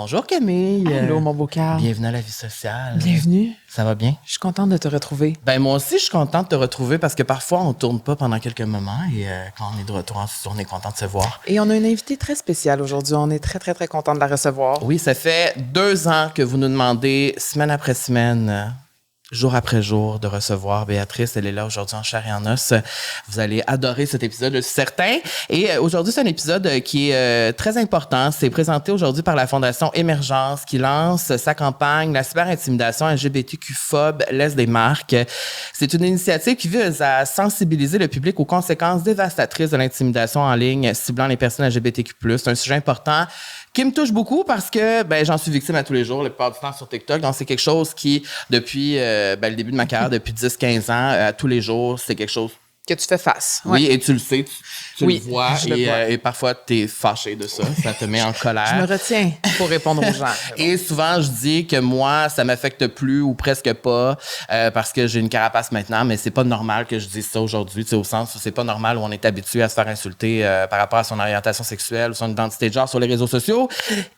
Bonjour Camille. Allô, mon beau Carl. Bienvenue à la vie sociale. Bienvenue. Ça va bien? Je suis contente de te retrouver. Ben moi aussi, je suis contente de te retrouver parce que parfois, on tourne pas pendant quelques moments et quand on est de retour en studio, on est content de se voir. Et on a une invitée très spéciale aujourd'hui. On est très, très, très content de la recevoir. Oui, ça fait 2 ans que vous nous demandez, semaine après semaine, jour après jour, de recevoir Béatrice. Elle est là aujourd'hui en chair et en os. Vous allez adorer cet épisode, je suis certain. Et aujourd'hui, c'est un épisode qui est très important. C'est présenté aujourd'hui par la Fondation Émergence qui lance sa campagne « La cyberintimidation LGBTQ-phobe laisse des marques ». C'est une initiative qui vise à sensibiliser le public aux conséquences dévastatrices de l'intimidation en ligne ciblant les personnes LGBTQ+. C'est un sujet important qui me touche beaucoup parce que j'en suis victime à tous les jours, la plupart du temps sur TikTok. Donc, c'est quelque chose qui, depuis le début de ma carrière, depuis 10-15 ans, à tous les jours, c'est quelque chose... Que tu fais face. Oui, et tu le sais, tu Oui, le vois, je le vois. et parfois, tu es fâché de ça. Ça te met en colère. Je me retiens pour répondre aux gens. Et souvent, je dis que moi, ça m'affecte plus ou presque pas parce que j'ai une carapace maintenant, mais c'est pas normal que je dise ça aujourd'hui, au sens où c'est pas normal où on est habitué à se faire insulter par rapport à son orientation sexuelle ou son identité de genre sur les réseaux sociaux.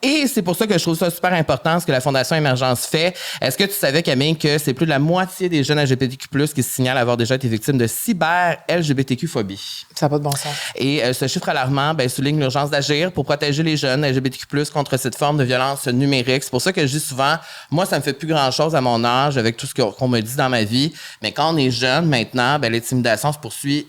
Et c'est pour ça que je trouve ça super important ce que la Fondation Émergence fait. Est-ce que tu savais, Camille, que c'est plus de la moitié des jeunes LGBTQ+, qui se signalent avoir déjà été victimes de cyber-LGBTQ-phobie? Ça n'a pas de bon sens. Et ce chiffre alarmant souligne l'urgence d'agir pour protéger les jeunes LGBTQ+, contre cette forme de violence numérique. C'est pour ça que je dis souvent, moi, ça me fait plus grand-chose à mon âge avec tout ce qu'on me dit dans ma vie. Mais quand on est jeune, maintenant, l'intimidation se poursuit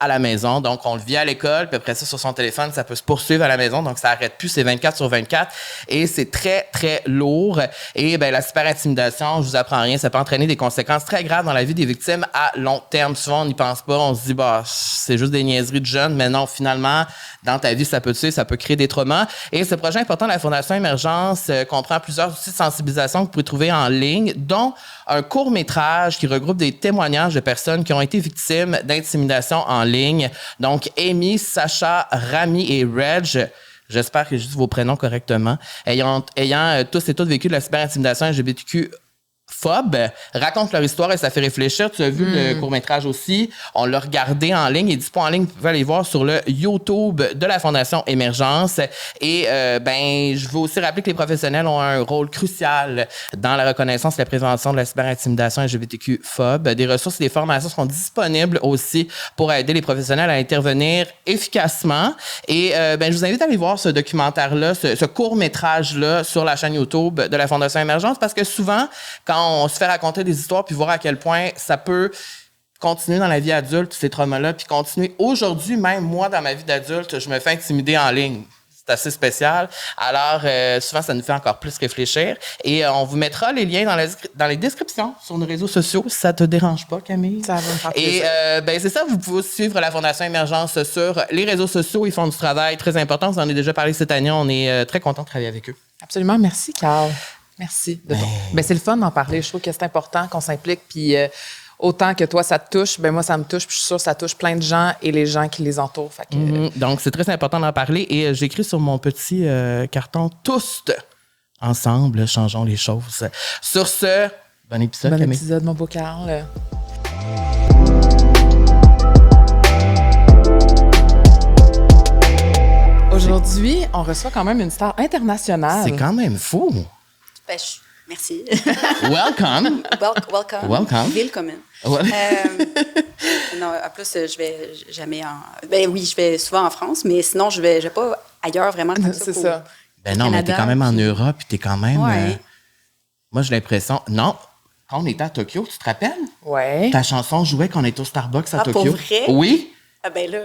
à la maison. Donc, on le vit à l'école, puis après ça, sur son téléphone, ça peut se poursuivre à la maison. Donc, ça n'arrête plus, c'est 24/24. Et c'est très, très lourd. Et la cyberintimidation, je vous apprends rien, ça peut entraîner des conséquences très graves dans la vie des victimes à long terme. Souvent, on n'y pense pas. On se dit, c'est juste des niaiseries de jeunes. Mais non, finalement, dans ta vie, ça peut tuer, ça peut créer des traumas. Et ce projet important de la Fondation Émergence comprend plusieurs outils de sensibilisation que vous pouvez trouver en ligne, dont un court-métrage qui regroupe des témoignages de personnes qui ont été victimes d'intimidation en ligne. Donc, Amy, Sacha, Rami et Reg, j'espère que j'ai dit vos prénoms correctement, ayant tous et toutes vécu de la cyberintimidation LGBTQ racontent leur histoire et ça fait réfléchir. Tu as vu le court-métrage aussi. On l'a regardé en ligne. Il est disponible en ligne. Vous pouvez aller voir sur le YouTube de la Fondation Émergence. Et je veux aussi rappeler que les professionnels ont un rôle crucial dans la reconnaissance et la prévention de la cyberintimidation LGBTQ-phobe. Des ressources et des formations seront disponibles aussi pour aider les professionnels à intervenir efficacement. Et je vous invite à aller voir ce documentaire-là, ce court-métrage-là sur la chaîne YouTube de la Fondation Émergence parce que souvent, quand on se fait raconter des histoires puis voir à quel point ça peut continuer dans la vie adulte, ces traumas-là, puis continuer. Aujourd'hui, même moi, dans ma vie d'adulte, je me fais intimider en ligne. C'est assez spécial. Alors, souvent, ça nous fait encore plus réfléchir. Et on vous mettra les liens dans les descriptions sur nos réseaux sociaux, si ça te dérange pas, Camille. Ça va me faire plaisir. Et c'est ça, vous pouvez aussi suivre la Fondation Émergence sur les réseaux sociaux. Ils font du travail très important. Vous en avez déjà parlé cette année. On est très contents de travailler avec eux. Absolument. Merci, Carl. Merci. C'est le fun d'en parler. Je trouve que c'est important qu'on s'implique. Puis autant que toi, ça te touche, moi, ça me touche. Puis je suis sûre que ça touche plein de gens et les gens qui les entourent. Fait que, Donc, c'est très important d'en parler. Et j'écris sur mon petit carton « Tous ensemble, changeons les choses ». Sur ce, bon épisode, bon Camille. épisode, mon beau Carl. Aujourd'hui, on reçoit quand même une star internationale. C'est quand même fou. Merci. Welcome. Welcome. Welcome. Willkommen. Ouais. Non, en plus, je vais jamais en... oui, je vais souvent en France, mais sinon, je vais pas ailleurs vraiment. C'est ça. Non, mais t'es quand même en Europe, puis t'es quand même... Ouais. Moi, j'ai l'impression... Non, quand on était à Tokyo, tu te rappelles? Ouais. Ta chanson jouait quand on était au Starbucks à Tokyo. Pour vrai? Oui. Ah là...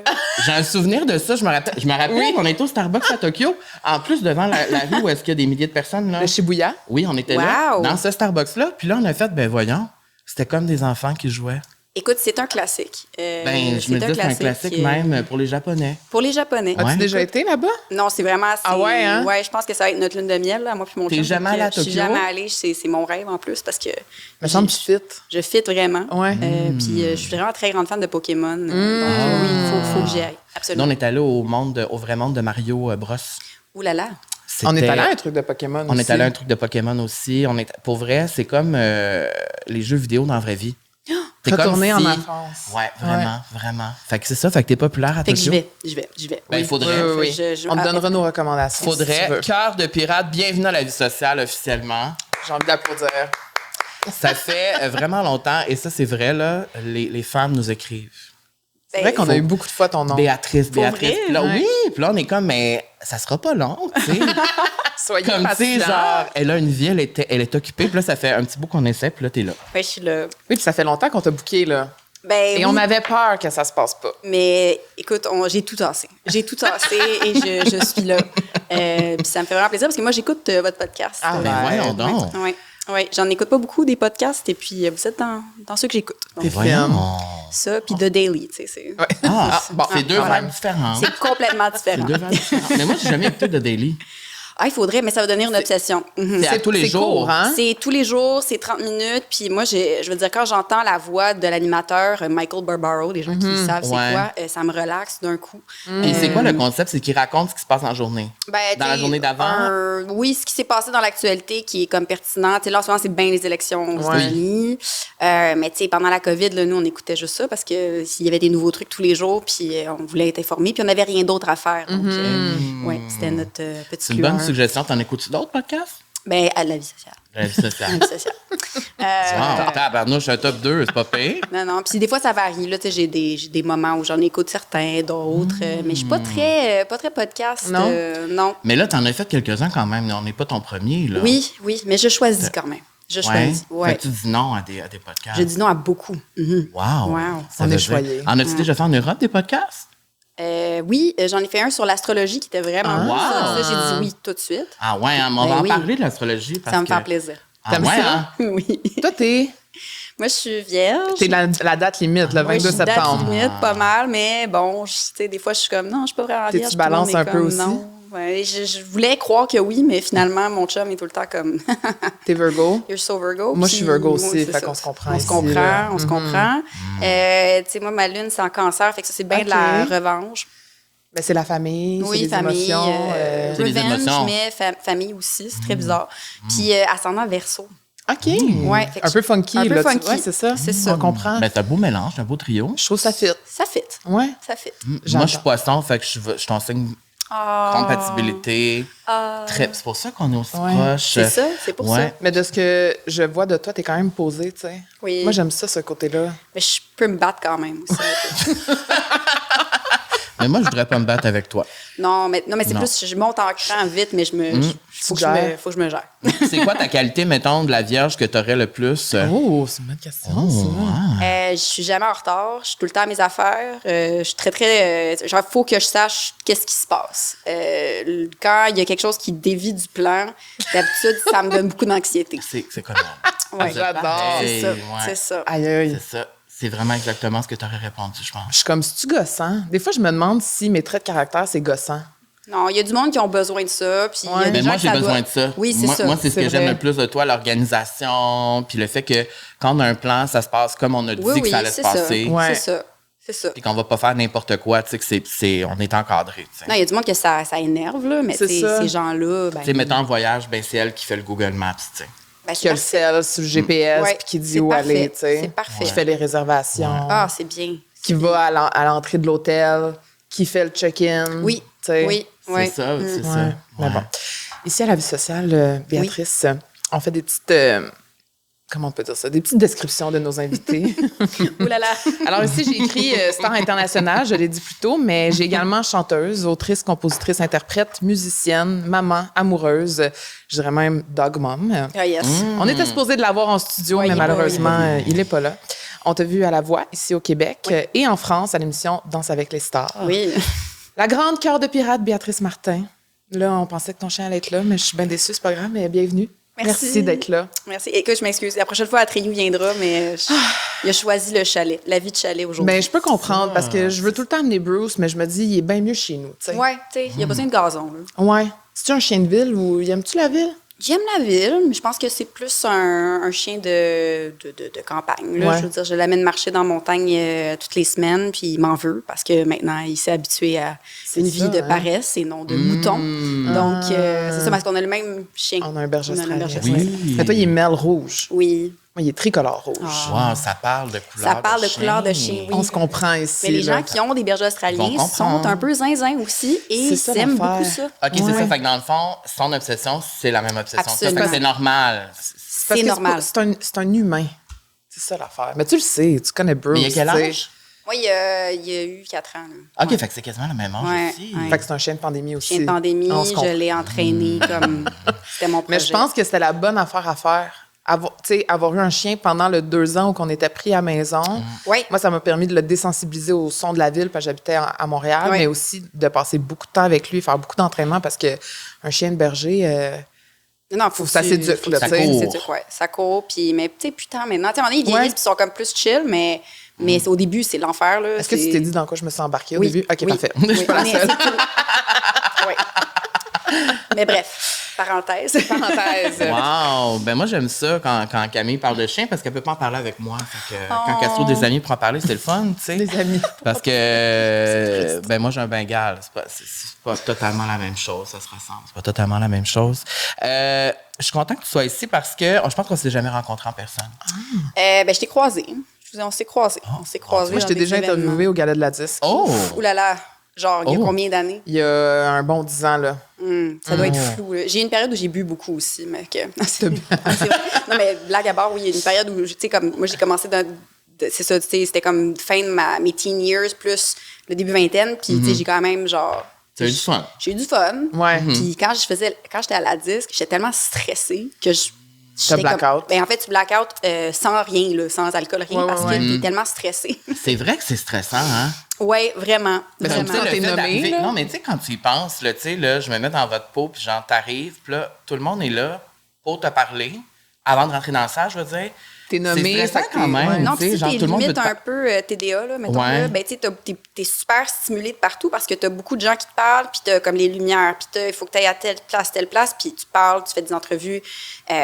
J'ai un souvenir de ça. Je me rappelle qu'on était au Starbucks à Tokyo. En plus, devant la rue où est-ce qu'il y a des milliers de personnes. Là. Le Shibuya? Oui, on était là, dans ce Starbucks-là. Puis là, on a fait, voyons, c'était comme des enfants qui jouaient. Écoute, c'est un classique. Je me dis que c'est un classique même pour les Japonais. Pour les Japonais. As-tu déjà été là-bas? Non, c'est vraiment... Ah ouais, hein? Ouais, je pense que ça va être notre lune de miel, là, moi puis mon chum. T'es jamais allée à Tokyo? Je suis jamais allée. C'est mon rêve, en plus, parce que... Me semble que tu fit. Je fit vraiment. Ouais. Puis je suis vraiment très grande fan de Pokémon. Donc oui, il faut que j'y aille. Absolument. Nous, on est allé au vrai monde de Mario Bros. Ouh là là. On est allé à un truc de Pokémon aussi. On est allé à un truc de Pokémon aussi. Pour vrai, c'est comme les jeux vidéo dans la vraie vie. T'es Retourner comme en si- enfance. Ouais, vraiment. Fait que c'est ça, fait que t'es populaire à Fait que Tokyo. j'y vais. Ben, il faudrait. Oui. Je- On te ah, donnera nos recommandations. si tu Faudrait. veux. Cœur de pirate, bienvenue à la vie sociale officiellement. J'ai envie d'applaudir. Ça fait vraiment longtemps, et ça, c'est vrai, là, les femmes nous écrivent. C'est vrai qu'on a faut- eu beaucoup de fois ton nom. Béatrice. vrai? Puis là, Ouais. oui, puis là, on est comme, mais ça sera pas long, tu sais. Soyez Comme, tu sais, patients. genre, elle a une vie, elle est occupée, puis là, ça fait un petit bout qu'on essaie, puis là, t'es là. Ouais, je suis là. Oui, puis ça fait longtemps qu'on t'a booké, là. Ben, Et oui, on avait peur que ça se passe pas. mais écoute, j'ai tout tassé. J'ai tout tassé et je suis là. Puis ça me fait vraiment plaisir parce que moi, j'écoute votre podcast. Ah, Ben, voyons donc. Oui, j'en écoute pas beaucoup des podcasts et puis vous êtes dans ceux que j'écoute. Donc, T'es Voyons. ça, puis The Daily, tu sais, c'est Ah, bon, c'est deux quand vibes même. différentes. c'est complètement C'est différent. deux vibes différentes. Mais moi, j'ai jamais écouté de Daily. Ah, il faudrait, mais ça va devenir une obsession. Mhm. C'est à tous les C'est jours. court, hein? C'est tous les jours, c'est 30 minutes. Puis moi, je veux dire, quand j'entends la voix de l'animateur Michael Barbaro, les gens qui savent c'est Ouais. quoi, ça me relaxe d'un coup. Puis c'est quoi le concept? C'est qu'il raconte ce qui se passe en journée. Ben, Dans la t'sais, journée d'avant? Oui, ce qui s'est passé dans l'actualité qui est comme pertinent. T'sais, là, en ce moment, c'est bien les élections aux Ouais. États-Unis. Mais pendant la COVID, là, nous, on écoutait juste ça parce que s'il y avait des nouveaux trucs tous les jours, puis on voulait être informés, puis on n'avait rien d'autre à faire. Donc, ouais, c'était notre petit C'est une bonne QR. suggestion. T'en écoutes d'autres podcasts? Ben, à la vie sociale. La vie sociale. La vie sociale. Wow, tabarnouche, un top 2, c'est pas pire. Non. Puis des fois, ça varie. Là, j'ai des moments où j'en écoute certains, d'autres. Mais je suis pas très podcast. Non? Non. Mais là, t'en as fait quelques-uns quand même. On n'est pas ton premier, là. Oui, mais je choisis quand même. Je Ouais. choisis. Fait Ouais. que tu dis non à des podcasts. Je dis non à beaucoup. Mhm. Wow. Wow. Ça On veut est dire- choyés. En as-tu déjà fait en Europe des podcasts? Oui, j'en ai fait un sur l'astrologie qui était vraiment Ah. cool. Ça, Wow. j'ai dit oui tout de suite. Ah ouais, hein, mais on Ben va en oui. parler de l'astrologie. Parce Ça me que... fait plaisir. Ah T'aimes ouais, ça? hein? Oui. Toi, t'es Moi, je suis vierge. la date limite, le Ouais, 22 je suis date septembre. limite, pas mal, mais bon, tu sais, des fois, je suis comme, non, je suis pas vraiment T'es-tu vierge. balance tout le monde est un peu comme, aussi? Non. Ouais, je voulais croire que oui, mais finalement, mon chum est tout le temps comme, T'es Virgo. you're so Virgo. Moi, je suis Puis, Virgo ouais, aussi, c'est fait ça. qu'on se comprend On ici, se comprend, là. on se comprend. Tu sais, moi, ma lune, c'est en cancer, fait que ça, c'est bien de la Ok. revanche. Ben, c'est la famille, Oui, c'est les famille. émotions. C'est les Revenge, émotions. mais famille aussi, c'est très bizarre. Puis, ascendant Verseau. OK. Ouais, fait que Un peu funky, un peu là. funky. Ouais, c'est ça. C'est ça. On comprend. Ben, c'est un beau mélange, un beau trio. Je trouve ça fit. Ça fit. Ouais. Ça fit. Moi, J'adore. je suis poisson, fait que je t'en signe compatibilité. C'est pour ça qu'on est aussi Ouais. proches. C'est ça, c'est pour Ouais. ça. Mais de ce que je vois de toi, t'es quand même posé, tu sais. Oui. Moi, j'aime ça, ce côté-là. Mais je peux me battre quand même aussi. un peu. Mais moi, je voudrais pas me battre avec toi. non, mais c'est Non. plus, je monte en cran vite, mais faut que je me gère. C'est quoi ta qualité, mettons, de la vierge que t'aurais le plus? Oh, c'est une bonne question, ça. Je suis jamais en retard. Je suis tout le temps à mes affaires. Je suis très... genre, faut que je sache qu'est-ce qui se passe. Quand il y a quelque chose qui dévie du plan, d'habitude, ça me donne beaucoup d'anxiété. C'est comme ça. Ouais, j'adore. C'est ça, Ouais. c'est ça. Aïe, aïe. C'est ça. C'est vraiment exactement ce que t'aurais répondu, je pense. Je suis comme, c'est-tu gossant? Des fois, je me demande si mes traits de caractère, c'est gossant. Non, il y a du monde qui ont besoin de ça. Puis il y a Ouais. des Mais gens moi, que j'ai ça besoin doit- de ça. Oui, c'est moi, ça. Moi, c'est ce c'est que j'aime vrai. le plus de toi, l'organisation, puis le fait que quand on a un plan, ça se passe comme on a dit Oui, que oui, ça allait se c'est ça. passer. Ouais. C'est ça. C'est ça. Puis qu'on va pas faire n'importe quoi, tu sais, que on est encadré, tu sais. Non, il y a du monde que ça énerve, là, mais C'est tu sais, ça. ces gens-là... Ben, Tu sais, mettons en voyage, ben c'est elle qui fait le Google Maps, tu sais. ben, Qui a le sel sur le GPS, Ouais, puis qui dit c'est où parfait, aller, tu sais. c'est parfait. Qui fait les réservations. Ah, c'est bien. Qui va à l'entrée de l'hôtel, qui fait le check-in. Oui, tu sais. oui, C'est oui. ça, c'est ça. Ouais. Mais Ouais. bon. Ici, à la vie sociale, Béatrice, on fait des petites... comment on peut dire ça? Des petites descriptions de nos invités. Ouh là là. Alors ici, j'ai écrit star internationale, je l'ai dit plus tôt, mais j'ai également chanteuse, autrice, compositrice, interprète, musicienne, maman, amoureuse, je dirais même dog mom. Ah, yes. On était supposé de l'avoir en studio, Ouais, mais il est pas- malheureusement, il n'est pas là. On t'a vu à La Voix, ici au Québec, et en France, à l'émission Danse avec les stars. Oui. La grande cœur de pirate, Béatrice Martin. Là, on pensait que ton chien allait être là, mais je suis bien déçue, c'est pas grave, mais bienvenue. Merci. d'être là. Merci. Écoute, je m'excuse. La prochaine fois, Atreyu viendra, mais il a choisi le chalet, la vie de chalet aujourd'hui. Ben, je peux comprendre, parce que je veux tout le temps amener Bruce, mais je me dis, il est bien mieux chez nous, tu sais. Ouais, tu sais, il a besoin de gazon. Là. Ouais. C'est-tu un chien de ville ou aimes-tu la ville? J'aime la ville, mais je pense que c'est plus un chien de campagne. Là. Ouais. Je veux dire, je l'amène marcher dans la montagne toutes les semaines, puis il m'en veut parce que maintenant, il s'est habitué à C'est une ça, vie de hein? paresse et non de mouton. Donc, c'est ça, parce qu'on a le même chien. On a un berger On a un berger australien. Oui. Mais toi, il est mêle rouge. Oui. Il est tricolore rouge. Wow, ça parle de couleur Ça parle de couleur de chien, oui. On se comprend ici. Mais les là. gens qui ont des bergers australiens sont un peu zinzin aussi et C'est ça, ils aiment l'affaire. beaucoup ça. OK, c'est ça. Fait que dans le fond, son obsession, c'est la même obsession. que ça. Fait Absolument. que c'est normal. Parce C'est que normal. C'est un humain. C'est ça l'affaire. Mais tu le sais, tu connais Bruce. Mais il y a quel tu sais. âge? Moi, il y a eu 4 ans. Là. OK, fait que c'est quasiment le même âge Ouais, aussi. ouais. Fait que c'est un chien de pandémie aussi. Chien de pandémie, On se je comprend. l'ai entraîné comme c'était mon projet. Mais je pense que c'était la bonne affaire à faire. Avoir eu un chien pendant le 2 ans où on était pris à la maison, Oui. moi, ça m'a permis de le désensibiliser au son de la ville parce que j'habitais à Montréal, Oui. mais aussi de passer beaucoup de temps avec lui, faire beaucoup d'entraînement parce que un chien de berger, Non, faut que ça s'éduque, là, Ça tu sais. court. C'est dur, ouais. Ça court, puis mais tu sais, putain, maintenant, tu sais, à un moment donné, ils vieillissent Ouais. puis ils sont comme plus chill, mais au début, c'est l'enfer, là. Est-ce que tu t'es dit dans quoi je me suis embarquée au Oui. début? OK, Oui. parfait. Oui, Je suis pas la mais seule. c'est tout. Ouais. Mais bref, parenthèse. Parenthèse. Wow! Ben moi, j'aime ça quand Camille parle de chien parce qu'elle peut pas en parler avec moi. Fait que quand elle se trouve des amis pour en parler, c'est le fun, tu sais. Des amis. Parce que, ben moi, j'ai un Bengale. C'est pas totalement la même chose. Ça se ressemble. C'est pas totalement la même chose. Je suis content que tu sois ici parce que je pense qu'on s'est jamais rencontrés en personne. Ben, je t'ai croisé. On s'est croisés. On s'est croisés. Moi, je t'ai déjà interviewé au Gala de la Disque. Oh! Ouh là là. Genre, il y a Oh. combien d'années? Il y a un bon 10 ans, là. Ça doit être flou. Là. J'ai eu une période où j'ai bu beaucoup aussi, mais que... Non, c'est vrai. Non, mais blague à part, oui, il y a une période où, tu sais, comme moi, j'ai commencé c'est ça, tu sais, c'était comme fin de mes teen years plus le début vingtaine, puis tu sais, j'ai quand même, genre... Tu as eu du fun. J'ai eu du fun. Ouais. Puis quand j'étais à la disque, j'étais tellement stressée que T'as j'étais blackout. Ben, en fait, tu blackout sans rien, là, sans alcool, rien, Ouais, parce ouais, que t'es tellement stressée. C'est vrai que c'est stressant, hein? Oui, vraiment. Mais vraiment. surtout quand t'es Le fait nommé, d'arriver- là. Non, mais tu sais, quand tu y penses, là, tu sais, là, je me mets dans votre peau, puis genre, t'arrives, puis là, tout le monde est là pour te parler avant de rentrer dans le salle, je veux dire. T'es nommé, C'est stressant fait que quand même. ouais. Non, tu sais, puis genre, t'es tout le monde limite veut te un peu TDA, là, mettons, Ouais. là, ben, tu sais, t'es super stimulé de partout parce que t'as beaucoup de gens qui te parlent, puis t'as comme les lumières, puis il faut que t'ailles à telle place, puis tu parles, tu fais des entrevues,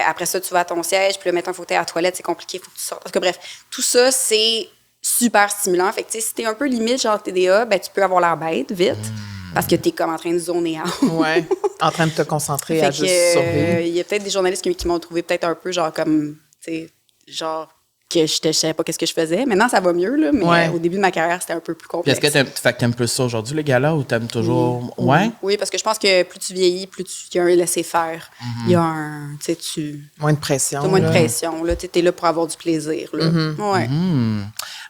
après ça, tu vas à ton siège, puis là, mettons, il faut que t'ailles à la toilette, c'est compliqué, il faut que tu sortes. Parce que bref, tout ça, c'est super stimulant. Fait que, tu sais, si t'es un peu limite, genre TDA, ben, tu peux avoir l'air bête, vite, parce que t'es comme en train de zoner out. Ouais. En train de te concentrer Fait à que, juste survivre. il y a peut-être des journalistes qui m'ont trouvé peut-être un peu, genre, comme, tu sais, genre, que je savais pas qu'est-ce que je faisais. Maintenant, ça va mieux, là, mais Ouais. au début de ma carrière, c'était un peu plus Puis complexe. est-ce que t'aimes plus ça aujourd'hui, les gars-là, ou t'aimes toujours. Ouais? Oui, parce que je pense que plus tu vieillis, plus il y a un laisser-faire. Il y a un, tu sais, Moins de pression. t'as moins de là. pression. Là, t'es là pour avoir du plaisir. Là. Ouais.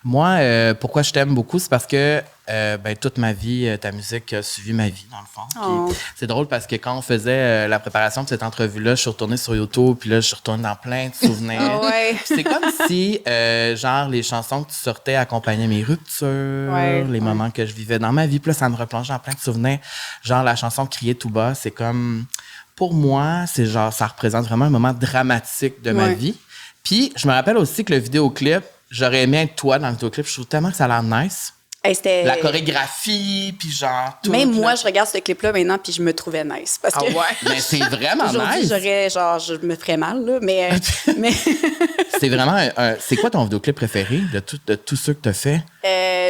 Moi, pourquoi je t'aime beaucoup, c'est parce que ben, toute ma vie, ta musique a suivi ma vie, dans le fond. Oh. Puis c'est drôle parce que quand on faisait la préparation de cette entrevue-là, je suis retournée sur YouTube, puis là, je suis retournée dans plein de souvenirs. Ah ouais. Puis c'est comme si, genre, les chansons que tu sortais accompagnaient mes ruptures, Ouais, les moments que je vivais dans ma vie. Puis là, ça me replongeait en plein de souvenirs. Genre, la chanson Crier tout bas, c'est comme... Pour moi, c'est genre, ça représente vraiment un moment dramatique de ma Ouais. vie. Puis, je me rappelle aussi que le vidéoclip, j'aurais aimé être toi dans le vidéoclip. Je trouve tellement que ça a l'air nice. Hey, c'était... La chorégraphie, puis genre tout. Même puis moi, là- je regarde ce clip-là maintenant, puis je me trouvais nice. Parce Ah que ouais? Mais c'est vraiment aujourd'hui, nice. je me ferais mal, là, mais... C'est vraiment c'est quoi ton vidéoclip préféré de tous ceux que tu as fait?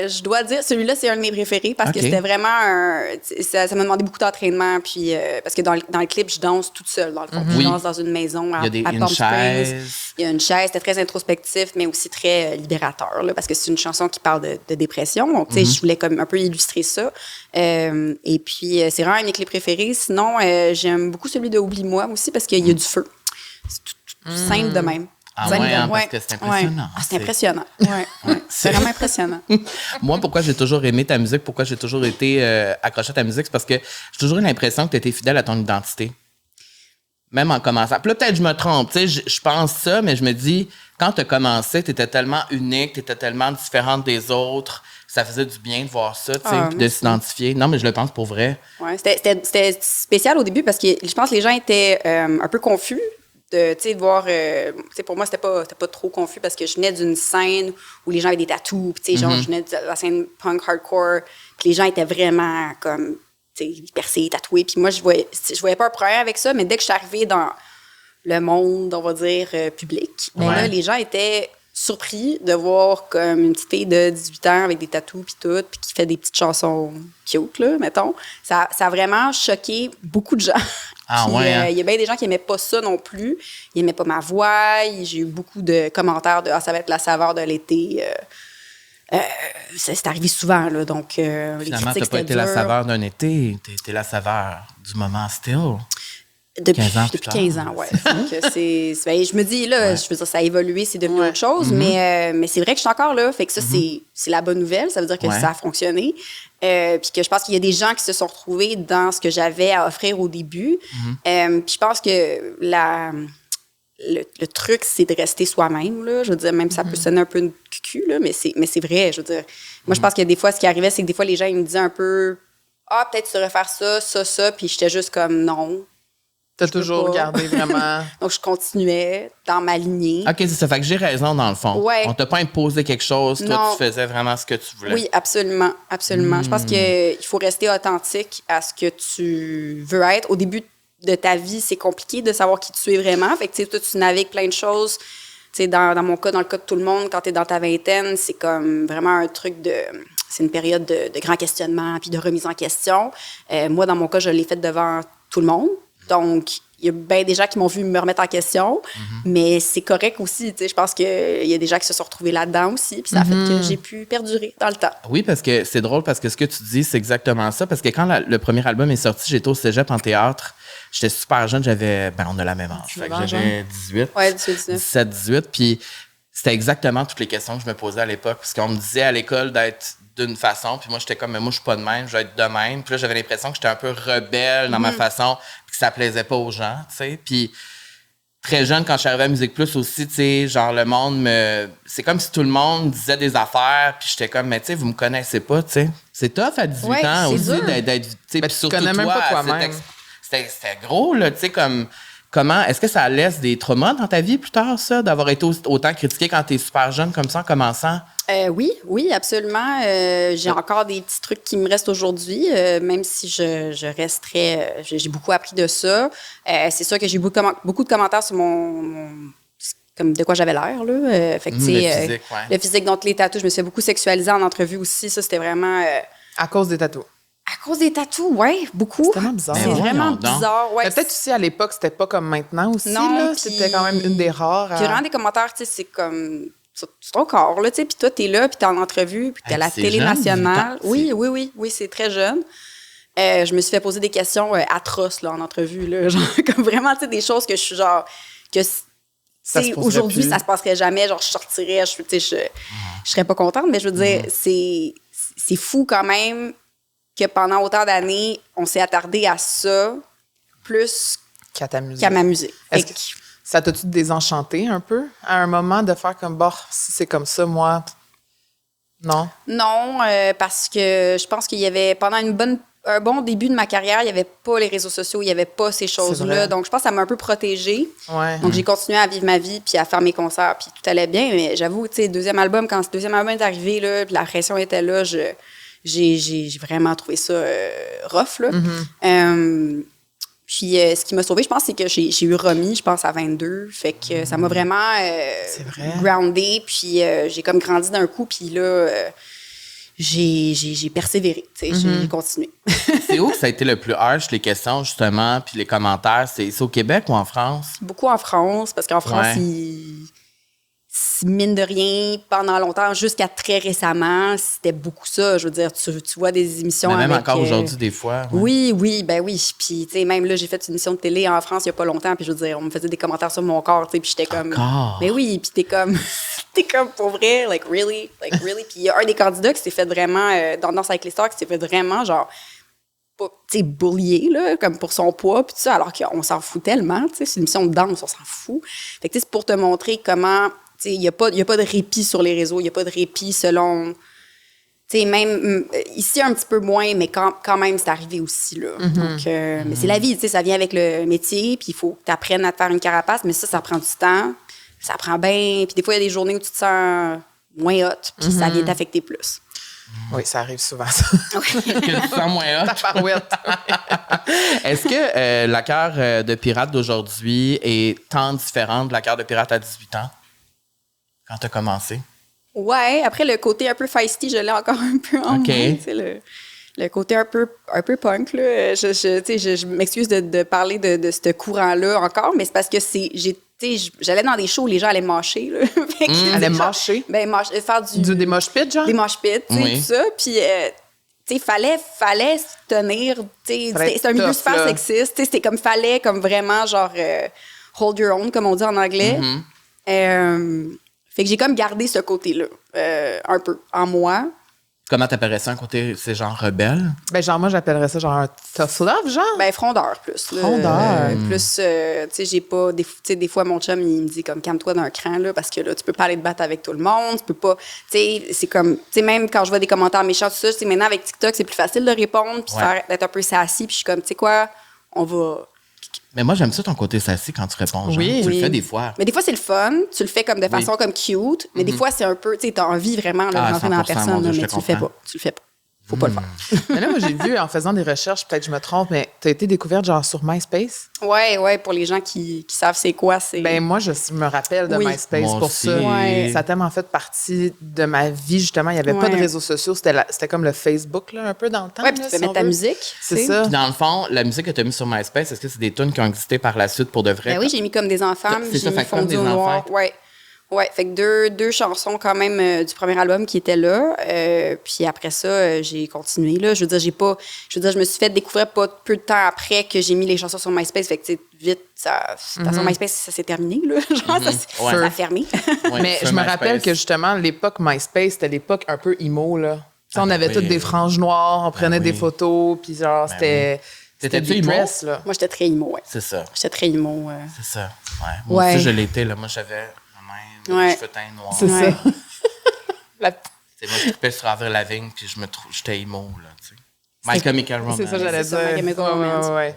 Je dois dire, celui-là, c'est un de mes préférés parce que Ok. c'était vraiment ça m'a demandé beaucoup d'entraînement. Puis, parce que dans le clip, je danse toute seule, dans le fond. Oui. Je danse dans une maison à, Il y a à une Palm Springs. chaise. Il y a une chaise. C'était très introspectif, mais aussi très libérateur, là, parce que c'est une chanson qui parle de dépression. Donc, tu sais, je voulais comme un peu illustrer ça. Et puis, c'est vraiment un de mes clips préférés. Sinon, j'aime beaucoup celui de Oublie-moi aussi parce qu'il y a du feu. C'est tout simple de même. Ah Simple ouais, de- hein, parce que c'est impressionnant. Ouais. Ah, c'est impressionnant. Ouais. C'est vraiment impressionnant. Moi, pourquoi j'ai toujours aimé ta musique, pourquoi j'ai toujours été accroché à ta musique, c'est parce que j'ai toujours eu l'impression que tu étais fidèle à ton identité. Même en commençant. Puis là, peut-être que je me trompe, tu sais, je pense ça, mais je me dis, quand tu as commencé, tu étais tellement unique, tu étais tellement différente des autres, ça faisait du bien de voir ça, tu sais, Ah, puis de merci. s'identifier. Non, mais je le pense pour vrai. Ouais, c'était spécial au début parce que je pense que les gens étaient un peu confus de voir. Tu sais, pour moi, c'était pas trop confus parce que je venais d'une scène où les gens avaient des tatous. Puis, tu sais, genre, je venais de la scène punk hardcore. Puis, les gens étaient vraiment comme, tu sais, percés, tatoués. Puis, moi, je voyais pas un problème avec ça, mais dès que je suis arrivée dans le monde, on va dire, public, ben Ouais. là, les gens étaient surpris de voir comme une petite fille de 18 ans avec des tatous puis tout, puis qui fait des petites chansons cute, là, mettons. Ça a vraiment choqué beaucoup de gens Ah, Puis, ouais, hein? il y a bien des gens qui n'aimaient pas ça non plus. Ils n'aimaient pas ma voix. J'ai eu beaucoup de commentaires de « Ah, ça va être la saveur de l'été ». C'est arrivé souvent, là. Donc, les Finalement, critiques, t'as pas c'était été la dur. saveur d'un été, t'es la saveur du moment still. Depuis 15 ans depuis plus 15 tard. ans, ouais. Donc, je me dis, là, Ouais. je veux dire, ça a évolué, c'est devenu Ouais. autre chose, mais c'est vrai que je suis encore là. Fait que ça, c'est la bonne nouvelle. Ça veut dire que Ouais. ça a fonctionné. Puis que je pense qu'il y a des gens qui se sont retrouvés dans ce que j'avais à offrir au début. Puis je pense que le truc, c'est de rester soi-même, là. Je veux dire, même ça peut sonner un peu une cucu, là, mais c'est vrai. Je veux dire, moi, je pense que des fois, ce qui arrivait, c'est que des fois, les gens, ils me disaient un peu, ah, peut-être tu devrais faire ça, puis j'étais juste comme, non. T'as Je peux toujours pas. gardé vraiment... Donc, je continuais dans ma lignée. OK, c'est ça. Fait que j'ai raison, dans le fond. Ouais. On t'a pas imposé quelque chose. Toi, Non. tu faisais vraiment ce que tu voulais. Oui, absolument, absolument. Je pense qu'il faut rester authentique à ce que tu veux être. Au début de ta vie, c'est compliqué de savoir qui tu es vraiment. Fait que, tu sais, toi, tu navigues plein de choses. Tu sais, dans mon cas, dans le cas de tout le monde, quand tu es dans ta vingtaine, c'est comme vraiment un truc de... C'est une période de grands questionnements puis de remise en question. Moi, dans mon cas, je l'ai fait devant tout le monde. Donc, il y a bien des gens qui m'ont vu me remettre en question, mais c'est correct aussi. Tu sais, je pense qu'il y a des gens qui se sont retrouvés là-dedans aussi, puis ça a fait que j'ai pu perdurer dans le temps. Oui, parce que c'est drôle, parce que ce que tu dis, c'est exactement ça. Parce que quand le premier album est sorti, j'étais au cégep en théâtre. J'étais super jeune, on a la même âge. Fait que j'avais 18, Ouais, 18. 17, 18. Puis c'était exactement toutes les questions que je me posais à l'époque. Parce qu'on me disait à l'école d'être d'une façon, puis moi, j'étais comme, mais moi, je suis pas de même, je vais être de même. Puis là, j'avais l'impression que j'étais un peu rebelle dans ma façon, puis que ça plaisait pas aux gens, tu sais. Puis très jeune, quand je suis arrivée à Musique Plus aussi, tu sais, genre, le monde me... C'est comme si tout le monde disait des affaires, puis j'étais comme, mais tu sais, vous me connaissez pas, tu sais. C'est tough à 18 Ouais, ans c'est aussi dur. d'être... Tu sais, Mais puis tu surtout connais même pas toi, toi-même. c'était gros, là, tu sais, comme... Comment, est-ce que ça laisse des traumas dans ta vie plus tard, ça, d'avoir été autant critiqué quand t'es super jeune comme ça en commençant? Oui, absolument. J'ai encore des petits trucs qui me restent aujourd'hui, même si je resterai... j'ai beaucoup appris de ça. C'est sûr que j'ai eu beaucoup de commentaires sur comme de quoi j'avais l'air, là. Fait que, tu sais, Le physique, ouais. le physique, donc les tatous, je me suis fait beaucoup sexualiser en entrevue aussi. Ça, c'était vraiment... À cause des tatous. à cause des tatous, oui, beaucoup. C'est tellement bizarre. C'est Mais vraiment voyons donc. bizarre. Ouais, Mais peut-être aussi à l'époque, c'était pas comme maintenant aussi. Non, Là. puis- C'était quand même une des rares. Puis vraiment des commentaires, tu sais, c'est comme... C'est ton corps, là, tu sais. Puis toi, t'es là, puis t'es en entrevue, puis t'es à la c'est télé jeune, nationale. 18 ans, Oui, c'est très jeune. Je me suis fait poser des questions atroces, là, en entrevue, là. Genre, comme vraiment, tu sais, des choses que je suis genre... que Ça se poserait aujourd'hui, plus. ça se passerait jamais. Genre, je sortirais, je serais pas contente, mais je veux dire, c'est fou quand même que pendant autant d'années, on s'est attardé à ça plus Qu'à t'amuser. qu'à m'amuser. Est-ce Fait que ça t'a-tu désenchanté un peu à un moment de faire comme, bon, si c'est comme ça, moi, non? Non, parce que je pense qu'il y avait, pendant un bon début de ma carrière, il n'y avait pas les réseaux sociaux, il n'y avait pas ces vrai. choses-là. Donc, je pense que ça m'a un peu protégée. Ouais. Donc, j'ai continué à vivre ma vie, puis à faire mes concerts, puis tout allait bien. Mais j'avoue, tu sais, quand ce deuxième album est arrivé, là, puis la pression était là, j'ai vraiment trouvé ça rough, là. Puis, ce qui m'a sauvée, je pense, c'est que j'ai eu Romy, je pense, à 22. Fait que ça m'a vraiment C'est vrai. groundée. Puis, j'ai comme grandi d'un coup. Puis là, j'ai persévéré. Tu sais, j'ai continué. C'est où que ça a été le plus harsh, les questions, justement, puis les commentaires? C'est au Québec ou en France? Beaucoup en France, parce qu'en France, Ouais. mine de rien, pendant longtemps, jusqu'à très récemment, c'était beaucoup ça. Je veux dire, tu vois des émissions Mais même avec, encore aujourd'hui, des fois. Ouais. Oui, ben oui. Puis, tu sais, même là, j'ai fait une émission de télé en France il n'y a pas longtemps, puis je veux dire, on me faisait des commentaires sur mon corps, tu sais, puis j'étais comme... Encore? Mais oui, puis t'es comme pour vrai, like really. Puis il y a un des candidats qui s'est fait vraiment, dans Danse avec les stars, qui s'est fait vraiment, genre, tu sais, bullier, là, comme pour son poids, puis tout ça, alors qu'on s'en fout tellement, tu sais, c'est une émission de danse, on s'en fout. Fait que, tu sais, c'est pour te montrer comment... Il n'y a pas de répit sur les réseaux, il n'y a pas de répit selon... Tu sais, même ici, un petit peu moins, mais quand même, c'est arrivé aussi, là. Donc, mais c'est la vie, tu sais, ça vient avec le métier, puis il faut que tu apprennes à te faire une carapace, mais ça prend du temps, ça prend bien... Puis des fois, il y a des journées où tu te sens moins hot, puis ça vient t'affecter plus. Oui, ça arrive souvent, ça. Que tu sens moins hot. Parouette. Est-ce que la cœur de pirate d'aujourd'hui est tant différente de la cœur de pirate à 18 ans? Quand tu as commencé? Ouais, après, le côté un peu feisty, je l'ai encore un peu en OK. moi, tu sais, Le côté un peu punk, là. Je m'excuse de parler de ce courant-là encore, mais c'est parce que j'allais dans des shows où les gens allaient mâcher, là. Allaient mâcher? Ben, faire des mosh pits, genre? Des mosh pits, tu sais, Oui. tout ça. Puis, tu sais, fallait se tenir, tu sais, c'était un milieu tough, super là. sexiste, tu sais, fallait comme vraiment, genre, hold your own, comme on dit en anglais. Fait que j'ai comme gardé ce côté-là, un peu, en moi. Comment t'appellerais ça, un côté, c'est genre rebelle? Ben, genre, moi, j'appellerais ça genre un tough love, genre. Ben, frondeur, plus. Là. Frondeur. Plus, tu sais, j'ai pas... Tu sais, des fois, mon chum, il me dit comme, calme-toi d'un cran, là, parce que là, tu peux pas aller te battre avec tout le monde, tu peux pas... Tu sais, c'est comme... Tu sais, même quand je vois des commentaires méchants, tout ça, tu sais, maintenant, avec TikTok, c'est plus facile de répondre, puis d'être un peu sassy, puis je suis comme, tu sais quoi, on va... Mais moi, j'aime ça ton côté sassy quand tu réponds. Genre. Oui. Tu le Oui. fais des fois. Mais des fois, c'est le fun. Tu le fais comme de façon comme cute. Mais des fois, c'est un peu... Tu sais, t'as envie vraiment de rentrer dans la 100%, personne, mon Dieu, là, je mais te tu le fais comprends. pas. Tu le fais pas. Faut pas le faire. Mais là, moi, j'ai vu, en faisant des recherches, peut-être que je me trompe, mais tu as été découverte genre sur MySpace. Ouais, pour les gens qui savent c'est quoi, c'est... Ben moi, je me rappelle de Oui. MySpace Moi pour aussi. ça. Ouais. Ça a tellement fait partie de ma vie, justement. Il n'y avait pas de Ouais. réseaux sociaux. C'était comme le Facebook, là, un peu dans le temps. Ouais, puis là, tu peux si mettre on ta veut. musique. C'est tu sais. ça. Puis dans le fond, la musique que tu as mise sur MySpace, est-ce que c'est des tunes qui ont existé par la suite pour de vrai? Ben oui, j'ai mis comme des enfants, C'est ça, j'ai fait mis comme Fondu des au noir. enfants. Ouais, fait que deux chansons quand même du premier album qui étaient là. Puis après ça, j'ai continué là. Je veux dire, je me suis fait découvrir pas peu de temps après que j'ai mis les chansons sur MySpace. Fait que tu sais, vite, ça, de toute façon, MySpace, ça s'est terminé là. Genre, Ouais. ça a fermé. Ouais, Mais sur je me MySpace. rappelle que justement, l'époque MySpace, c'était l'époque un peu emo, là. Tu sais, on ben avait oui. toutes des franges noires, on prenait oui. des photos, puis genre, c'était T'étais-tu du emo? dress, là. Moi, j'étais très emo, ouais. C'est ça. J'étais très emo. C'est ça. Ouais. Moi Ouais. aussi, je l'étais. Là. Moi, j'avais même Ouais. les cheveux teints noirs. C'est Ouais. ça. La- C'est moi, je trippais sur Avril Lavigne, puis j'étais emo, là, tu sais. My Chemical Romance. C'est ça, j'allais C'est ça, My dire. Chemical Romance. Ouais.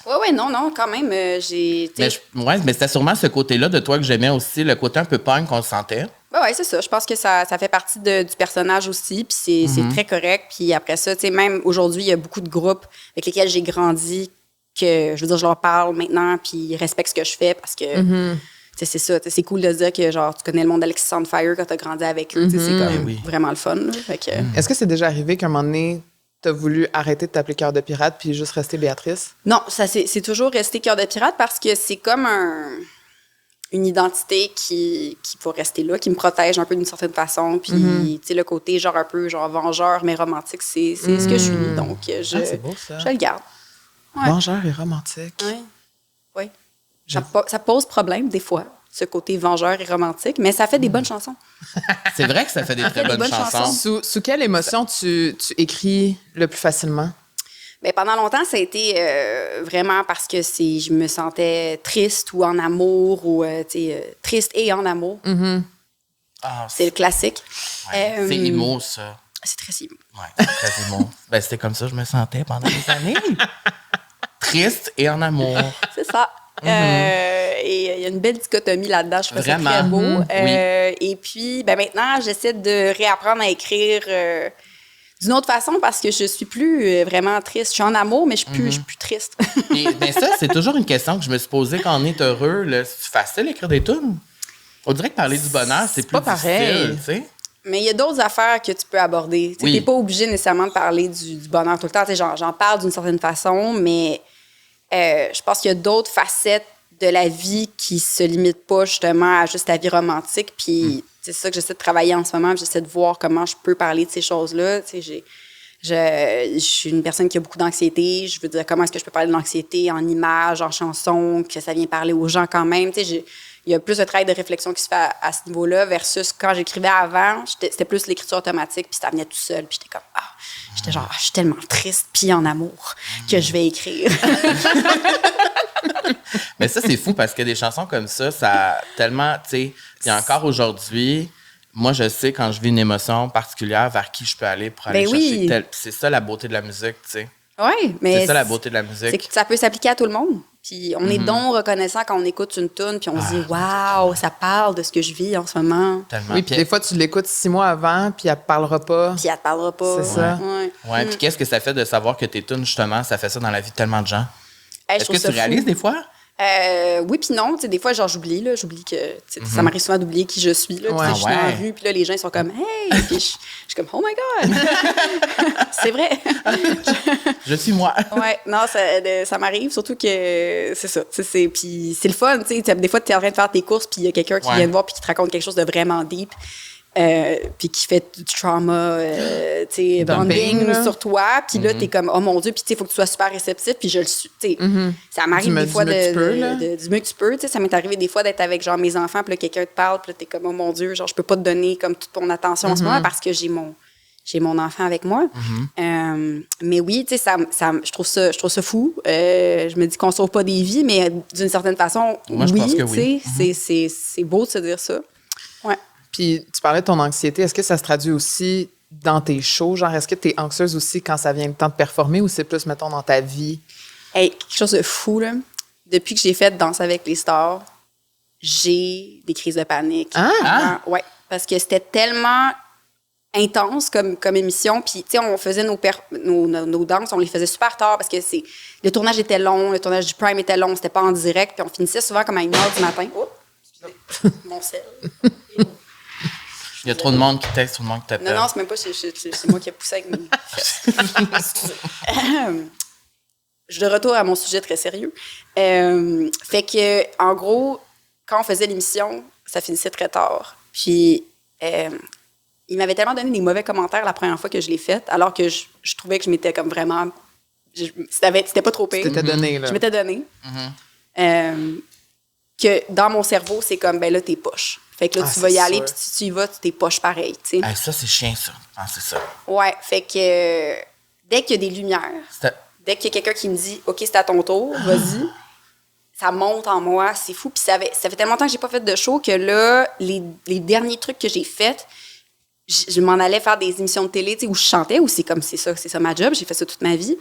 Ouais. Non, quand même, j'ai... tu sais, Mais c'était sûrement ce côté-là de toi que j'aimais aussi, le côté un peu punk qu'on sentait. ouais, c'est ça. Je pense que ça fait partie du personnage aussi, puis c'est très correct. Puis après ça, tu sais, même aujourd'hui, il y a beaucoup de groupes avec lesquels j'ai grandi que, je veux dire, je leur parle maintenant, puis ils respectent ce que je fais parce que, tu sais, c'est ça. Tu sais, c'est cool de se dire que, genre, tu connais le monde d'Alexis Soundfire quand t'as grandi avec eux. Tu sais, c'est comme oui. vraiment le fun. Là. Fait que, Est-ce que c'est déjà arrivé qu'à un moment donné, t'as voulu arrêter de t'appeler Cœur de pirate puis juste rester Béatrice? Non, c'est toujours resté Cœur de pirate parce que c'est comme une identité qui va rester là, qui me protège un peu d'une certaine façon. Puis, tu sais, le côté genre un peu genre vengeur, mais romantique, c'est ce que je suis. Donc, c'est beau, ça. je le garde. Ouais. Vengeur et romantique. Oui. Ça pose problème des fois, ce côté vengeur et romantique, mais ça fait des bonnes chansons. C'est vrai que ça fait des très des bonnes bonnes chansons. chansons. Sous quelle émotion tu écris le plus facilement? Mais pendant longtemps, ça a été vraiment parce que je me sentais triste ou en amour ou triste et en amour. Ah, C'est le classique. ouais. C'est emo, ça. C'est très emo. Ouais, c'est très emo. Ben, c'était comme ça que je me sentais pendant des années. Triste et en amour. C'est ça. Et il y a une belle dichotomie là-dedans. Je trouve ça Vraiment. très beau. Oui. Et puis, ben maintenant, j'essaie de réapprendre à écrire d'une autre façon parce que je suis plus vraiment triste. Je suis en amour, mais je suis plus triste. Et, ben ça, c'est toujours une question que je me suis posée quand on est heureux. Là. C'est facile d'écrire des tunes? On dirait que parler du bonheur, c'est plus pas pareil. difficile, tu sais. Mais il y a d'autres affaires que tu peux aborder. Tu Oui. n'es pas obligé nécessairement de parler du bonheur tout le temps. Tu sais, j'en parle d'une certaine façon, mais je pense qu'il y a d'autres facettes de la vie qui se limitent pas justement à juste la vie romantique. Puis c'est ça que j'essaie de travailler en ce moment. J'essaie de voir comment je peux parler de ces choses-là. Tu sais, je suis une personne qui a beaucoup d'anxiété. Je veux dire, comment est-ce que je peux parler de l'anxiété en images, en chansons, que ça vient parler aux gens quand même. Tu sais, il y a plus de travail de réflexion qui se fait à ce niveau-là versus quand j'écrivais avant, c'était plus l'écriture automatique, puis ça venait tout seul. Puis j'étais comme, j'étais genre, je suis tellement triste, puis en amour, que je vais écrire. Mais ça, c'est fou parce que des chansons comme ça tellement, tu sais, il y a encore aujourd'hui, moi, je sais quand je vis une émotion particulière vers qui je peux aller pour aller Ben chercher oui. tel. Puis c'est ça la beauté de la musique, tu sais. Oui, mais C'est ça la beauté de la c'est musique. que ça peut s'appliquer à tout le monde. Puis on est donc reconnaissant quand on écoute une tune, puis on se dit, waouh, ça parle de ce que je vis en ce moment. Tellement. Oui, puis des fois, tu l'écoutes 6 mois avant, puis elle te parlera pas. Puis elle te parlera pas. C'est ça. Ouais. Ouais, puis qu'est-ce que ça fait de savoir que tes tunes, justement, ça fait ça dans la vie de tellement de gens? Hey, je Est-ce trouve que ça tu réalises fou. des fois? Oui, puis non. Tu sais, des fois, genre, j'oublie que... Ça m'arrive souvent d'oublier qui je suis, là. Tu sais, je suis dans la rue, puis là, les gens, ils sont comme « Hey! » Puis je suis comme « Oh my God! » C'est vrai. Je suis moi. Ouais, non, ça m'arrive, surtout que c'est ça. Puis c'est le fun, tu sais. Des fois, tu es en train de faire tes courses, puis il y a quelqu'un qui vient te voir, puis qui te raconte quelque chose de vraiment deep. Puis qui fait du trauma, tu sais, bonding sur toi. Puis là, t'es comme, oh mon Dieu, puis tu sais, il faut que tu sois super réceptif. Puis je le suis, tu sais. Ça m'arrive des fois du mieux que tu peux, tu sais. Ça m'est arrivé des fois d'être avec, genre, mes enfants, puis là, quelqu'un te parle, puis là, t'es comme, oh mon Dieu, genre, je peux pas te donner comme toute ton attention en ce moment parce que j'ai mon enfant avec moi. Mais oui, tu sais, je trouve ça fou. Je me dis qu'on sauve pas des vies, mais d'une certaine façon, moi, je pense que oui. Tu sais, c'est beau de se dire ça. Ouais. Puis, tu parlais de ton anxiété. Est-ce que ça se traduit aussi dans tes shows? Genre, est-ce que tu es anxieuse aussi quand ça vient le temps de performer ou c'est plus, mettons, dans ta vie? Hey, quelque chose de fou, là. Depuis que j'ai fait Danse avec les stars, j'ai des crises de panique. Ouais, parce que c'était tellement intense comme émission. Puis, tu sais, on faisait nos danses, on les faisait super tard parce que le tournage était long, le tournage du Prime était long, c'était pas en direct. Puis on finissait souvent comme à 1h du matin. Oups! Mon sel. Il y a trop de monde qui texte, trop de monde qui t'appelle. Non, c'est même pas, c'est moi qui ai poussé avec mes fesses. Je de retour à mon sujet très sérieux. Fait que, en gros, quand on faisait l'émission, ça finissait très tard. Puis, il m'avait tellement donné des mauvais commentaires la première fois que je l'ai faite, alors que je trouvais que je m'étais comme vraiment... C'était pas trop pire. Tu t'étais donné, là. Je m'étais donné. Que dans mon cerveau, c'est comme, ben là, t'es poche. Fait que là, tu vas y aller, puis si tu y vas, tu t'es poche pareil, tu sais. Ça, c'est chiant, ça. C'est ça. Ouais, fait que dès qu'il y a des lumières, dès qu'il y a quelqu'un qui me dit, OK, c'est à ton tour, vas-y, ça monte en moi, c'est fou. Puis ça fait tellement longtemps que j'ai pas fait de show que là, les derniers trucs que j'ai faits, je m'en allais faire des émissions de télé, tu sais, où je chantais, où c'est ça ma job, j'ai fait ça toute ma vie.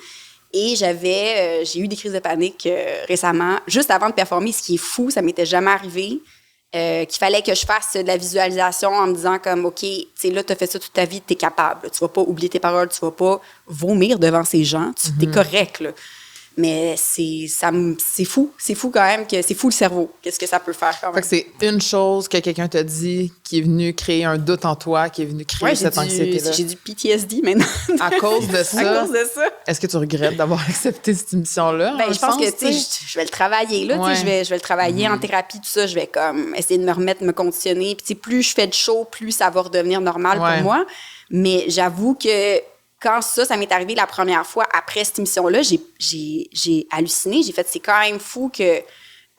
Et j'ai eu des crises de panique récemment, juste avant de performer, ce qui est fou, ça m'était jamais arrivé. Qu'il fallait que je fasse de la visualisation en me disant comme, OK, tu sais, là, tu as fait ça toute ta vie, tu es capable. Tu vas pas oublier tes paroles, tu vas pas vomir devant ces gens, tu es correct, là. Mais c'est fou. C'est fou quand même, c'est fou le cerveau. Qu'est-ce que ça peut faire quand même. Fait que c'est une chose que quelqu'un t'a dit qui est venu créer un doute en toi, qui est venu créer cette anxiété-là. J'ai du PTSD maintenant. À cause de ça? À cause de ça. Est-ce que tu regrettes d'avoir accepté cette émission-là? Ben, je pense que, tu sais, je vais le travailler, là. Ouais. Je vais le travailler en thérapie, tout ça. Je vais comme essayer de me conditionner. Puis, tu sais, plus je fais de show, plus ça va redevenir normal pour moi. Mais j'avoue que quand ça m'est arrivé la première fois après cette émission-là, j'ai halluciné. J'ai fait, c'est quand même fou que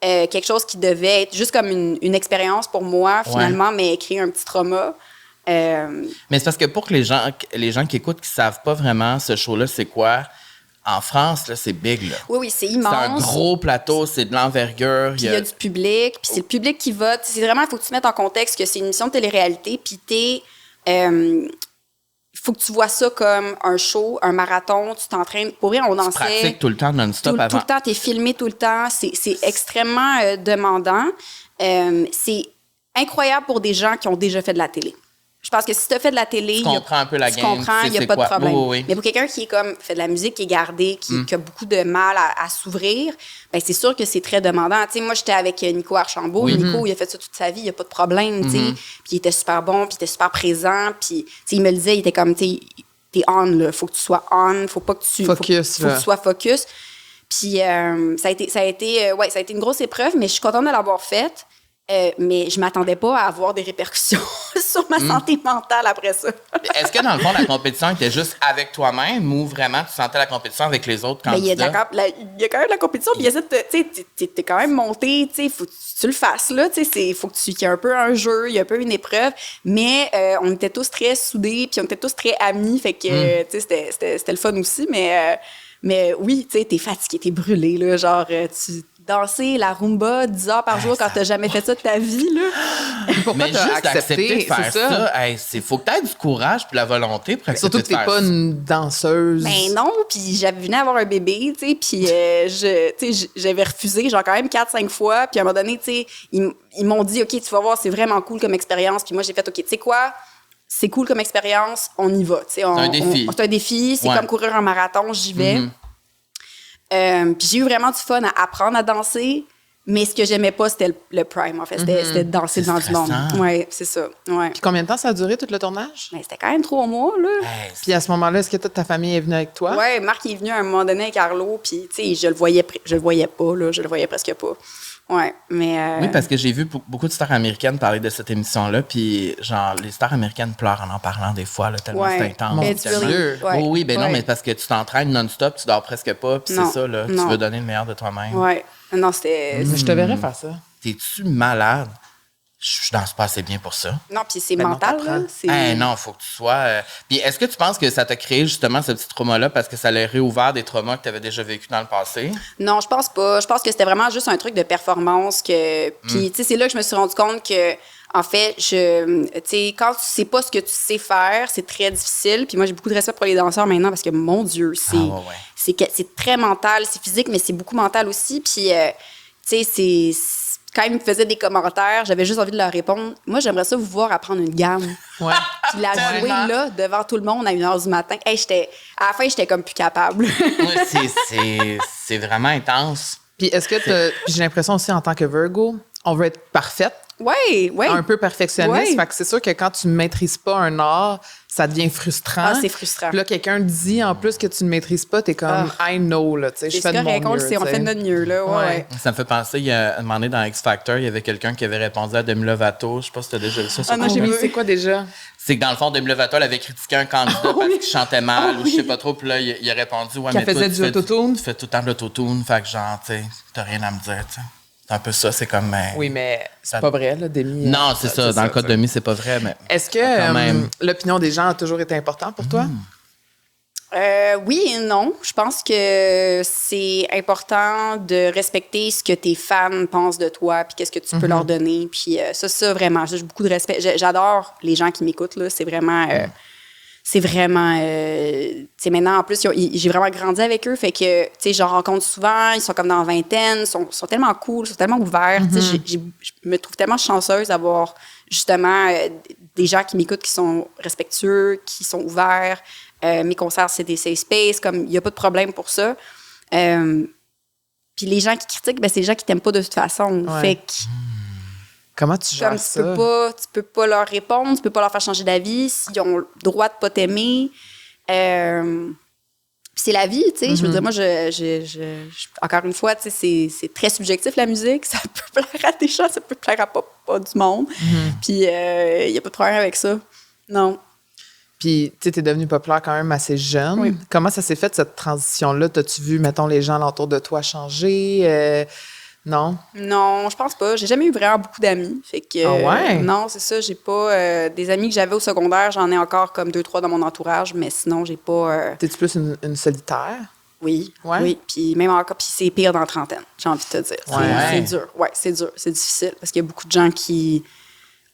quelque chose qui devait être juste comme une expérience pour moi, finalement, mais créer un petit trauma. Mais c'est parce que pour que les gens qui écoutent, qui savent pas vraiment ce show-là, c'est quoi? En France, là, c'est big, là. Oui, c'est immense. C'est un gros plateau, c'est de l'envergure. Puis il y a du public, puis c'est le public qui vote. C'est vraiment, il faut que tu mettes en contexte que c'est une émission de télé-réalité, puis il faut que tu vois ça comme un show, un marathon. Tu t'entraînes. Pour rien, on dansait. Tu pratiques tout le temps non-stop avant. Tout le temps, tu es filmé tout le temps. C'est extrêmement demandant. C'est incroyable pour des gens qui ont déjà fait de la télé. Je pense que si tu as fait de la télé, tu comprends un peu la game. Tu comprends, il n'y a pas de problème. Oui. Mais pour quelqu'un qui est comme fait de la musique, qui est gardé, qui a beaucoup de mal à s'ouvrir, ben c'est sûr que c'est très demandant. Tu sais, moi, j'étais avec Nico Archambault. Oui. Nico, il a fait ça toute sa vie, il n'y a pas de problème. Tu sais. Puis il était super bon, puis il était super présent. Puis il me le disait, il était comme, tu sais, t'es on, là. Faut que tu sois on. Faut pas que tu... Focus. Faut que tu sois focus. Puis ça a été une grosse épreuve, mais je suis contente de l'avoir faite. Mais je m'attendais pas à avoir des répercussions sur ma santé mentale après ça. Est-ce que, dans le fond, la compétition était juste avec toi-même ou vraiment tu sentais la compétition avec les autres candidats? Il y a quand même la compétition, puis t'es quand même monté, il faut que tu le fasses, là, il faut qu'il y ait un peu un jeu, il y a un peu une épreuve, mais on était tous très soudés, puis on était tous très amis, fait que, c'était le fun aussi, mais oui, t'es fatigué, t'es brûlé, là, genre, danser la rumba 10 heures par jour quand t'as jamais fait ça de ta vie, là. Pourquoi mais t'as juste accepté de faire ça? Faut que t'aies du courage puis la volonté pour accepter de faire ça. Surtout que t'es pas une danseuse. Ben non, puis j'avais venu avoir un bébé, tu sais, puis j'avais refusé, genre quand même 4-5 fois, puis à un moment donné, tu sais, ils m'ont dit, OK, tu vas voir, c'est vraiment cool comme expérience, puis moi, j'ai fait, OK, tu sais quoi? C'est cool comme expérience, on y va, tu sais. C'est un défi. C'est un défi, c'est comme courir un marathon, j'y vais. Puis j'ai eu vraiment du fun à apprendre à danser, Mais ce que j'aimais pas, c'était le prime, en fait. C'était danser devant du monde. Oui, c'est ça. Ouais. Puis combien de temps ça a duré, tout le tournage? Mais c'était quand même 3 mois, là. Puis à ce moment-là, est-ce que toute ta famille est venue avec toi? Oui, Marc est venu à un moment donné avec Arlo, puis, tu sais, je le voyais pas, là. Je le voyais presque pas. Ouais, mais... Oui, parce que j'ai vu beaucoup de stars américaines parler de cette émission-là, puis genre, les stars américaines pleurent en parlant des fois, là, tellement c'est intense. It's tellement... really, oui, ben non, mais parce que tu t'entraînes non-stop, tu dors presque pas, puis c'est ça, là, tu veux donner le meilleur de toi-même. Oui, non, c'était... Je te verrais faire ça. T'es-tu malade? Je danse pas assez bien pour ça. Non, puis c'est mental, là. Non, faut que tu sois... Puis est-ce que tu penses que ça t'a créé justement ce petit trauma-là parce que ça l'a réouvert des traumas que tu avais déjà vécu dans le passé? Non, je pense pas. Je pense que c'était vraiment juste un truc de performance que... Puis, tu sais, c'est là que je me suis rendu compte que, en fait, tu sais, quand tu sais pas ce que tu sais faire, c'est très difficile. Puis moi, j'ai beaucoup de respect pour les danseurs maintenant parce que, mon Dieu, c'est très mental, c'est physique, mais c'est beaucoup mental aussi. Puis, tu sais, quand ils me faisaient des commentaires, j'avais juste envie de leur répondre. Moi, j'aimerais ça vous voir apprendre une gamme. Ouais. Puis la jouer là, devant tout le monde à 1h du matin. À la fin, j'étais comme plus capable. C'est vraiment intense. Puis est-ce que j'ai l'impression aussi en tant que Virgo, on veut être parfaite. Oui. Un peu perfectionniste. Ouais. Fait que c'est sûr que quand tu ne maîtrises pas un art, ça devient frustrant. Ah, c'est frustrant. Puis là, quelqu'un dit en plus que tu ne maîtrises pas, t'es comme I know, là. Tu sais, je fais de mon mieux. On fait de notre mieux, là. Ouais. Ça me fait penser, il y a un moment donné dans X Factor, il y avait quelqu'un qui avait répondu à Demi Lovato. Je sais pas si tu as déjà vu ça. Ah non, j'ai vu. C'est quoi déjà? C'est que dans le fond, Demi Lovato, elle avait critiqué un candidat parce qu'il chantait mal ou je sais pas trop. Puis là, il a répondu, ouais, mais toi, faisait du autotune? Tu fais tout le temps de l'autotune. Fait que genre, tu sais, t'as rien à me dire, tu sais. C'est un peu ça, c'est comme... Oui, mais c'est pas vrai, là, Demi. Non, c'est ça. Dans le cas de Demi, c'est pas vrai, mais... Est-ce que l'opinion des gens a toujours été importante pour toi? Oui et non. Je pense que c'est important de respecter ce que tes fans pensent de toi puis qu'est-ce que tu peux leur donner. Puis ça, vraiment, j'ai beaucoup de respect. J'adore les gens qui m'écoutent, là. C'est vraiment... tu sais, maintenant, en plus, j'ai vraiment grandi avec eux. Fait que, tu sais, j'en rencontre souvent. Ils sont comme dans la vingtaine. Ils sont tellement cool, ils sont tellement ouverts. Tu sais, je me trouve tellement chanceuse d'avoir, justement, des gens qui m'écoutent qui sont respectueux, qui sont ouverts. Mes concerts, c'est des safe space. Comme, il n'y a pas de problème pour ça. Puis les gens qui critiquent, ben, c'est les gens qui t'aiment pas de toute façon. Ouais. Fait que... Comment tu gères ça? Tu peux pas leur répondre, tu peux pas leur faire changer d'avis s'ils ont le droit de pas t'aimer. C'est la vie, tu sais. Je veux dire, moi, encore une fois, tu sais, c'est très subjectif, la musique. Ça peut plaire à des gens, ça peut plaire à pas du monde. Puis, il y a pas de problème avec ça. Non. Puis, tu sais, t'es devenue populaire quand même assez jeune. Oui. Comment ça s'est fait, cette transition-là? T'as-tu vu, mettons, les gens autour de toi changer? Non? Non, je pense pas. J'ai jamais eu vraiment beaucoup d'amis. Fait que, non, c'est ça. J'ai pas... des amis que j'avais au secondaire, j'en ai encore comme 2-3 dans mon entourage, mais sinon, j'ai pas... T'es-tu plus une solitaire? Oui. Ouais? Oui. Puis même encore, puis c'est pire dans la trentaine, j'ai envie de te dire. C'est dur. Ouais, c'est dur. C'est difficile parce qu'il y a beaucoup de gens qui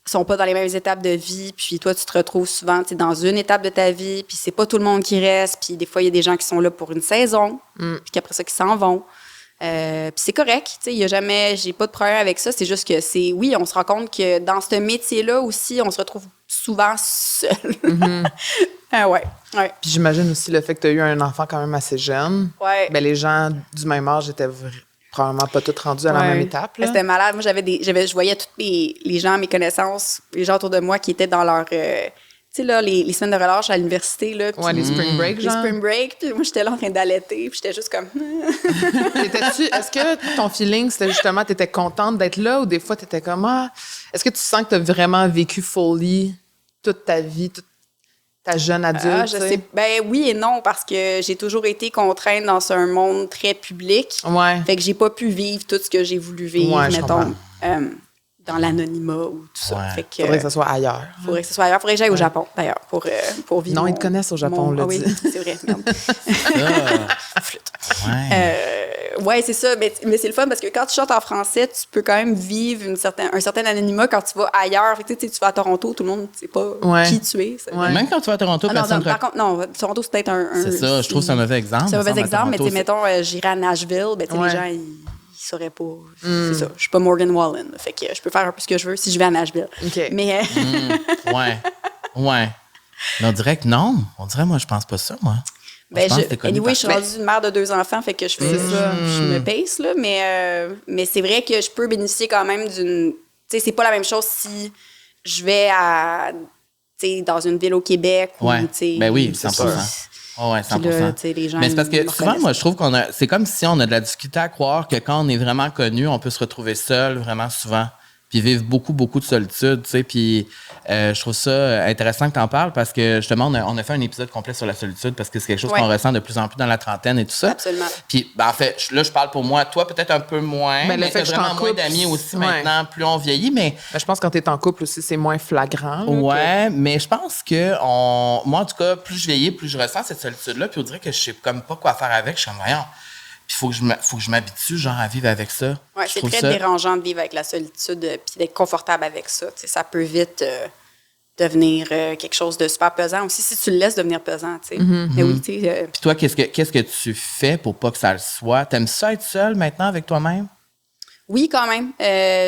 sont pas dans les mêmes étapes de vie, puis toi, tu te retrouves souvent dans une étape de ta vie, puis c'est pas tout le monde qui reste, puis des fois, il y a des gens qui sont là pour une saison, puis qu'après ça, qui s'en vont. Puis c'est correct, tu sais, il y a jamais, j'ai pas de problème avec ça, c'est juste que oui, on se rend compte que dans ce métier-là aussi, on se retrouve souvent seul. Ouais. Puis j'imagine aussi le fait que tu as eu un enfant quand même assez jeune. Ouais. Ben, les gens du même âge étaient probablement pas tous rendus à la même étape. Là. C'était malade. Moi, je voyais tous les gens, mes connaissances, les gens autour de moi qui étaient dans leur... tu sais, là, les semaines de relâche à l'université, là. Ouais, les spring break, genre. Les spring break. Puis moi, j'étais là en train d'allaiter, puis j'étais juste comme... Est-ce que ton feeling, c'était justement, t'étais contente d'être là, ou des fois, t'étais comme, est-ce que tu sens que t'as vraiment vécu fully toute ta vie, toute ta jeune adulte? Je sais. Ben oui et non, parce que j'ai toujours été contrainte dans un monde très public. Ouais. Fait que j'ai pas pu vivre tout ce que j'ai voulu vivre, mettons, dans l'anonymat ou tout ça. Fait que, faudrait que ça soit ailleurs. Faudrait que ça soit ailleurs. Faudrait que j'aille au Japon, d'ailleurs, pour vivre. Non, ils te connaissent au Japon, on l'a dit. Oui, c'est vrai. Flûte. Ouais, c'est ça. Mais c'est le fun parce que quand tu chantes en français, tu peux quand même vivre un certain anonymat quand tu vas ailleurs. Fait que, tu vas à Toronto, tout le monde ne sait pas qui tu es. Même quand tu vas à Toronto, personne par contre, non, Toronto, c'est peut-être un... C'est ça, je trouve que c'est un mauvais exemple. C'est un mauvais exemple, mais mettons, j'irais à Nashville, ben, les gens, ils sauraient pas. C'est ça. Je suis pas Morgan Wallen. Fait que je peux faire un peu ce que je veux si je vais à Nashville. Okay. Mais... Ouais. Mais on dirait que non. On dirait, moi, je pense pas ça, moi. Ben, pense que t'es connue anyway, je suis partout. rendue une mère de 2 enfants, fait que je fais ça, je me pace, là, mais c'est vrai que je peux bénéficier quand même d'une... Tu sais, c'est pas la même chose si je vais dans une ville au Québec Ouais. ou, tu sais... Ben oui, c'est 100%. sûr. Oh ouais, 100%. Puis là, tu sais, les gens, Mais c'est parce ils que me souvent, moi, reconnaissent. je trouve c'est comme si on a de la difficulté à croire que quand on est vraiment connu, on peut se retrouver seul vraiment souvent. Puis vivre beaucoup, beaucoup de solitude, tu sais. Puis je trouve ça intéressant que tu en parles parce que justement, on a fait un épisode complet sur la solitude parce que c'est quelque chose Ouais. qu'on ressent de plus en plus dans la trentaine et tout ça. Absolument. Puis, ben, en fait, là, je parle pour moi. Toi, peut-être un peu moins. Ben, le mais fait t'as que je suis vraiment en moins couple, d'amis aussi ouais. maintenant, plus on vieillit. Mais Ben, je pense que quand t'es en couple aussi, c'est moins flagrant. là, ouais, mais je pense que moi, en tout cas, plus je vieillis, plus je ressens cette solitude-là. Puis on dirait que je sais comme pas quoi faire avec. Je suis comme, voyons. Puis faut que je m'habitue, genre, à vivre avec ça. Ouais, Je c'est trouve très ça- dérangeant de vivre avec la solitude puis d'être confortable avec ça. Tu sais, ça peut vite devenir quelque chose de super pesant aussi si tu le laisses devenir pesant. Tu sais. Mais oui, tu sais, Puis toi, qu'est-ce que tu fais pour pas que ça le soit? T'aimes ça être seule maintenant avec toi-même? oui, quand même.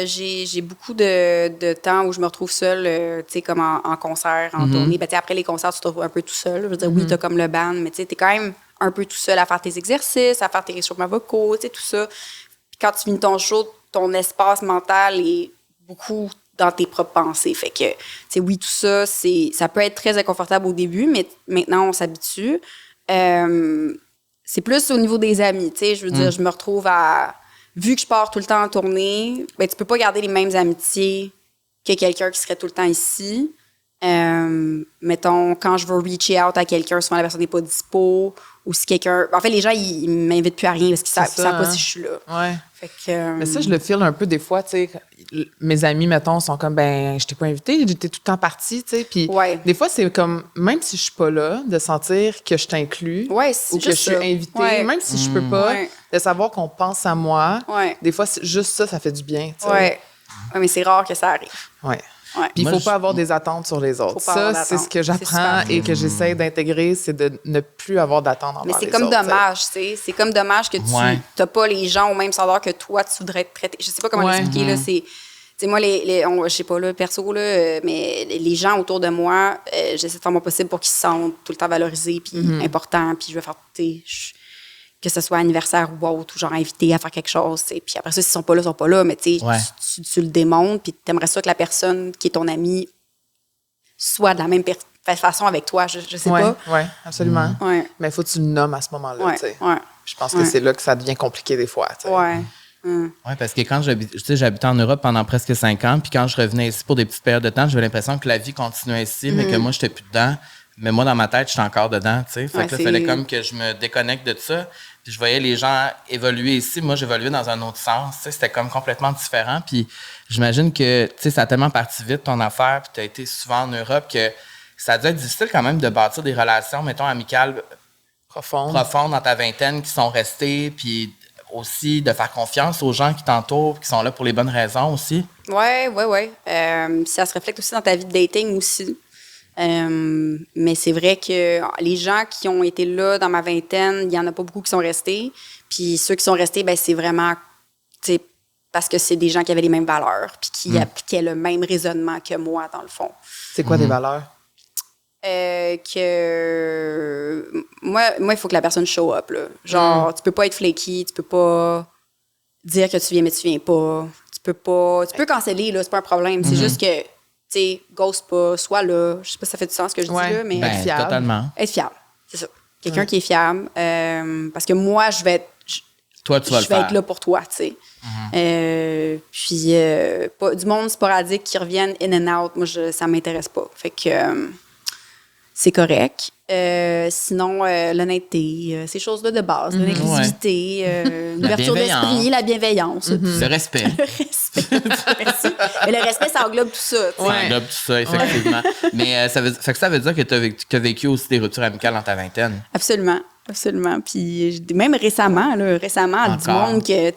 J'ai beaucoup de temps où je me retrouve seule, tu sais, comme en concert, en tournée. Ben, tu sais, après les concerts, tu te retrouves un peu tout seul. Je veux dire, oui, t'as comme le band, mais tu sais, t'es quand même un peu tout seul à faire tes exercices, à faire tes réchauffements vocaux, tu sais, tout ça. Puis quand tu finis ton show, ton espace mental est beaucoup dans tes propres pensées. Fait que, tu sais, oui, tout ça, ça peut être très inconfortable au début, mais maintenant, on s'habitue. C'est plus au niveau des amis, tu sais. Je veux dire, je me retrouve vu que je pars tout le temps en tournée, ben, tu peux pas garder les mêmes amitiés que quelqu'un qui serait tout le temps ici. Mettons, quand je veux reacher out à quelqu'un, souvent la personne n'est pas dispo. Ou si quelqu'un... En fait, les gens, ils m'invitent plus à rien parce qu'ils savent ça, pas hein. si je suis là. Ouais. Fait que... Mais ça, je le file un peu des fois, tu sais. Mes amis, mettons, sont comme, ben, je t'ai pas invité, j'étais tout le temps partie, tu sais. Puis Ouais. des fois, c'est comme, même si je suis pas là, de sentir que je t'inclus Ouais, c'est ou que juste je suis ça. invitée, Ouais. même si je peux pas, Ouais. de savoir qu'on pense à moi. Ouais. Des fois, juste ça, ça fait du bien, tu sais. Ouais. Ouais, mais c'est rare que ça arrive. Ouais. Ouais. Puis il Moi, faut je- pas avoir des attentes sur les autres. Faut pas avoir Ça, c'est d'attentes. ce que C'est j'apprends super. et que j'essaie d'intégrer, c'est de ne plus avoir d'attentes envers Mais c'est les comme autres, tu sais. dommage, tu sais. C'est comme dommage que tu Ouais. n'as pas les gens au même standard que toi, tu voudrais être traité. Je sais pas comment Ouais. l'expliquer, là. C'est... Tu sais, moi, je sais pas, là, perso, là, mais les gens autour de moi, j'essaie de faire mon possible pour qu'ils se sentent tout le temps valorisés puis importants. Puis je vais faire, tu sais, que ce soit anniversaire ou autre, ou genre invité à faire quelque chose, tu sais. Puis après ça, s'ils sont pas là, ils sont pas là. Mais tu sais, Ouais. tu le démontres, puis tu aimerais ça que la personne qui est ton ami soit de la même façon avec toi. Je sais Ouais, pas. ouais, absolument. Ouais. Mais il faut que tu le nommes à ce moment-là, Ouais. tu sais. Ouais. Je pense que c'est là que ça devient compliqué des fois, tu sais. Ouais. Oui, parce que quand j'habitais en Europe pendant presque 5 ans, puis quand je revenais ici pour des petites périodes de temps, j'avais l'impression que la vie continuait ici, mais que moi, j'étais plus dedans. Mais moi, dans ma tête, j'étais encore dedans, tu sais. Fait Ouais, que là, c'est- il fallait comme que je me déconnecte de ça. Puis je voyais les gens évoluer ici. Moi, j'évoluais dans un autre sens, tu sais. C'était comme complètement différent. Puis j'imagine que, tu sais, ça a tellement parti vite, ton affaire, puis tu as été souvent en Europe que ça a dû être difficile quand même de bâtir des relations, mettons, amicales Profonde. profondes dans ta vingtaine qui sont restées, puis aussi de faire confiance aux gens qui t'entourent, qui sont là pour les bonnes raisons aussi. Ouais. Ça se reflète aussi dans ta vie de dating aussi. Mais c'est vrai que les gens qui ont été là dans ma vingtaine, il y en a pas beaucoup qui sont restés. Puis ceux qui sont restés, ben c'est vraiment, tu sais, parce que c'est des gens qui avaient les mêmes valeurs, puis qui appliquaient le même raisonnement que moi, dans le fond. C'est quoi des valeurs? Moi, il faut que la personne show up, là. Genre, tu peux pas être flaky, tu peux pas dire que tu viens, mais tu viens pas. Tu peux canceller, là, c'est pas un problème. C'est juste que, tu sais, ghost pas, sois là. Je sais pas si ça fait du sens ce que je dis, là, mais Ben, fiable. totalement. être fiable, c'est ça. Quelqu'un qui est fiable. Parce que moi, je vais être... Toi, tu vas le je vais faire. être là pour toi, tu sais. Puis, du monde sporadique qui reviennent in and out, moi, ça m'intéresse pas. Fait que c'est correct. Sinon, l'honnêteté, ces choses-là de base, l'inclusivité, l'ouverture bienveillance. d'esprit, la bienveillance. Le respect. Respect. Merci. Mais le respect, ça englobe tout ça, tu sais. Ça englobe tout ça, effectivement. Mais ça veut dire que tu as vécu aussi des ruptures amicales dans ta vingtaine. Absolument. Puis même récemment, du Encore. monde que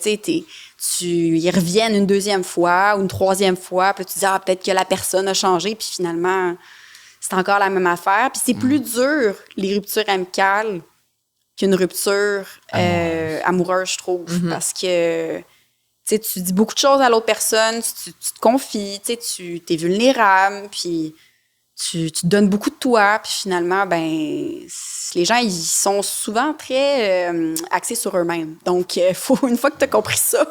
ils reviennent une deuxième fois ou une troisième fois, puis là, tu dis peut-être que la personne a changé, puis finalement c'est encore la même affaire. Puis c'est plus dur les ruptures amicales qu'une rupture amoureuse, je trouve, parce que tu dis beaucoup de choses à l'autre personne, tu te confies, tu es vulnérable, puis tu te donnes beaucoup de toi, puis finalement, ben les gens, ils sont souvent très axés sur eux-mêmes. Donc, une fois que tu as compris ça,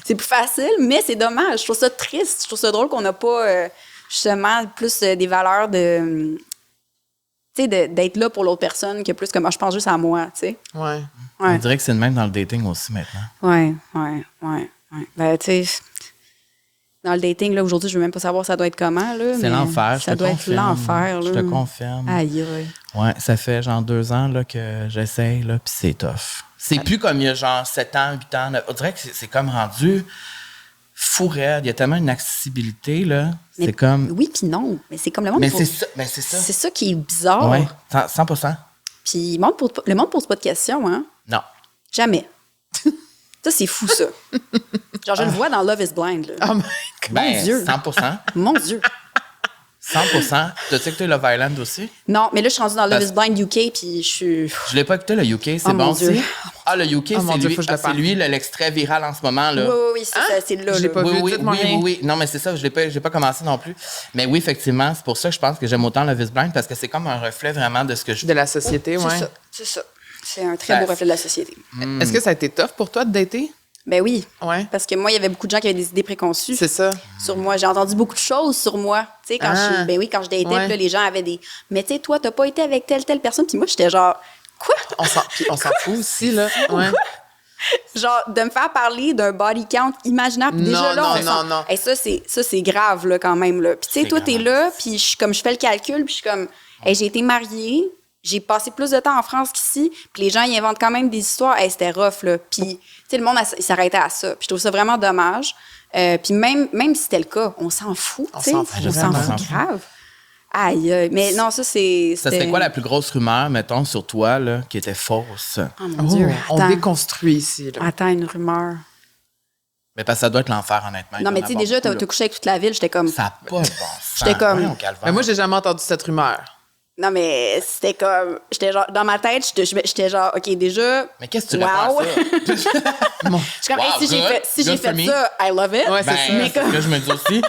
c'est plus facile, mais c'est dommage. Je trouve ça triste. Je trouve ça drôle qu'on n'a pas, justement, plus des valeurs de... Tu sais, d'être là pour l'autre personne que plus que moi, je pense juste à moi, tu sais. Ouais. On dirait que c'est le même dans le dating aussi maintenant. Ouais. Ben, tu sais... Dans le dating, là, aujourd'hui, je veux même pas savoir ça doit être comment, là. C'est l'enfer, ça doit être l'enfer, là. Je te confirme. Aïe, aïe. Ouais, ça fait genre 2 ans là, que j'essaye, là, puis c'est tough. C'est plus comme il y a genre 7 ans, 8 ans. On dirait que c'est comme rendu fou raide. Il y a tellement une accessibilité, là. Mais, c'est comme... Oui, puis non. Mais c'est comme le monde... Mais c'est ça. C'est ça qui est bizarre. Oui, 100%. Puis le monde pose pas de questions, hein? Non. Jamais. Ça, c'est fou, ça. Genre, je le vois dans Love is Blind, là. Oh my God. Ben, Mon Dieu. 100%. Mon Dieu. 100%. T'as-tu écouté Love Island aussi? Non, mais là, je suis rendue dans Love is Blind UK, puis je suis... Je l'ai pas écouté, le UK. C'est Oh, bon mon Dieu. aussi? Ah, le UK, Oh, mon c'est Dieu, lui. faut que je le C'est parle. lui, l'extrait viral en ce moment, là. Oui, c'est ça, c'est là. Je l'ai là. pas vu. Dites-moi rien. Oui. Non, mais c'est ça, j'ai pas commencé non plus. Mais oui, effectivement, c'est pour ça que je pense que j'aime autant Love is Blind, parce que c'est comme un reflet vraiment de ce que je... De la société, C'est ouais. ça, c'est ça. C'est un très beau reflet de la société. Est-ce que ça a été tough pour toi de dater? Ben oui. Ouais. Parce que moi, il y avait beaucoup de gens qui avaient des idées préconçues C'est ça. sur moi. J'ai entendu beaucoup de choses sur moi. Tu sais, quand je datais, Ouais. puis là, les gens avaient des... Mais tu sais, toi, t'as pas été avec telle personne. Puis moi, j'étais genre... Quoi? On s'en fout aussi, là. Ouais. Genre, de me faire parler d'un body count imaginaire. Puis déjà là, non. Hey, ça, c'est grave, là, quand même. Là. Puis tu sais, C'est toi, t'es grave. là, puis je fais le calcul, puis je suis comme... Hey, j'ai été mariée, j'ai passé plus de temps en France qu'ici, puis les gens, ils inventent quand même des histoires. Hey, c'était rough, là. Puis, tu sais, le monde, il s'arrêtait à ça. Puis je trouve ça vraiment dommage. Puis même si c'était le cas, on s'en fout, tu sais. s'en fout, On s'en vraiment. fout grave. Aïe, aïe. Mais non, ça, c'est... Ça serait quoi la plus grosse rumeur, mettons, sur toi, là, qui était fausse? Oh mon Dieu, On attends. déconstruit ici, là. Attends, une rumeur. Mais parce que ça doit être l'enfer, honnêtement. Non, mais tu sais, déjà, t'as couché avec toute la ville, j'étais comme... Ça n'a pas de bon sens. J'étais comme- Voyons, calvaire. Mais moi, j'ai jamais entendu cette rumeur. Non, mais c'était comme... J'étais genre... Dans ma tête, j'étais genre, OK, déjà... Mais qu'est-ce que tu Wow. réponds à ça? Bon. Je suis comme, Wow, hey, si j'ai good fait for me. ça, I love it. Ouais, c'est Ben, ça. Mais c'est comme- ce que je me dis aussi.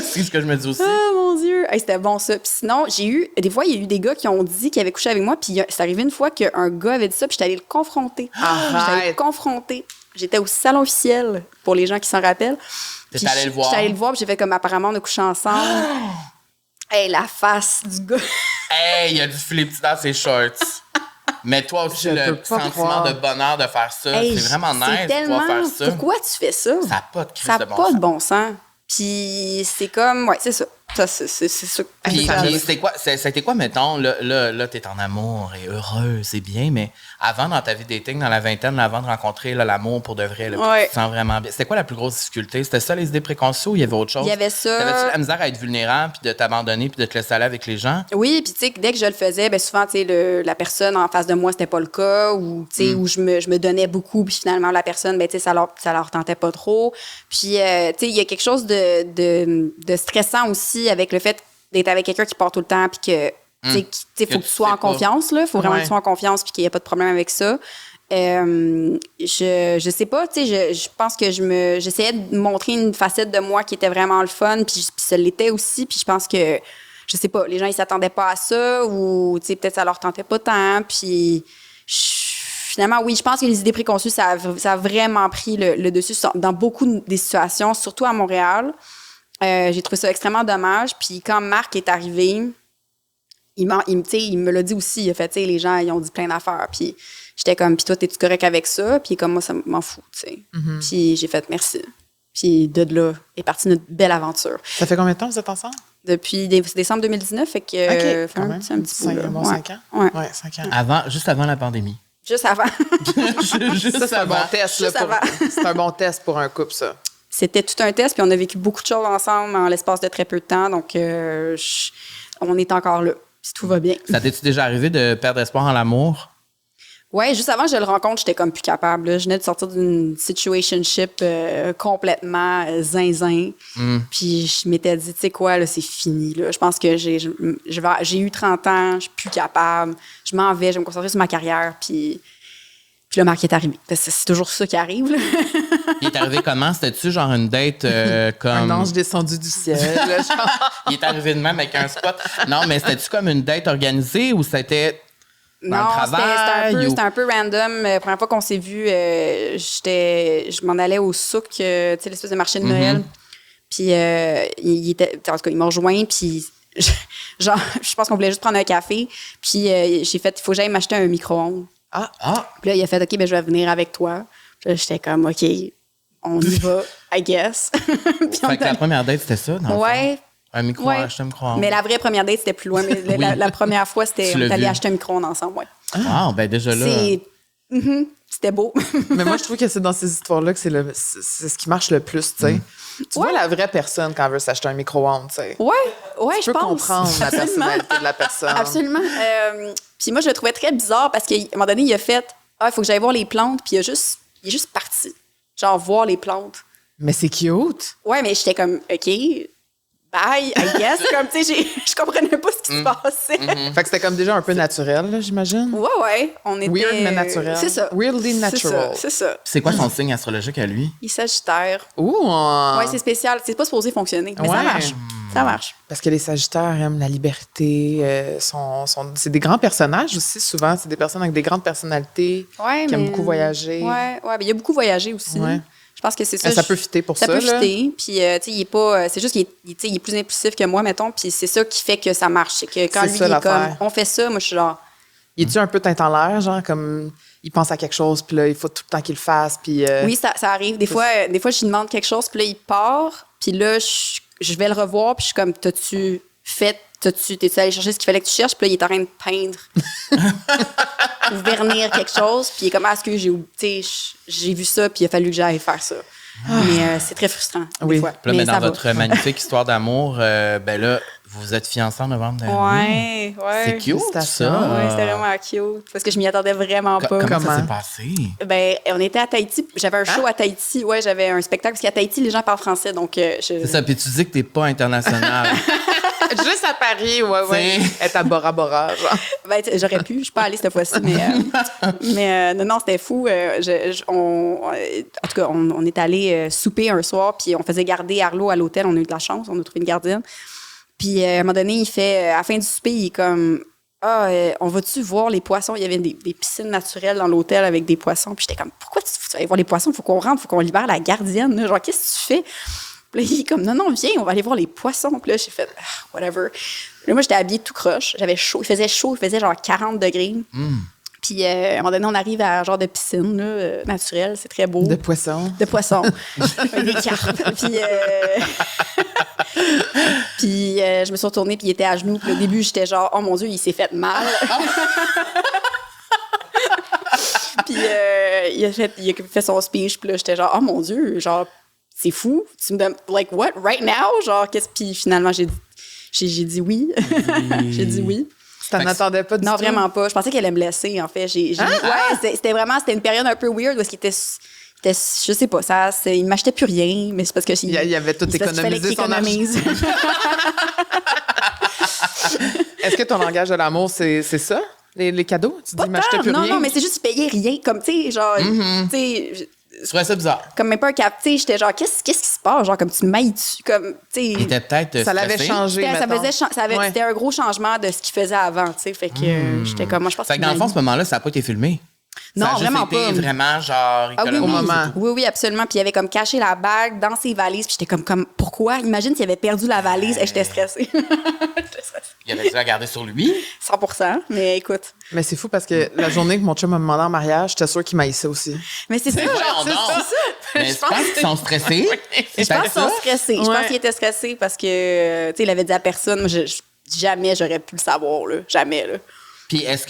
C'est ce que je me dis aussi. Oh mon Dieu! Hey, c'était bon, ça. Puis sinon, des fois, il y a eu des gars qui ont dit qu'ils avaient couché avec moi, puis c'est arrivé une fois qu'un gars avait dit ça, puis j'étais allée le confronter. Arrête. J'étais allée le confronter. J'étais au salon officiel, pour les gens qui s'en rappellent. T'es Puis allée le voir? J'étais allée le voir, puis j'ai fait comme, apparemment, on a couché ensemble. Hey, la face du gars. Hey, il y a du flip dans ses shorts. Mais toi aussi, Je peux le pas sentiment croire. de bonheur de faire ça, Hey, c'est vraiment nice c'est de pouvoir tellement... faire ça. Pourquoi tu fais ça? Ça n'a pas de crise Ça de n'a bon pas sens. de bon sens. Puis c'est comme... Ouais, c'est ça. C'est ça. Puis, Ça- c'était quoi, c'était quoi, mettons, là t'es en amour et heureux, c'est bien, mais avant, dans ta vie dating, dans la vingtaine, là, avant de rencontrer là, l'amour pour de vrai, là, puis Ouais. tu te sens vraiment bien. C'était quoi la plus grosse difficulté? C'était ça, les idées préconçues, ou il y avait autre chose? Il y avait ça. T'avais-tu la misère à être vulnérable, puis de t'abandonner, puis de te laisser aller avec les gens? Oui, puis tu sais, dès que je le faisais, ben souvent, tu sais, la personne en face de moi, c'était pas le cas, ou tu sais, où je me donnais beaucoup, puis finalement, la personne, ben tu sais, ça leur tentait pas trop. Puis, tu sais, il y a quelque chose de stressant aussi avec le fait d'être avec quelqu'un qui part tout le temps, puis que, tu sais, faut que tu sois en confiance, là. Faut vraiment que tu sois en confiance, puis qu'il n'y ait pas de problème avec ça. Je sais pas, tu sais, je pense que j'essayais de montrer une facette de moi qui était vraiment le fun, puis ça l'était aussi, puis je pense que, je sais pas, les gens, ils s'attendaient pas à ça, ou, tu sais, peut-être ça leur tentait pas tant, puis finalement, oui, je pense que les idées préconçues, ça a vraiment pris le dessus dans beaucoup des situations, surtout à Montréal. J'ai trouvé ça extrêmement dommage, puis quand Marc est arrivé, il me l'a dit aussi, il a fait, tu sais, les gens, ils ont dit plein d'affaires, puis j'étais comme, puis toi, t'es-tu correct avec ça? Puis comme moi, ça m'en fout, tu sais. Puis j'ai fait merci. Puis de là est partie notre belle aventure. Ça fait combien de temps que vous êtes ensemble? Depuis décembre 2019, fait que fait quand un même. petit bout, là. Bon, Ouais. 5 ans? Ouais. Ouais, 5 ans. Juste avant la pandémie. Juste avant. Juste Ça, c'est un bon avant. test. Juste Là, avant. c'est un bon test pour un couple, ça. C'était tout un test, puis on a vécu beaucoup de choses ensemble en l'espace de très peu de temps, donc on est encore là, puis tout va bien. Ça t'es-tu déjà arrivé de perdre espoir en l'amour? Ouais, juste avant que je le rencontre, j'étais comme plus capable. Là. Je venais de sortir d'une situationship complètement zinzin. Puis je m'étais dit, tu sais quoi, là, c'est fini. Là. Je pense que j'ai eu 30 ans, je suis plus capable. Je m'en vais, je vais me concentrer sur ma carrière. Puis là, Marc est arrivé. C'est toujours ça qui arrive. Là. Il est arrivé comment? C'était-tu genre une date Un comme... ange descendu du ciel. là, genre. Il est arrivé de même avec un spot. Non, mais c'était-tu comme une date organisée ou c'était dans le Non, travail? c'était un peu random. La première fois qu'on s'est vu, je m'en allais au souk, tu sais, l'espèce de marché de Noël. Puis il était, en tout cas, il m'a rejoint, puis genre, je pense qu'on voulait juste prendre un café. Puis j'ai fait, il faut que j'aille m'acheter un micro-ondes. Ah! Puis là, il a fait, OK, ben je vais venir avec toi. Puis là, j'étais comme, OK, on y va, I guess. Puis Fait que la première date, c'était ça, dans le fond? ouais. Un micro, Ouais. acheter un micro-ondes. Mais la vraie première date, c'était plus loin. Mais la première fois, c'était, Tu on l'as est allé vu. acheter un micro-ondes ensemble, ouais. Ah, ben déjà là... C'était beau. Mais moi, je trouve que c'est dans ces histoires-là que c'est ce qui marche le plus, tu sais. Tu vois la vraie personne quand elle veut s'acheter un micro-ondes, tu sais. Ouais, Tu je peux pense. comprendre la Absolument. personnalité de la personne. Absolument. Puis moi, je le trouvais très bizarre parce qu'à un moment donné, il a fait « Ah, il faut que j'aille voir les plantes. » Puis il est juste parti. Genre, voir les plantes. Mais c'est cute. Ouais, mais j'étais comme « OK, bye, I guess. » Comme, tu sais, je comprenais pas ce qui se passait. Fait que c'était comme déjà un peu naturel, là, j'imagine. Ouais. On était... Weird, mais naturel. C'est ça. Weirdly natural. C'est ça. C'est quoi son signe astrologique à lui? Il est Sagittaire. Ouh! Ouais, c'est spécial. C'est pas supposé fonctionner, mais ça Ouais. marche. Ça marche. Parce que les Sagittaires aiment la liberté. C'est des grands personnages aussi, souvent. C'est des personnes avec des grandes personnalités Ouais, qui aiment mais- beaucoup voyager. Ouais, mais il a beaucoup voyagé aussi. Ouais. Je pense que c'est ça. Ah, ça peut fitter pour ça, Ça peut là. fitter. Puis, tu sais, il est pas. C'est juste qu'il est plus impulsif que moi, mettons. Puis c'est ça qui fait que ça marche. C'est que quand C'est lui, ça, il est comme, l'affaire. on fait ça, moi, je suis genre, Il est-tu un peu teint en l'air, genre, comme il pense à quelque chose, puis là, il faut tout le temps qu'il le fasse, puis... oui, ça arrive. Des fois, je lui demande quelque chose, puis là, il part. Puis là, je vais le revoir, puis je suis comme, t'es-tu allé chercher ce qu'il fallait que tu cherches? Puis là, il est en train de peindre. Ou vernir quelque chose. Puis il est comme, est-ce que j'ai vu ça, puis il a fallu que j'aille faire ça. Mais c'est très frustrant, Oui. des fois. Puis là, mais ça dans va. votre magnifique histoire d'amour, ben là, vous vous êtes fiancés en novembre dernier. Ouais. C'est cute, Félicitations. ça. Ouais, c'était vraiment cute. Parce que je m'y attendais vraiment pas. Comment ça Comment? s'est passé? Ben, on était à Tahiti. J'avais un show à Tahiti. Ouais, j'avais un spectacle. Parce qu'à Tahiti, les gens parlent français. Donc, C'est ça, puis tu dis que t'es pas international. Juste à Paris, ouais. Être à Bora Bora, genre. Ben, j'aurais pu. Je suis pas allée cette fois-ci. Mais non, c'était fou. En tout cas, on est allé souper un soir. Puis on faisait garder Arlo à l'hôtel. On a eu de la chance. On a trouvé une gardienne. Puis à un moment donné, il fait, à la fin du souper, il est comme, on va-tu voir les poissons? Il y avait des piscines naturelles dans l'hôtel avec des poissons. Puis j'étais comme, pourquoi tu vas aller voir les poissons? Il faut qu'on rentre, il faut qu'on libère la gardienne. Là. Genre, qu'est-ce que tu fais? Puis là, il est comme, non, viens, on va aller voir les poissons. Puis là, j'ai fait, whatever. Puis là, moi, j'étais habillée tout croche. J'avais chaud. Il faisait genre 40 degrés. Puis à un moment donné, on arrive à un genre de piscine là, naturelle. C'est très beau. De poisson. De poissons. Avec des carpes. Puis je me suis retournée, puis il était à genoux. Puis au début, j'étais genre, oh mon Dieu, il s'est fait mal. Puis il a fait son speech, puis là, j'étais genre, oh mon Dieu, genre, c'est fou. Tu me donnes, like, what, right now? Genre, Puis finalement, j'ai dit oui. J'ai dit oui. Tu t'en attendais pas du Non, tout? vraiment pas. Je pensais qu'elle allait me laisser, en fait. Ouais, c'était une période un peu weird où il était je sais pas, il m'achetait plus rien, mais c'est parce que Il avait tout économisé son argent. Est-ce que ton langage de l'amour, c'est ça? Les cadeaux? Tu dis, m'achetais plus rien? Non, mais c'est juste payer rien. Comme, tu sais, genre, tu sais, Je trouvais ça bizarre. comme même pas un cap. Tu sais, j'étais genre, qu'est-ce qui se passe? Genre, comme tu m'ailles-tu? Comme, tu Il sais. était peut-être Ça l'avait stressé. changé, mettons. Ouais. C'était un gros changement de ce qu'il faisait avant, tu sais. Fait que j'étais comme, moi, je pense Fait que dans le fond, ce moment-là, ça n'a pas été filmé. Non, ça a juste vraiment été pas. vraiment genre Ah oui, économique. Au moment. Oui, absolument. Puis il avait comme caché la bague dans ses valises. Puis j'étais comme, pourquoi? Imagine s'il avait perdu la valise. Et j'étais stressée. J'étais stressée. Il avait dû la garder sur lui. 100%. Mais écoute. Mais c'est fou parce que la journée que mon chum m'a demandé en mariage, j'étais sûre qu'il m'haïssait aussi. Mais c'est ça. Voyons C'est donc. ça. Mais je pense qu'ils sont stressés. Je pense qu'ils sont stressés. Je pense qu'il était stressé parce que, tu sais, il avait dit à personne. Moi, jamais j'aurais pu le savoir, là. Jamais, là. Puis est-ce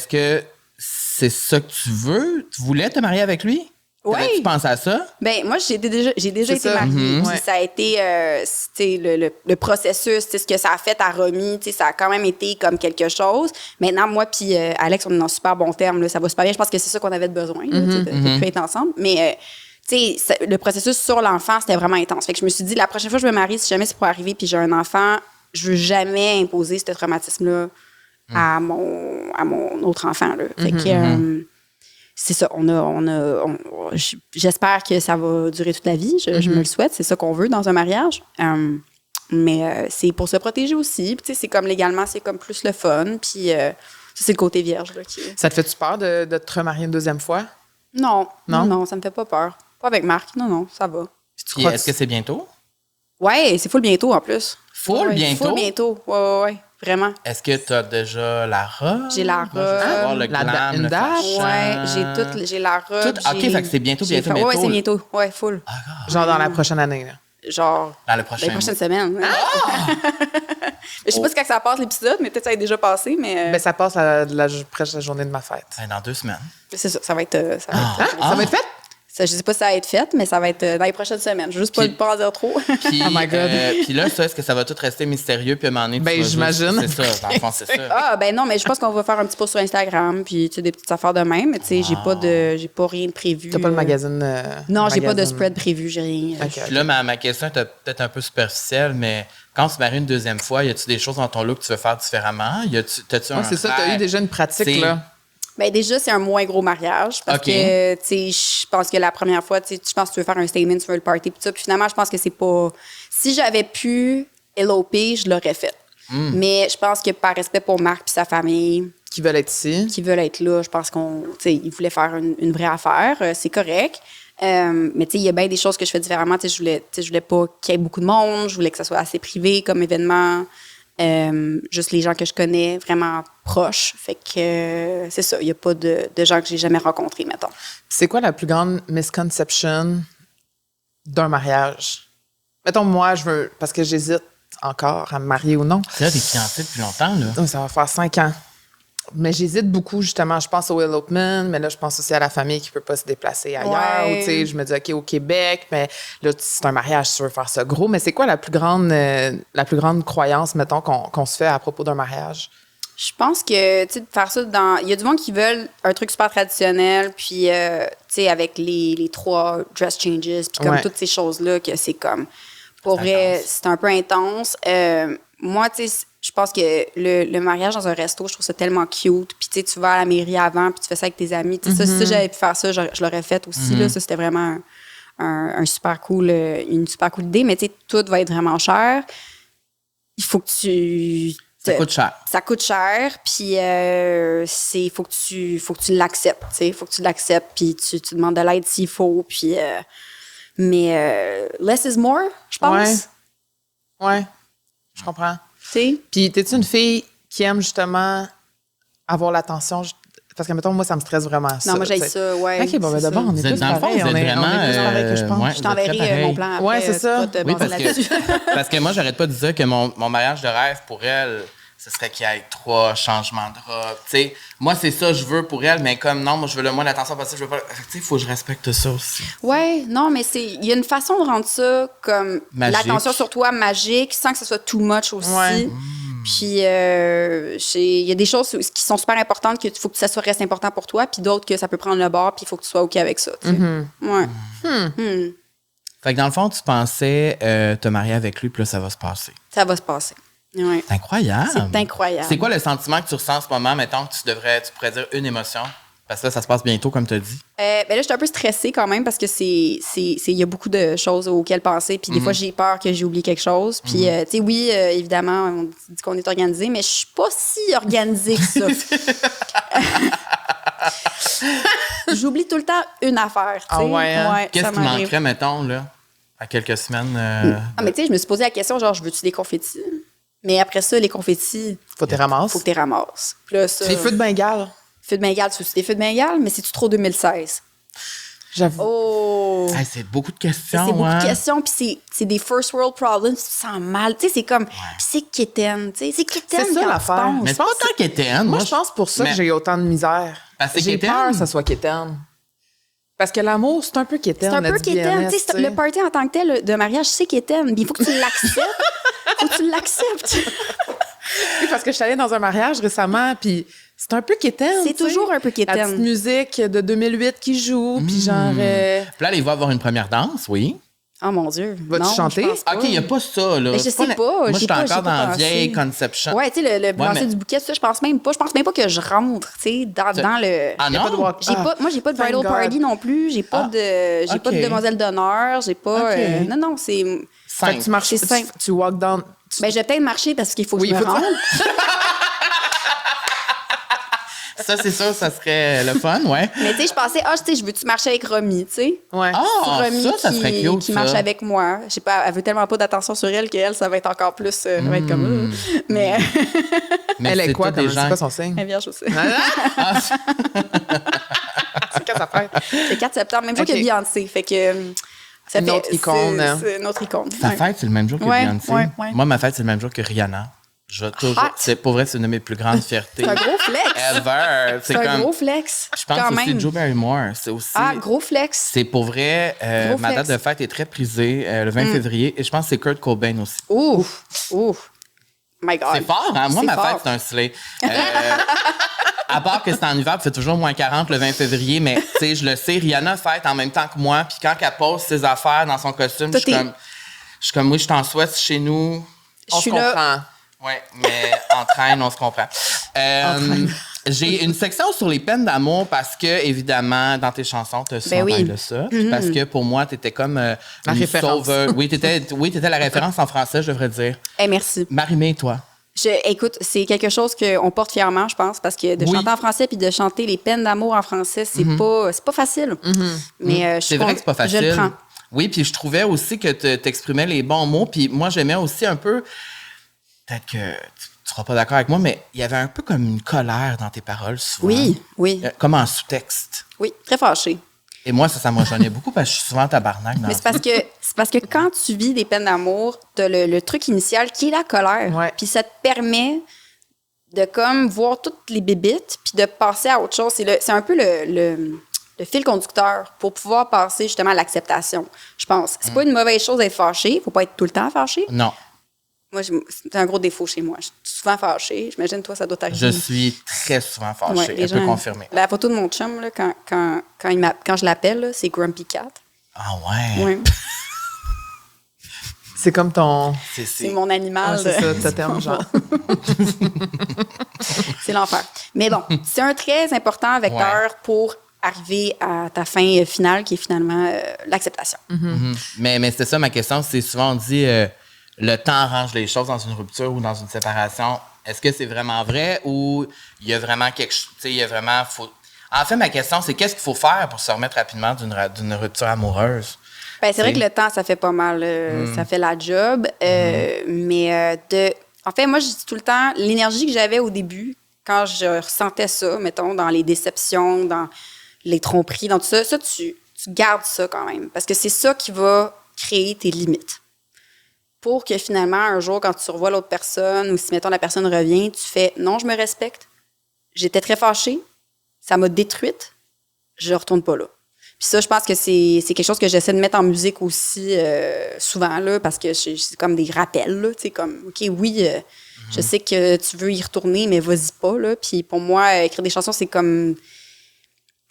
que c'est ça que tu veux? Tu voulais te marier avec lui? Oui. Tu pensé à ça? Ben moi, j'ai déjà C'est été ça. mariée. Puis Ouais. ça a été, le processus, ce que ça a fait à Romy, ça a quand même été comme quelque chose. Maintenant, moi puis Alex, on est en super bon terme. Là, ça va super bien. Je pense que c'est ça qu'on avait besoin, là, de plus être ensemble. Mais le processus sur l'enfant, c'était vraiment intense. Fait que je me suis dit, la prochaine fois que je me marie, si jamais c'est pour arriver puis j'ai un enfant, je veux jamais imposer ce traumatisme-là à mon autre enfant. Là. Fait que, c'est ça, j'espère que ça va durer toute la vie. Je me le souhaite. C'est ça qu'on veut dans un mariage. Mais c'est pour se protéger aussi. Puis, c'est comme légalement, c'est comme plus le fun. Puis ça, c'est le côté vierge. Là, Ça te fait-tu peur de te remarier une deuxième fois? Non, ça me fait pas peur. Pas avec Marc. Non, ça va. Puis est-ce que c'est bientôt? Ouais, c'est full bientôt en plus. Full bientôt? Full bientôt. Ouais, vraiment. Est-ce que tu as déjà la robe? J'ai la robe. Avoir le glam, une le date? fashion. Ouais, j'ai la robe. OK, fait que c'est bientôt. Ouais, c'est bientôt. Ouais, full. Genre dans la prochaine année, là. Genre, Dans le prochain les prochaines semaines. Je sais pas si quand ça passe l'épisode, mais peut-être ça a déjà passé, mais... Ben, ça passe presque la journée de ma fête. Dans 2 semaines. c'est ça, ça va être... Ça va être fait? Je sais pas si ça va être fait, mais ça va être dans les prochaines semaines. Je veux juste pas en dire trop. Puis, Oh my God. Puis là, ça, est-ce que ça va tout rester mystérieux? Puis à un moment donné, tu Ben, vas j'imagine. juste- C'est ça, dans le fond, c'est ça. Ah, ben non, mais je pense qu'on va faire un petit post sur Instagram, puis tu sais, des petites affaires de même. Mais tu sais, j'ai pas rien de prévu. T'as pas le magazine? Non, j'ai pas de magazine. spread prévu, j'ai rien. OK. Puis là, ma question est peut-être un peu superficielle, mais quand tu te maries une deuxième fois, y a-tu des choses dans ton look que tu veux faire différemment? T'as-tu un C'est ça, t'as rêve? eu déjà une pratique, C'est- là. Ben déjà, c'est un moins gros mariage parce OK. que, tu sais, je pense que la première fois, tu sais, je pense que tu veux faire un statement, tu veux le party, puis ça. Puis finalement, je pense que c'est pas... Si j'avais pu éloper, je l'aurais fait. Mais je pense que par respect pour Marc et sa famille, Qui veulent être ici. qui veulent être là, je pense ils voulaient faire une vraie affaire. C'est correct. Mais tu sais, il y a bien des choses que je fais différemment. Tu sais, je voulais pas qu'il y ait beaucoup de monde. Je voulais que ça soit assez privé comme événement. Juste les gens que je connais vraiment proches. Fait que c'est ça. Il n'y a pas de gens que j'ai jamais rencontrés, mettons. C'est quoi la plus grande misconception d'un mariage? Mettons, moi, je veux... Parce que j'hésite encore à me marier ou non. C'est là, t'es fiancée depuis longtemps, là. Donc, ça va faire 5 ans. Mais j'hésite beaucoup, justement. Je pense au elopement, mais là, je pense aussi à la famille qui ne peut pas se déplacer ailleurs. Ouais. Ou, tu sais, je me dis, OK, au Québec, mais là, c'est un mariage, tu veux faire ça gros. Mais c'est quoi la plus grande croyance, mettons, qu'on se fait à propos d'un mariage? Je pense que, tu sais, de faire ça dans... Il y a du monde qui veulent un truc super traditionnel, puis, tu sais, avec les 3 dress changes, puis comme Ouais. toutes ces choses-là, que c'est comme... Pour vrai, c'est un peu intense. Moi, tu sais, je pense que le mariage dans un resto, je trouve ça tellement cute. Puis, tu sais, tu vas à la mairie avant, puis tu fais ça avec tes amis. Tu sais, ça, si j'avais pu faire ça, je l'aurais fait aussi. Là, ça, c'était vraiment un super cool, une super cool idée. Mais, tu sais, tout va être vraiment cher. Il faut que tu... Ça coûte cher. Ça coûte cher, puis faut que tu l'acceptes, tu sais, faut que tu l'acceptes, puis tu demandes de l'aide s'il faut, puis mais less is more, je pense. Ouais, je comprends. Tu sais, Puis, t'es-tu une fille qui aime, justement, avoir l'attention? Parce que, mettons, moi, ça me stresse vraiment, ça. non, moi, j'ai tu sais. ça, ouais. OK, bon, ben c'est d'abord, ça. on est Vous êtes tous dans le fond, pareils. vous êtes On est vraiment, tous pareils que je pense. ouais. Je t'enverrai mon plan après. Ouais, c'est ça. Tu pourras te Oui, baser parce là-dessus. que, parce que moi, j'arrête pas de dire que mon mariage de rêve, pour elle, ce serait qu'il y ait 3 changements de robe. Tu sais, moi, c'est ça que je veux pour elle, mais comme non, moi, je veux le moins d'attention possible. Je veux pas... Tu sais, il faut que je respecte ça aussi. Ouais, non, mais il y a une façon de rendre ça comme Magique. l'attention sur toi magique, sans que ce soit too much aussi. Ouais. Puis il y a des choses qui sont super importantes que faut que ça soit reste important pour toi, puis d'autres que ça peut prendre le bord, puis il faut que tu sois OK avec ça. Tu sais. Ouais. Fait que dans le fond, tu pensais te marier avec lui, puis là, ça va se passer. Ça va se passer. Ouais. C'est incroyable. C'est incroyable. C'est quoi le sentiment que tu ressens en ce moment? Mettons que tu pourrais dire une émotion. Parce que là, ça se passe bientôt, comme tu as dit. Ben là, je suis un peu stressée quand même parce que il y a beaucoup de choses auxquelles penser. Puis des fois, j'ai peur que j'ai oublié quelque chose. Puis, tu sais, oui, évidemment, on dit qu'on est organisé, mais je suis pas si organisée que ça. J'oublie tout le temps une affaire, tu sais. Ah ouais, hein? Ouais, Qu'est-ce ça qui m'arrive. manquerait, mettons, là, à quelques semaines? Ah, mais tu sais, je me suis posé la question, genre, je veux-tu des confettis? Mais après ça, les confettis, Faut que tu ramasses. faut que tu les ramasses. Puis là, ça... Les feux de Bengale. Feux de Bengale, tu veux des feux de Bengale, mais c'est-tu trop 2016? J'avoue. Oh! Hey, c'est beaucoup de questions. C'est beaucoup hein? de questions, puis c'est des first world problems, tu te sens mal. Tu sais, c'est comme, puis c'est quétaine, tu sais, c'est quétaine. C'est ça, quand l'affaire. tu penses. Mais c'est pas autant qu'Étienne. Moi, je pense pour ça que j'ai autant de misère. Parce que c'est J'ai quétaine? peur que ça soit quétaine. Parce que l'amour, c'est un peu quétaine. C'est un peu let's be quétaine. honest, Tu sais, tu sais. le party en tant que tel de mariage, c'est quétaine. Mais il faut que tu l'acceptes. Faut que tu l'acceptes. Oui, parce que je suis allée dans un mariage récemment, puis c'est un peu quétaine. C'est tu sais. toujours un peu La petite quétaine. musique de 2008 qui joue, puis genre... Puis là, il va avoir une première danse, oui. Oh mon Dieu. Vas-tu Non, chanter? je pense pas. OK, il n'y a pas ça, là. Mais je C'est sais pas. Moi, je j'ai suis pas- encore j'ai pas dans la pensé. vieille conception. Ouais, tu sais, le lancer mais- du bouquet, ça, je pense même pas. Je pense même pas que je rentre, tu sais, dans le. Ah Y a pas de non? walk- Moi, j'ai pas de thank bridal God. party non plus. J'ai pas de OK. demoiselle d'honneur. J'ai pas. OK. Non, c'est. Fait que tu Simple. marches, C'est tu, simple. tu walk down. Ben, je vais peut-être marcher parce qu'il faut que Oui, je me faut que tu- rende. Ça, c'est sûr, ça serait le fun, ouais. Mais tu sais, je pensais, tu sais, je veux-tu marcher avec Romy, tu sais? Ouais. Ah, Romy ça serait cute, qui ça. marche avec moi. Je sais pas, elle veut tellement pas d'attention sur elle qu'elle, ça va être encore plus. Elle va être comme. Mais Mais Elle est c'est quoi, tous des comme, c'est gens- quoi son signe? elle vierge aussi. Ah, C'est quand ça fait? Le 4 septembre, même jour Ok. que Beyoncé. Fait que. Ça Une fait- autre icône. C'est une autre icône. Ta Ouais. fête, c'est le même jour que Ouais, Beyoncé. ouais. Moi, ma fête, c'est le même jour que Rihanna. Je vais toujours. Hot. C'est pour vrai, c'est une de mes plus grandes fiertés. C'est un gros flex. Ever. C'est un gros flex. Je pense quand aussi même. Joe Barrymore. C'est aussi. Ah, gros flex. C'est pour vrai. Gros Ma flex. date de fête est très prisée, le 20 février. Et je pense que c'est Kurt Cobain aussi. Ouf. Ouf. My God. C'est fort, hein? Moi, C'est ma fort. fête, c'est un slay. À part que c'est en hiver, puis il fait toujours moins 40 le 20 février, mais tu sais, je le sais, Rihanna fête en même temps que moi, puis quand elle pose ses affaires dans son costume, Toi, je suis comme, oui, je t'en souhaite chez nous. Je On suis se là. comprend. Ouais, mais en train, on se comprend. J'ai une section sur les peines d'amour parce que, évidemment, dans tes chansons, tu as souvent Ben oui. parlé de ça. Puis parce que pour moi, tu étais comme une référence. sauveuse. Oui, t'étais la référence en français, je devrais dire. Merci. Marie-Mé, toi. Écoute, c'est quelque chose qu'on porte fièrement, je pense, parce que de Oui. chanter en français puis de chanter les peines d'amour en français, c'est pas facile. Mais je C'est vrai que c'est pas facile. Je le prends. Oui, puis je trouvais aussi que t'exprimais les bons mots. Puis moi, j'aimais aussi un peu, peut-être que tu seras pas d'accord avec moi, mais il y avait un peu comme une colère dans tes paroles souvent. Oui, Comme en sous-texte. oui, très fâché. Et moi, ça me rejoignait beaucoup parce que je suis souvent tabarnak dans Mais la c'est parce que quand tu vis des peines d'amour, t'as le truc initial qui est la colère. Ouais. Puis ça te permet de comme voir toutes les bébites puis de passer à autre chose. C'est un peu le fil conducteur pour pouvoir passer justement à l'acceptation, je pense. C'est pas une mauvaise chose d'être fâché. Faut pas être tout le temps fâché. Non, Moi, c'est un gros défaut chez moi. Je suis souvent fâchée. J'imagine, toi, ça doit t'arriver. je suis très souvent fâchée. Ouais, les Elle peut gens- confirmer. La photo de mon chum, là, quand je l'appelle, là, c'est Grumpy Cat. Ah ouais. Ouais. C'est comme ton. C'est mon animal. Ah, c'est ça, totem, genre. C'est l'enfer. Mais bon, c'est un très important vecteur pour arriver à ta fin finale, qui est finalement l'acceptation. Mais c'était ça ma question. C'est souvent on dit le temps arrange les choses dans une rupture ou dans une séparation. Est-ce que c'est vraiment vrai ou il y a vraiment quelque chose, tu sais, il y a vraiment En fait, ma question, c'est qu'est-ce qu'il faut faire pour se remettre rapidement d'une rupture amoureuse? Ben, c'est vrai que le temps, ça fait pas mal. Ça fait la job. En fait, moi, je dis tout le temps, l'énergie que j'avais au début, quand je ressentais ça, mettons, dans les déceptions, dans les tromperies, dans tout ça, tu gardes ça quand même. Parce que c'est ça qui va créer tes limites. Pour que finalement, un jour, quand tu revois l'autre personne, ou si, mettons, la personne revient, tu fais « Non, je me respecte. J'étais très fâchée. Ça m'a détruite. Je retourne pas là. » Puis ça, je pense que c'est quelque chose que j'essaie de mettre en musique aussi souvent, là, parce que c'est comme des rappels, là, tu sais, comme, OK, oui, je sais que tu veux y retourner, mais vas-y pas, là. Puis pour moi, écrire des chansons, c'est comme...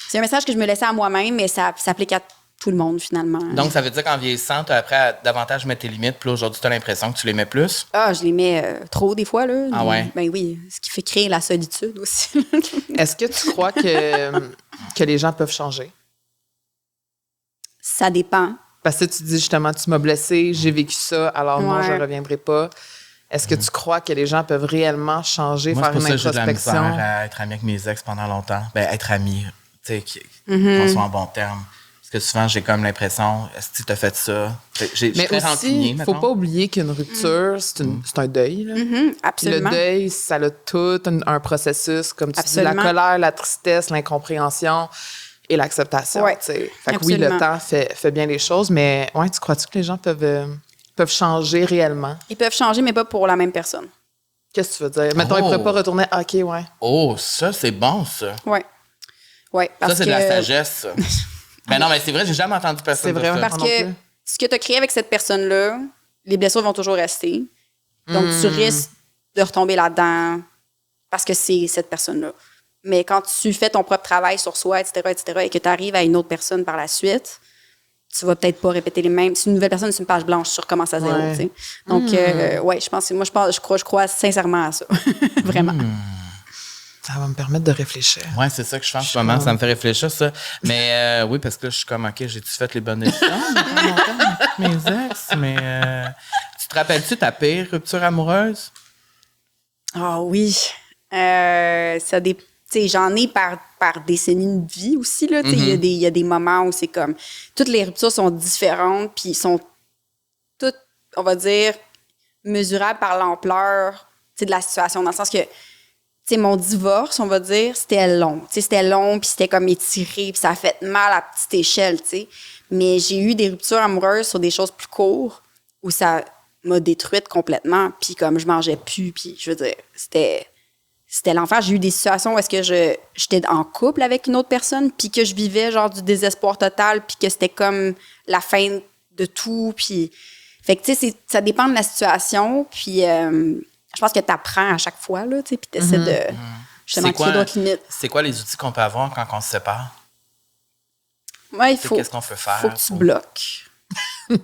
C'est un message que je me laissais à moi-même, mais ça s'applique à tout le monde, finalement. Donc, ça veut dire qu'en vieillissant, tu as appris à davantage mettre tes limites, puis là, aujourd'hui, tu as l'impression que tu les mets plus? Ah, je les mets trop des fois, là. Ah ouais? Ben oui, ce qui fait créer la solitude aussi. Est-ce que tu crois que les gens peuvent changer? Ça dépend. Parce que tu dis justement, tu m'as blessé, j'ai vécu ça, alors non, Ouais. je ne reviendrai pas. Est-ce que tu crois que les gens peuvent réellement changer, Moi, c'est faire pour une ça que j'ai de la introspection? misère à être ami avec mes ex pendant longtemps. Ben, être ami, tu sais, Mm-hmm. qu'on soit en bon terme. Parce que souvent, j'ai comme l'impression, est-ce que tu as fait ça? Je suis Mais très rancunier, aussi, il ne faut mettons. pas oublier qu'une rupture, c'est un deuil. Là. Puis Absolument. le deuil, ça a tout un processus, comme tu dis, la Absolument. colère, la tristesse, l'incompréhension et l'acceptation. Ouais. Tu sais. Fait que oui, le Absolument. temps fait bien les choses, mais ouais, tu crois-tu que les gens peuvent changer réellement? Ils peuvent changer, mais pas pour la même personne. Qu'est-ce que tu veux dire? Mettons, ils ne Oh. pourraient pas retourner. Ah, OK, ouais. Oh, ça, c'est bon, ça. Ouais. Ouais, parce Ça, c'est que... de la sagesse, ça. Ben non, mais c'est vrai, j'ai jamais entendu personne C'est dire vrai, ça. Parce non que plus. ce que tu as créé avec cette personne-là, les blessures vont toujours rester. Donc, tu risques de retomber là-dedans parce que c'est cette personne-là. Mais quand tu fais ton propre travail sur soi, etc., et que tu arrives à une autre personne par la suite, tu vas peut-être pas répéter les mêmes. Si une nouvelle personne, c'est une page blanche, tu recommences à zéro, tu sais. Donc, ouais, je crois sincèrement à ça. Vraiment. Ça va me permettre de réfléchir. Ouais, c'est ça que je fais en ce moment. Ça me fait réfléchir, ça. Mais oui, parce que là, je suis comme, OK, j'ai-tu fait les bonnes décisions? Mes ex, mais... tu te rappelles-tu ta pire rupture amoureuse? Ah oui. J'en ai par décennies de vie aussi. Là, il y a des moments où c'est comme... Toutes les ruptures sont différentes, puis sont toutes, on va dire, mesurables par l'ampleur de la situation. Dans le sens que, mon divorce, on va dire, c'était long. C'était long, puis c'était comme étiré, puis ça a fait mal à petite échelle, tu sais. Mais j'ai eu des ruptures amoureuses sur des choses plus courtes où ça m'a détruite complètement, puis comme je mangeais plus, puis je veux dire, c'était l'enfer. J'ai eu des situations où est-ce que j'étais en couple avec une autre personne, puis que je vivais genre du désespoir total, puis que c'était comme la fin de tout, puis... Fait que, tu sais, ça dépend de la situation, puis... je pense que tu apprends à chaque fois, là, tu sais, puis tu essaies de justement créer d'autres limites. C'est quoi les outils qu'on peut avoir quand on se sépare? Ouais, qu'est-ce qu'on peut faire? Faut que tu bloques.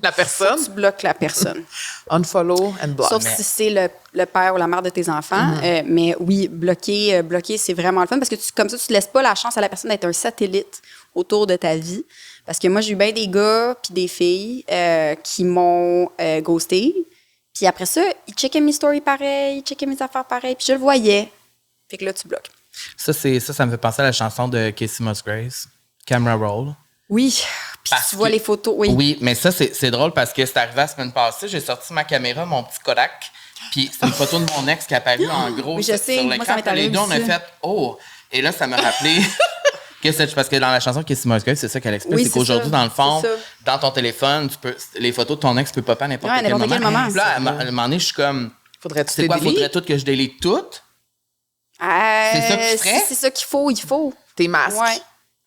La personne? Faut que tu bloques la personne. Unfollow and block. Sauf si c'est le père ou la mère de tes enfants. Mais oui, bloquer, c'est vraiment le fun parce que comme ça, tu ne laisses pas la chance à la personne d'être un satellite autour de ta vie. Parce que moi, j'ai eu bien des gars puis des filles qui m'ont ghosté. Puis après ça, ils checkaient mes stories pareil, ils checkaient mes affaires pareil, puis je le voyais. Fait que là, tu bloques. Ça me fait penser à la chanson de Casey Musgraves, Camera Roll. Oui, puis tu vois les photos, oui. Oui, mais ça, c'est drôle parce que c'est arrivé la semaine passée. J'ai sorti ma caméra, mon petit Kodak, puis c'est une photo de mon ex qui est apparue en gros oui, je sais. sur Moi, ça l'écran. m'est arrivé Les deux, on a aussi. fait « Oh! » Et là, ça m'a rappelé... Parce que dans la chanson Casey Musgraves, c'est ça qu'elle explique, Oui, c'est qu'aujourd'hui, dans le fond, c'est ça. dans ton téléphone, les photos de ton ex peuvent popper à n'importe quel moment. Quel moment. Puis là, à un moment donné, je suis comme... Faudrait-tu C'est quoi, délire? faudrait tout que je délite toutes? C'est ça que tu ferais? C'est ça qu'il faut. Tes masques.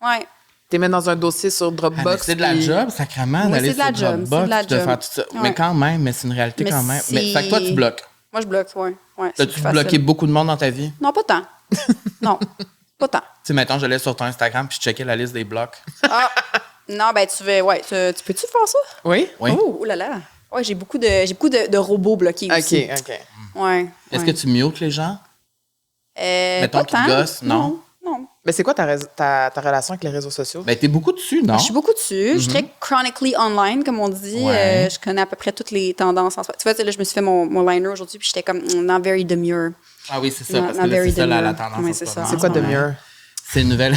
Ouais. T'es mis dans un dossier sur Ah, mais Dropbox. c'est de la puis- job, sacrément, Oui, d'aller c'est de la sur job, Dropbox, c'est de la de job. faire tout ça. Ouais. Mais quand même, mais c'est une réalité Mais quand même. c'est- Mais, fait que toi, tu bloques. Moi, je bloque, ouais. C'est T'as-tu plus bloqué facile. beaucoup de monde dans ta vie? Non, pas tant. Non, pas tant. Tu sais, mettons, je laisse sur ton Instagram puis je checkais la liste des blocs. Ah, non, ben tu peux-tu faire ça? Oui? Oui. Oh là là. Ouais, j'ai beaucoup de robots bloqués aussi. OK. Ouais. Est-ce que tu mutes les gens? Mettons pas qu'ils tant. gossent, non? Non. Mais c'est quoi ta relation avec les réseaux sociaux? Ben, t'es beaucoup dessus, non? Je suis beaucoup dessus. Je suis très chronically online, comme on dit. Ouais. Je connais à peu près toutes les tendances en soi. Tu vois, là, je me suis fait mon liner aujourd'hui, puis j'étais comme not very demure. Ah oui, c'est ça, Non, parce que not là, very c'est ça la demure. tendance. Oui, en c'est ce ça. moment. C'est quoi de Ouais. mieux? C'est une nouvelle.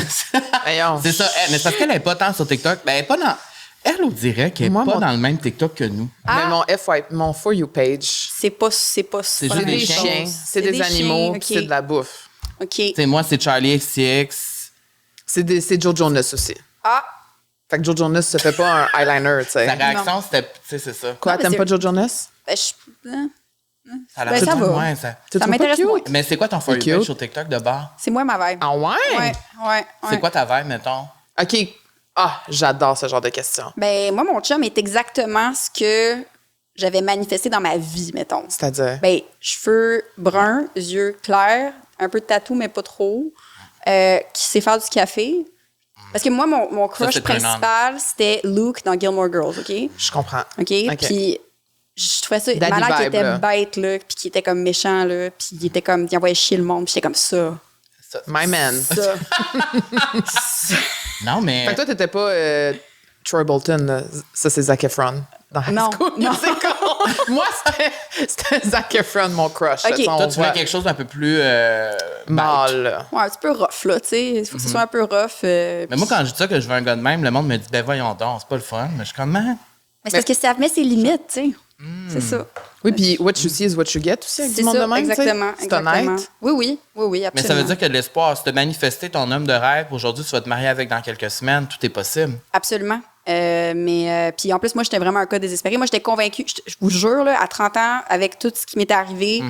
Voyons. C'est ça. Mais c'est parce qu'elle n'est pas tant sur TikTok. Ben, elle n'est pas dans. Elle, on dirait qu'elle n'est Moi, pas mon- dans le même TikTok que nous. Mais mon For You page, C'est pas juste la des même chiens. chose. c'est des animaux, chiens, puis c'est de la bouffe. OK. Tu sais, moi, c'est Charlie XCX. C'est Joe Jonas aussi. Ah, Fait que Joe Jonas se fait pas un eyeliner, tu sais. Sa réaction, c'était. Tu sais, c'est ça. Quoi, Non, mais t'aimes c'est- pas Joe Jonas? ben, Ça, a Ben, l'air ça tout va. moins, ça. Tu ça trouves pas m'intéresse cute? moins. Mais c'est quoi ton For You cute. page sur TikTok de bord? C'est moi ma vibe. Ah ouais? Ouais. C'est quoi ta vibe, mettons? OK. Ah, j'adore ce genre de questions. Ben, moi, mon chum est exactement ce que j'avais manifesté dans ma vie, mettons. C'est-à-dire? Ben, cheveux bruns, yeux clairs, un peu de tatou, mais pas trop, qui sait faire du café. Parce que moi, mon crush c'est turn on. principal, c'était Luke dans Gilmore Girls, OK? Je comprends. OK? Puis je trouvais ça Daddy malade qu'il vibe, était là. bête, là, puis qu'il était comme méchant, là, puis il envoyait chier le monde, puis j'étais comme ça. My man. Ça. Non, mais. Fait que toi, t'étais pas Troy Bolton, là. Ça, c'est Zac Efron. Dans High Non, School non. Musical. Moi, c'était Zac Efron, mon crush. OK. là. Toi, On tu voulais voit quelque chose d'un peu plus. mâle, là. Ouais, un petit peu rough, là, tu sais. Il faut que ce soit un peu rough. Mais moi, quand je dis ça que je veux un gars de même, le monde me dit, ben voyons donc, c'est pas le fun. Mais je suis comme, man. Mais c'est parce que ça met ses limites, tu sais. C'est ça. Oui, puis what you see is what you get aussi avec C'est du monde ça, de même, tu sais. exactement. C'est exactement. honnête. Oui, absolument. Mais ça veut dire que de l'espoir, si tu as manifesté ton homme de rêve, aujourd'hui, tu vas te marier avec dans quelques semaines, tout est possible. Absolument. Puis en plus, moi, j'étais vraiment un cas désespéré. Moi, j'étais convaincue, je vous jure, là, à 30 ans, avec tout ce qui m'était arrivé,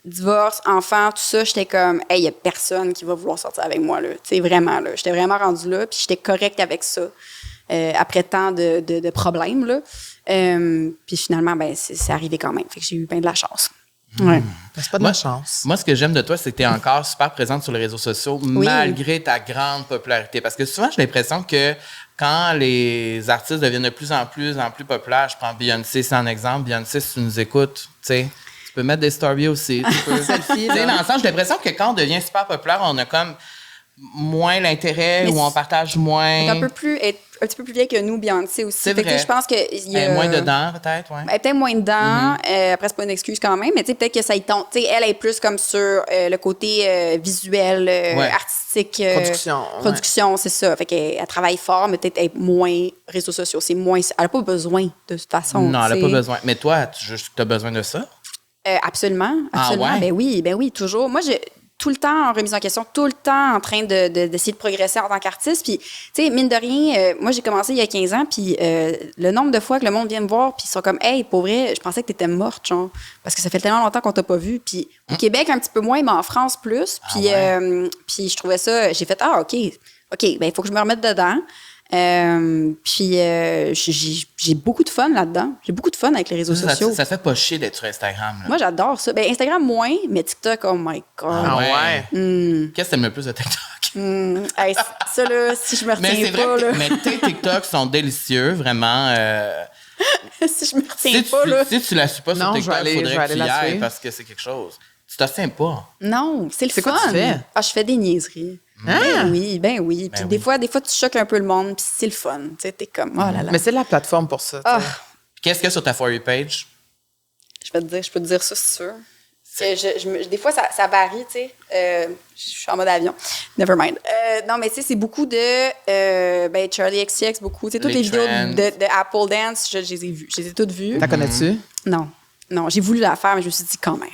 divorce, enfant, tout ça, j'étais comme, hey, il n'y a personne qui va vouloir sortir avec moi, là. Tu sais, vraiment, là. J'étais vraiment rendue là, puis j'étais correcte avec ça, après tant de problèmes, là. Puis finalement, ben, c'est arrivé quand même. Fait que j'ai eu bien de la chance. Ouais. Mais c'est pas de la chance. Moi, ce que j'aime de toi, c'est que tu es encore super présente sur les réseaux sociaux, malgré ta grande popularité. Parce que souvent, j'ai l'impression que quand les artistes deviennent de plus en plus populaires, je prends Beyoncé, c'est un exemple. Beyoncé, si tu nous écoutes, tu sais, tu peux mettre des stories aussi. Tu peux, Selfie, tu sais, là. dans le sens, j'ai l'impression que quand on devient super populaire, on a comme moins l'intérêt Mais ou on partage moins. Elle est un petit peu plus vieille que nous, Beyoncé aussi. C'est Fait que, vrai. je pense qu'il y a... Moins dedans, peut-être, ouais. Elle est peut-être moins dedans. Après, c'est pas une excuse quand même, mais tu sais, peut-être que ça y tente. Tu sais, elle est plus comme sur le côté visuel, Ouais. artistique. Production, ouais. Production, c'est ça. Fait qu'elle travaille fort, mais peut-être elle est moins réseaux sociaux. C'est moins... Elle n'a pas besoin, de toute façon. Non, elle n'a tu pas sais. besoin. Mais toi, tu as besoin de ça? Absolument. Ah ouais? Ben oui, toujours. Moi, j'ai tout le temps en remise en question, tout le temps en train d'essayer de progresser en tant qu'artiste. Puis, tu sais, mine de rien, moi, j'ai commencé il y a 15 ans, puis le nombre de fois que le monde vient me voir, puis ils sont comme, hey, pour vrai, je pensais que t'étais morte, genre, parce que ça fait tellement longtemps qu'on t'a pas vu. Puis, au Québec, un petit peu moins, mais en France, plus. Puis, puis je trouvais ça, j'ai fait, OK, ben, il faut que je me remette dedans. J'ai beaucoup de fun là-dedans. J'ai beaucoup de fun avec les réseaux sociaux. Ça fait pas chier d'être sur Instagram. Là. Moi, j'adore ça. Ben, Instagram, moins, mais TikTok, oh my God. Ah ouais? Qu'est-ce que t'aimes le plus de TikTok? Hey, ça, là, si je me Mais retiens c'est pas, vrai là. mais tes TikToks sont délicieux, vraiment. Si je me retiens Si pas, là. tu la suis pas sur Non, TikTok, il je vais faudrait que aller tu y la ailles suivre. parce que c'est quelque chose. Tu t'assèmes pas. Non, c'est le C'est fun. quoi tu fais? Ah, je fais des niaiseries. Hein? Ben oui. Puis des fois, tu choques un peu le monde, puis c'est le fun. Tu sais, t'es comme, oh là là. Mais c'est la plateforme pour ça. tu Ah, sais. Qu'est-ce qu'il y a sur ta For You page? je peux te dire ça, c'est sûr. Des fois, ça varie, tu sais. Je suis en mode avion. Never mind. Non, mais tu sais, c'est beaucoup de Charlie XCX, beaucoup. Tu sais, toutes Les les vidéos trends. de Apple Dance, je les ai vues. Je les ai toutes vues. T'as connais-tu? Non, j'ai voulu la faire, mais je me suis dit quand même.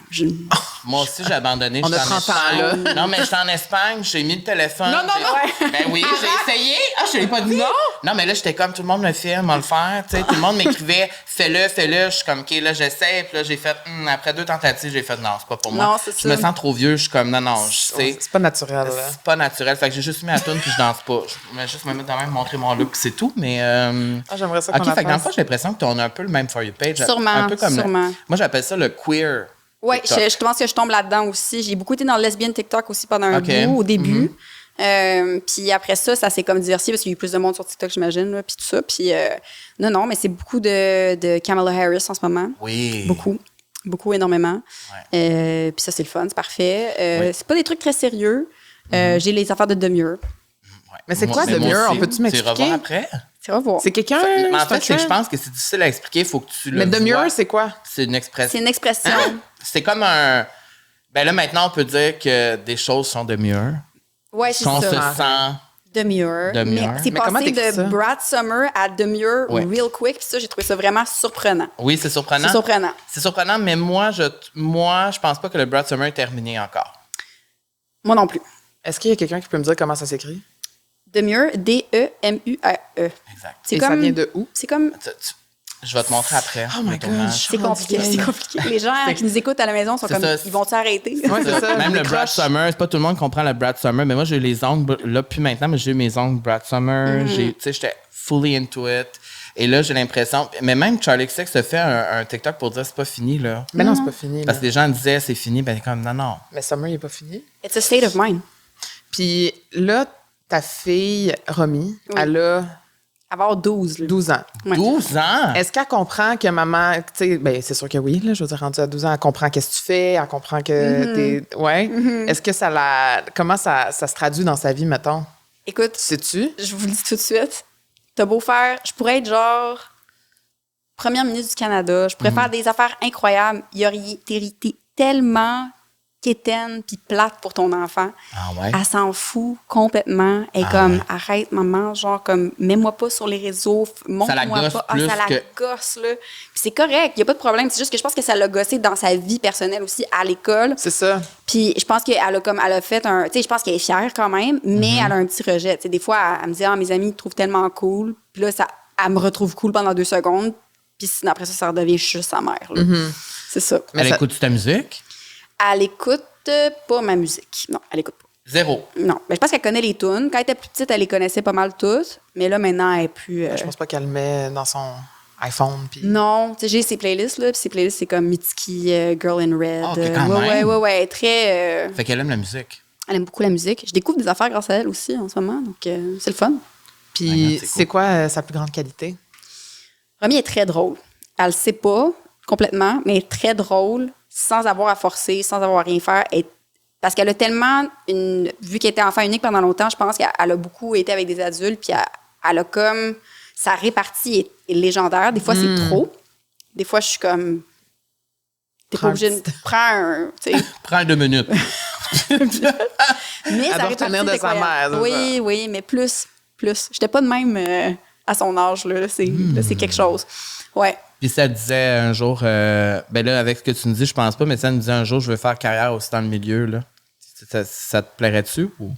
Moi aussi, j'ai abandonné. On J'étais a en 30 ans, là. Espagne. Non, mais j'étais en Espagne, j'ai mis le téléphone. Non, non, Ben oui, j'ai essayé. Ah, je l'ai pas dit. Non, mais là, j'étais comme, tout le monde me filme, on va le faire. Tu sais, tout le monde m'écrivait, fais-le. Je suis comme, OK, là, j'essaie. Puis là, j'ai fait, après 2 tentatives, j'ai fait, non, c'est pas pour moi. Non, c'est Je ça. me sens trop vieux. Je suis comme, non, tu sais. C'est pas naturel. Là. C'est pas naturel. Fait que j'ai juste mis la toune puis je danse pas. Je vais juste me mettre de même, montrer mon look, c'est tout. Mais. Ah, j'aimerais ça qu'on OK, la fait que dans le fasse. fond, j'ai l'impression que tu as un peu le même For You page. Sûrement, Un peu comme sûrement. moi, j'appelle ça le queer. Oui, TikTok. je pense que je tombe là-dedans aussi. J'ai beaucoup été dans le lesbian TikTok aussi pendant un OK. bout, au début. Puis après ça s'est comme diversifié parce qu'il y a eu plus de monde sur TikTok, j'imagine, là, puis tout ça. Puis non, mais c'est beaucoup de Kamala Harris en ce moment. Oui. Beaucoup, énormément. Ouais. Puis ça, c'est le fun, c'est parfait. Oui. C'est pas des trucs très sérieux. J'ai les affaires de Demure. Ouais. Mais c'est Moi- quoi mais moi Demure? aussi. On peut-tu m'expliquer? Tu revoir après? C'est revoir. C'est quelqu'un. Mais en c'est fait, c'est que je quelqu'un? pense que c'est difficile à expliquer. Il faut que tu le Mais Demure, vois. c'est quoi? C'est une expression. C'est une expression. C'est comme un. Ben là, maintenant, on peut dire que des choses sont de mieux. Ouais, c'est Qu'on se ça. sent. Demure. Demure. Mais c'est Mais comment passé t'écris de ça? Brad Summer à Demure Ouais. real quick. Puis ça, j'ai trouvé ça vraiment surprenant. Oui, c'est surprenant. C'est surprenant. C'est surprenant, mais moi, je pense pas que le Brad Summer est terminé encore. Moi non plus. Est-ce qu'il y a quelqu'un qui peut me dire comment ça s'écrit? Demure, D-E-M-U-R-E. Exact. C'est Et comme. ça vient de où? C'est comme. Je vais te montrer après. Oh my le God, tournage. C'est compliqué. C'est compliqué. Les gens qui nous écoutent à la maison sont C'est comme. ça. Ils vont s'arrêter? Ouais, c'est ça. Même je le Brad décroche. Summer, c'est pas tout le monde qui comprend le Brad Summer, mais moi, j'ai eu les ongles, là, plus maintenant, mais j'ai eu mes ongles Brad Summer. Tu sais, j'étais fully into it. Et là, j'ai l'impression. Mais même Charlie XCX se fait un TikTok pour dire c'est pas fini, là. Mais non, c'est pas fini. Parce là. que les gens disaient c'est fini, ben comme non. Mais Summer, il est pas fini. It's a state of mind. Puis là, ta fille, Romy, Oui. elle a Avoir 12. Là. 12 ans. Ouais. 12 ans! Est-ce qu'elle comprend que maman, tu sais, ben c'est sûr que oui, là, je veux dire, rendue à 12 ans, elle comprend qu'est-ce que tu fais, elle comprend que t'es. Ouais. Est-ce que ça la. Comment ça se traduit dans sa vie, mettons? Écoute, Sais-tu? je vous le dis tout de suite. T'as beau faire. Je pourrais être genre. Première ministre du Canada. Je pourrais faire des affaires incroyables. Il y aurait t'es tellement quétaine puis plate pour ton enfant. Ah ouais? Elle s'en fout complètement. Elle est comme, arrête, maman, genre, comme, mets-moi pas sur les réseaux, montre-moi gosse pas. plus Ça la que- gosse, là. Puis c'est correct, il n'y a pas de problème. C'est juste que je pense que ça l'a gossé dans sa vie personnelle aussi, à l'école. C'est ça. Puis je pense qu'elle a fait un. Tu sais, je pense qu'elle est fière quand même, mais elle a un petit rejet. Tu sais, des fois, elle me dit, mes amis te trouvent tellement cool. Puis là, elle me retrouve cool pendant 2 secondes. Puis après ça redevient juste sa mère, là. C'est ça. Mais Elle ça- écoute ta musique? Elle écoute pas ma musique. Non, elle écoute pas. Zéro. Non, mais je pense qu'elle connaît les tunes. Quand elle était plus petite, elle les connaissait pas mal toutes. Mais là, maintenant, elle est plus. Je pense pas qu'elle le met dans son iPhone. Puis... Non, tu sais, j'ai ses playlists, là. Puis ses playlists, c'est comme Mitski, Girl in Red. Ah, ok, quand même. Ouais. Très. Fait qu'elle aime la musique. Elle aime beaucoup la musique. Je découvre des affaires grâce à elle aussi en ce moment. Donc, c'est le fun. Puis c'est c'est quoi sa plus grande qualité? Romy est très drôle. Elle le sait pas complètement, mais elle est très drôle, sans avoir à forcer, sans avoir à rien faire. Parce qu'elle a tellement vu qu'elle était enfant unique pendant longtemps, je pense qu'elle a beaucoup été avec des adultes, puis elle a comme... Sa répartie est légendaire. Des fois, c'est trop. Des fois, je suis comme... T'es pas obligé de prendre un... Prends 2 minutes. Mais Elle ça doit retenir de sa mère. Oui, oui, mais plus. J'étais pas de même à son âge. Là, c'est quelque chose. Ouais. Puis ça te disait un jour, ben là, avec ce que tu nous dis, je pense pas, mais ça nous disait un jour, je veux faire carrière aussi dans le milieu, là. Ça te plairait-tu ou?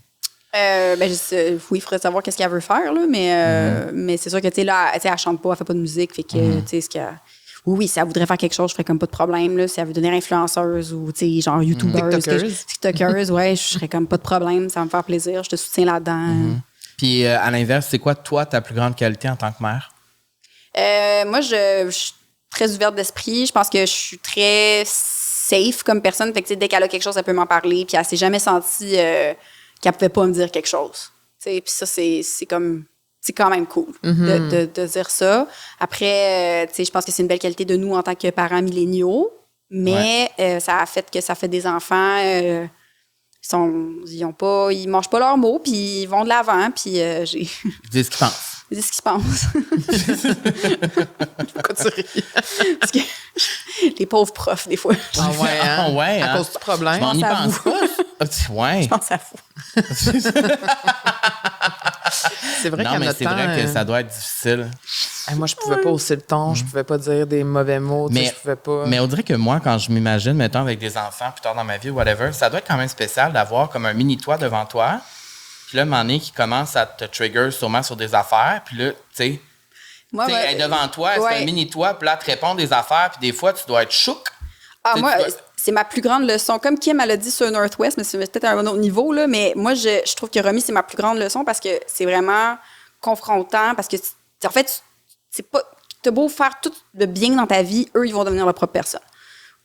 Oui, il faudrait savoir qu'est-ce qu'elle veut faire, là, mais c'est sûr que, tu sais, là, elle chante pas, elle fait pas de musique, fait que, tu sais, oui, si elle voudrait faire quelque chose, je ferais comme pas de problème, là. Si elle veut devenir influenceuse ou, tu sais, genre YouTubeuse, TikTokeuse, ouais, je serais comme pas de problème, ça va me faire plaisir, je te soutiens là-dedans. Puis, à l'inverse, c'est quoi, toi, ta plus grande qualité en tant que mère? Moi, je suis très ouverte d'esprit. Je pense que je suis très safe comme personne. Fait que, dès qu'elle a quelque chose, elle peut m'en parler. Puis elle s'est jamais sentie qu'elle pouvait pas me dire quelque chose. Puis ça, c'est quand même cool de dire ça. Après, je pense que c'est une belle qualité de nous en tant que parents milléniaux. Mais ça a fait que ça fait des enfants... ils mangent pas leurs mots, puis ils vont de l'avant, puis j'ai... Ils disent ce qu'ils pensent. Ils disent ce qu'ils pensent. Pourquoi tu ris? Parce que les pauvres profs, des fois. Ah ouais, hein? Ah ouais, À hein? cause du problème. On n'y à pense vous. pas. Ouais. Je pense à vous. C'est vrai Non, qu'à mais notre c'est temps... vrai que ça doit être difficile. moi, je pouvais pas hausser le ton, je pouvais pas dire des mauvais mots, tu sais, je pouvais pas... Mais on dirait que moi, quand je m'imagine, mettons, avec des enfants plus tard dans ma vie ou whatever, ça doit être quand même spécial d'avoir comme un mini-toi devant toi. Puis là, un moment donné, qui commence à te trigger sûrement sur des affaires. Puis là, tu sais, Moi, elle est devant toi, c'est un mini-toi, puis là, elle te répond des affaires. Puis des fois, tu dois être chouk. moi, c'est ma plus grande leçon. Comme Kim, elle a dit sur Northwest, mais c'est peut-être à un autre niveau, là, mais moi, je trouve que Romy, c'est ma plus grande leçon parce que c'est vraiment confrontant. Parce que, en fait, c'est pas... T'as beau faire tout de bien dans ta vie, eux, ils vont devenir leur propre personne.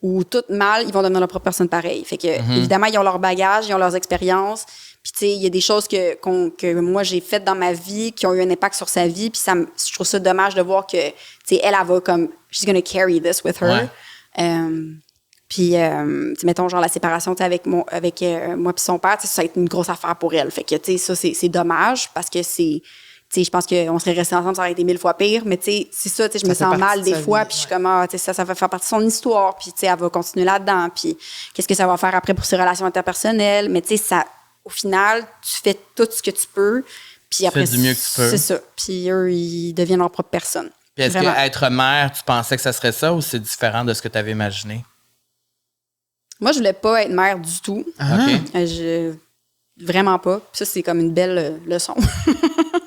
Ou tout mal, ils vont devenir leur propre personne pareille. Fait que, évidemment, ils ont leur bagage, ils ont leurs expériences. Puis, tu sais, il y a des choses que moi, j'ai faites dans ma vie qui ont eu un impact sur sa vie. Puis, je trouve ça dommage de voir que, tu sais, elle va comme, she's gonna carry this with her. Puis, mettons, genre, la séparation, tu sais, avec moi puis son père, ça a été une grosse affaire pour elle. Fait que, tu sais, ça, c'est dommage parce que c'est... Tu sais, je pense qu'on serait restés ensemble, ça aurait été 1000 fois pire. Mais, tu sais, c'est ça, tu sais, je me sens mal des fois. Puis, je suis comme, tu sais, ça va faire partie de son histoire. Puis, tu sais, elle va continuer là-dedans. Puis, qu'est-ce que ça va faire après pour ses relations interpersonnelles? Mais, tu sais, au final, tu fais tout ce que tu peux. Puis après, du mieux que tu peux. C'est ça. Puis eux, ils deviennent leur propre personne. Puis est-ce qu'être mère, tu pensais que ça serait ça ou c'est différent de ce que tu avais imaginé? Moi, je voulais pas être mère du tout. OK. Vraiment pas. Puis ça, c'est comme une belle leçon.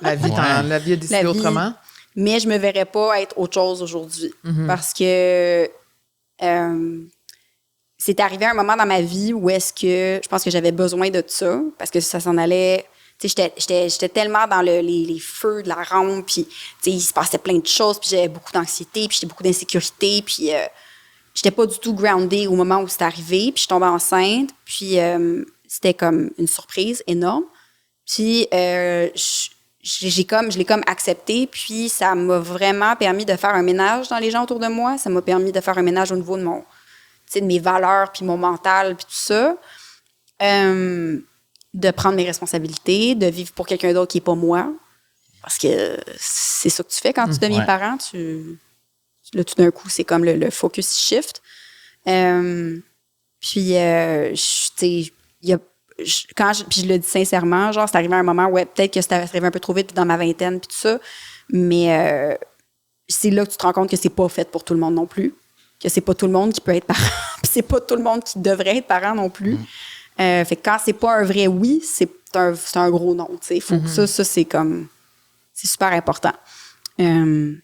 La vie a décidé autrement. Mais je me verrais pas être autre chose aujourd'hui. Parce que c'est arrivé un moment dans ma vie où est-ce que je pense que j'avais besoin de ça. Parce que ça s'en allait... Tu sais, j'étais tellement dans les feux de la rampe, puis tu sais, il se passait plein de choses, puis j'avais beaucoup d'anxiété, puis j'avais beaucoup d'insécurité, puis j'étais pas du tout groundée au moment où c'est arrivé, puis je tombais enceinte, puis c'était comme une surprise énorme. Puis je l'ai comme accepté, puis ça m'a vraiment permis de faire un ménage dans les gens autour de moi. Ça m'a permis de faire un ménage au niveau de de mes valeurs, puis mon mental, puis tout ça. De prendre mes responsabilités, de vivre pour quelqu'un d'autre qui n'est pas moi. Parce que c'est ça que tu fais quand tu deviens parent. Là, tout d'un coup, c'est comme le focus shift. Puis, puis je le dis sincèrement, genre, c'est arrivé à un moment où peut-être que c'est arrivé un peu trop vite puis dans ma vingtaine, puis tout ça. Mais c'est là que tu te rends compte que c'est pas fait pour tout le monde non plus. Que c'est pas tout le monde qui peut être parent. Puis c'est pas tout le monde qui devrait être parent non plus. Fait que quand c'est pas un vrai oui, c'est un gros non. Faut que ça, c'est comme... C'est super important. Mais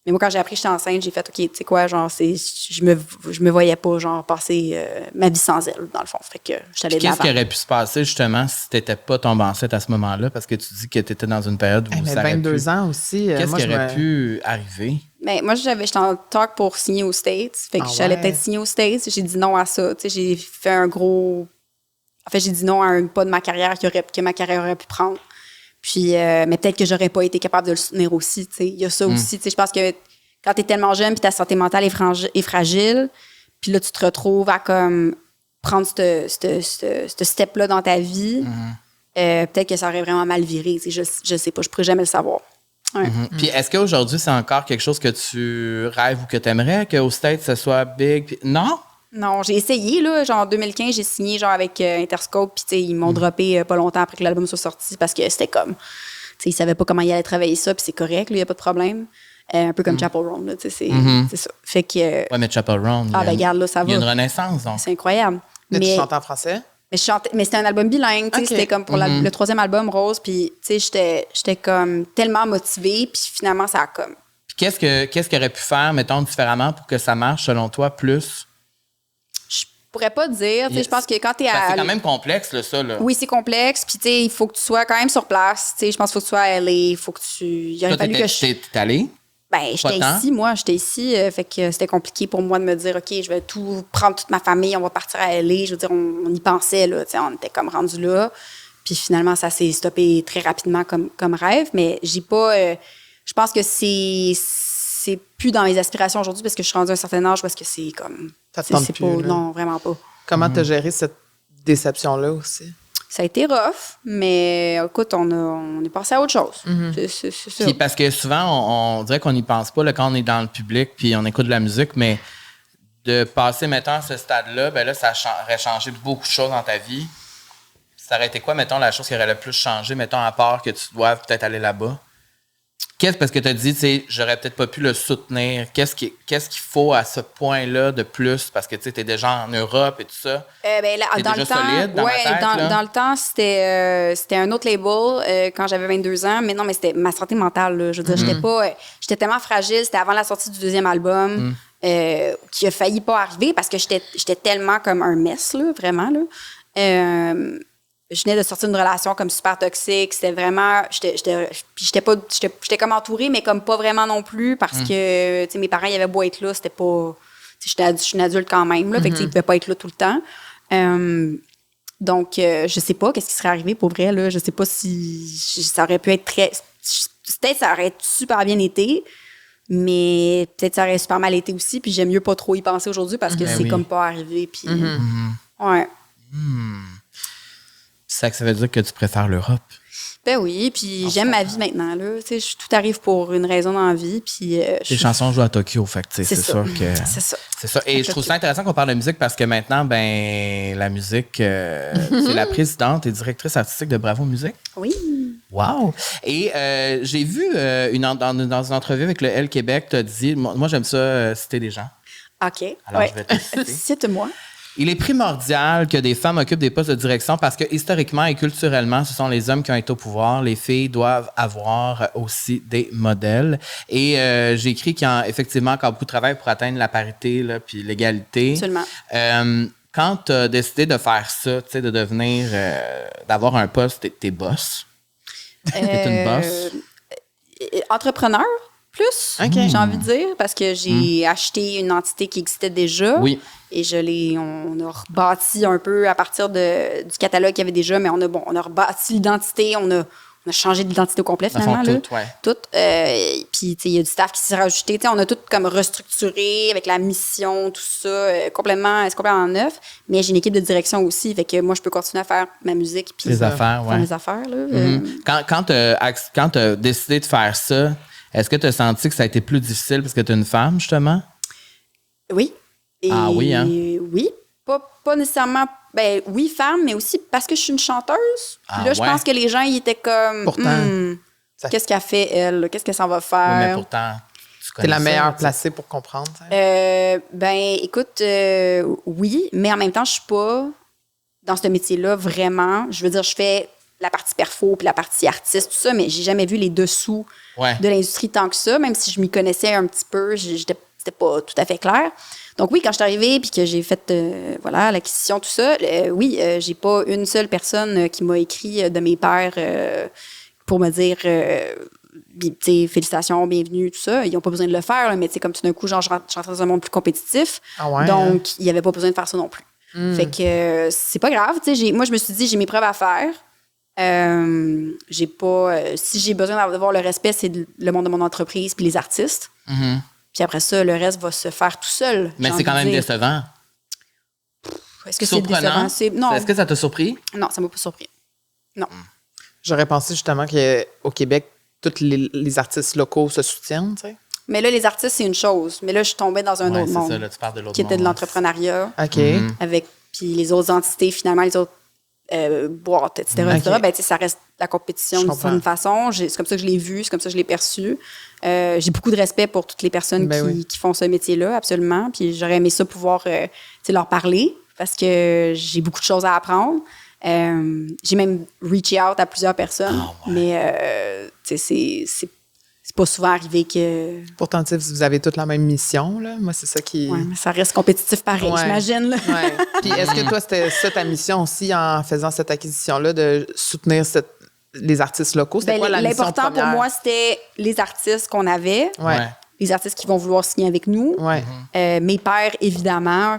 moi, quand j'ai appris que j'étais enceinte, j'ai fait, OK, tu sais quoi, genre, je me voyais pas, genre, passer ma vie sans elle, dans le fond. Fait que j'allais de l'avant. Qu'est-ce qui aurait pu se passer, justement, si t'étais pas tombée enceinte à ce moment-là? Parce que tu dis que t'étais dans une période où ça aurait 22 ans aussi. Qu'est-ce qui aurait pu arriver? Ben, moi, j'étais en talk pour signer aux States. Fait que j'allais peut-être signer aux States. J'ai dit non à ça. Tu sais, j'ai fait un gros... En fait, j'ai dit non à un pas de ma carrière que ma carrière aurait pu prendre. Puis, mais peut-être que j'aurais pas été capable de le soutenir aussi, tu sais. Il y a ça aussi, tu sais. Je pense que quand t'es tellement jeune puis ta santé mentale est fragile, puis là, tu te retrouves à comme prendre ce step-là dans ta vie, peut-être que ça aurait vraiment mal viré, tu sais. Je sais pas, je pourrais jamais le savoir. Ouais. Puis est-ce qu'aujourd'hui, c'est encore quelque chose que tu rêves ou que tu aimerais, qu'au States, ça soit big? Puis... Non? Non, j'ai essayé, là, genre en 2015, j'ai signé genre avec Interscope, puis tu sais, ils m'ont droppé pas longtemps après que l'album soit sorti parce que c'était comme, tu sais, ils savaient pas comment ils allaient travailler ça, puis c'est correct, il y a pas de problème. Un peu comme Chapel Roan, là, tu sais, c'est ça. Fait que... Ouais, mais Chapel Roan, regarde, là, ça va. Il y a une renaissance, donc. C'est incroyable. Mais tu chantes en français? Mais c'était un album bilingue, tu sais, c'était comme pour le troisième album, Rose, puis tu sais, j'étais comme tellement motivée, puis finalement, ça a comme... Puis qu'est-ce qu'il aurait pu faire, mettons, différemment pour que ça marche, selon toi, plus? Je pourrais pas dire, tu sais, je pense que quand t'es à... C'est quand même complexe, là, ça, là. Oui, c'est complexe, puis tu sais, il faut que tu sois quand même sur place, tu sais, je pense qu'il faut que tu sois à LA, il faut que tu... Il aurait fallu que T'es allé? Ben, j'étais ici, fait que c'était compliqué pour moi de me dire, OK, je vais tout prendre toute ma famille, on va partir à LA. Je veux dire, on y pensait, là, tu sais, on était comme rendu là. Puis finalement, ça s'est stoppé très rapidement comme rêve, mais j'ai pas... je pense que c'est plus dans mes aspirations aujourd'hui parce que je suis rendue à un certain âge parce que c'est comme... Ça te tente plus, pas, là. non, vraiment pas. Comment t'as géré cette déception-là aussi? Ça a été rough, mais écoute, on est passé à autre chose. C'est ça. Puis parce que souvent, on dirait qu'on n'y pense pas là, quand on est dans le public puis on écoute de la musique, mais de passer, mettons, à ce stade-là, ben là, ça aurait changé beaucoup de choses dans ta vie. Ça aurait été quoi, mettons, la chose qui aurait le plus changé, mettons, à part que tu dois peut-être aller là-bas? Parce que tu as dit, tu sais, j'aurais peut-être pas pu le soutenir. Qu'est-ce qu'il faut à ce point-là de plus? Parce que tu sais, t'es déjà en Europe et tout ça. Ben là, t'es dans déjà le temps, solide dans ma tête, là? dans le temps, c'était un autre label quand j'avais 22 ans. Mais non, mais c'était ma santé mentale, là. Je veux dire, j'étais tellement fragile. C'était avant la sortie du deuxième album qui a failli pas arriver parce que j'étais tellement comme un mess, là, vraiment, là. Je venais de sortir d'une relation comme super toxique. C'était vraiment... J'étais comme entourée, mais comme pas vraiment non plus parce que, tu sais, mes parents, ils avaient beau être là, c'était pas... Tu sais, je suis une adulte quand même, là, fait que, ils pouvaient pas être là tout le temps. Donc, je sais pas qu'est-ce qui serait arrivé pour vrai, là. Je sais pas si ça aurait pu être très... Peut-être ça aurait super bien été, mais peut-être ça aurait super mal été aussi, puis j'aime mieux pas trop y penser aujourd'hui parce que c'est comme pas arrivé, puis... Ouais. Ça veut dire que tu préfères l'Europe. Ben oui, puis j'aime ma vie maintenant, là. Tu sais, tout arrive pour une raison dans la vie, puis... Les chansons jouent à Tokyo, fait que, tu sais, c'est sûr que... C'est ça. C'est ça. Et je trouve ça intéressant qu'on parle de musique parce que maintenant, ben, la musique, c'est la présidente et directrice artistique de Bravo Musique. Oui. Wow! Et j'ai vu dans une entrevue avec le L Québec, tu as dit, moi j'aime ça citer des gens. OK. Alors, je vais te citer. Cite-moi. Il est primordial que des femmes occupent des postes de direction parce que historiquement et culturellement, ce sont les hommes qui ont été au pouvoir. Les filles doivent avoir aussi des modèles. Et j'ai écrit qu'il y a effectivement encore beaucoup de travail pour atteindre la parité là, puis l'égalité. Absolument. Quand tu as décidé de faire ça, tu sais, de devenir, d'avoir un poste, t'es boss. T'es une boss. Entrepreneur, plus, j'ai envie de dire, parce que j'ai acheté une entité qui existait déjà. Oui. Et on a rebâti un peu à partir du catalogue qu'il y avait déjà, mais on a rebâti l'identité, on a changé d'identité au complet, finalement. Tout. Puis, tu sais, il y a du staff qui s'est rajouté. Tu sais, on a tout comme restructuré avec la mission, tout ça, c'est complètement neuf. Mais j'ai une équipe de direction aussi, fait que moi, je peux continuer à faire ma musique. Puis les affaires, faire mes affaires, là. Quand tu as décidé de faire ça, est-ce que tu as senti que ça a été plus difficile parce que tu es une femme, justement? Oui. Oui, hein? Oui. Pas nécessairement... Ben oui, femme, mais aussi parce que je suis une chanteuse. Là, je pense que les gens, ils étaient comme... Pourtant... Qu'est-ce qu'elle fait, elle? Qu'est-ce que ça va faire? Oui, mais pourtant, tu connais T'es la meilleure ça, placée pour comprendre. Ben, écoute, oui, mais en même temps, je suis pas dans ce métier-là vraiment. Je veux dire, je fais la partie perfo puis la partie artiste, tout ça, mais j'ai jamais vu les dessous de l'industrie tant que ça, même si je m'y connaissais un petit peu, c'était pas tout à fait clair. Donc oui, quand je suis arrivée puis que j'ai fait l'acquisition, tout ça, j'ai pas une seule personne qui m'a écrit de mes pairs pour me dire félicitations, bienvenue, tout ça. Ils n'ont pas besoin de le faire, mais comme tout d'un coup, genre, je rentre dans un monde plus compétitif. Donc, il n'y avait pas besoin de faire ça non plus. Fait que c'est pas grave. Moi, je me suis dit, j'ai mes preuves à faire. J'ai pas... si j'ai besoin d'avoir le respect, c'est le monde de mon entreprise puis les artistes. Mhm. Puis après ça, le reste va se faire tout seul. Mais c'est quand même décevant. Est-ce que c'est décevant? Non. Est-ce que ça t'a surpris? Non, ça m'a pas surpris. Non. J'aurais pensé justement qu'au Québec, tous les artistes locaux se soutiennent, tu sais. Mais là, les artistes, c'est une chose. Mais là, je suis tombée dans un autre monde. C'est ça, là, tu parles de l'autre qui était de monde. l'entrepreneuriat. OK. Avec puis les autres entités, finalement, les autres boîtes, etc. Okay. Ben, ça reste la compétition d'une certaine façon. C'est comme ça que je l'ai vu, c'est comme ça que je l'ai perçu. J'ai beaucoup de respect pour toutes les personnes qui font ce métier-là, absolument. Puis j'aurais aimé ça pouvoir leur parler parce que j'ai beaucoup de choses à apprendre. J'ai même reach out à plusieurs personnes, mais c'est pas souvent arrivé que... Pourtant, vous avez toutes la même mission, là. Moi, c'est ça qui... Oui, mais ça reste compétitif pareil, j'imagine. Là. Ouais. Puis est-ce que toi, c'était ça ta mission aussi en faisant cette acquisition-là, de soutenir les artistes locaux? C'était quoi la mission première? L'important pour moi, c'était les artistes qu'on avait, les artistes qui vont vouloir signer avec nous, mes pairs, évidemment,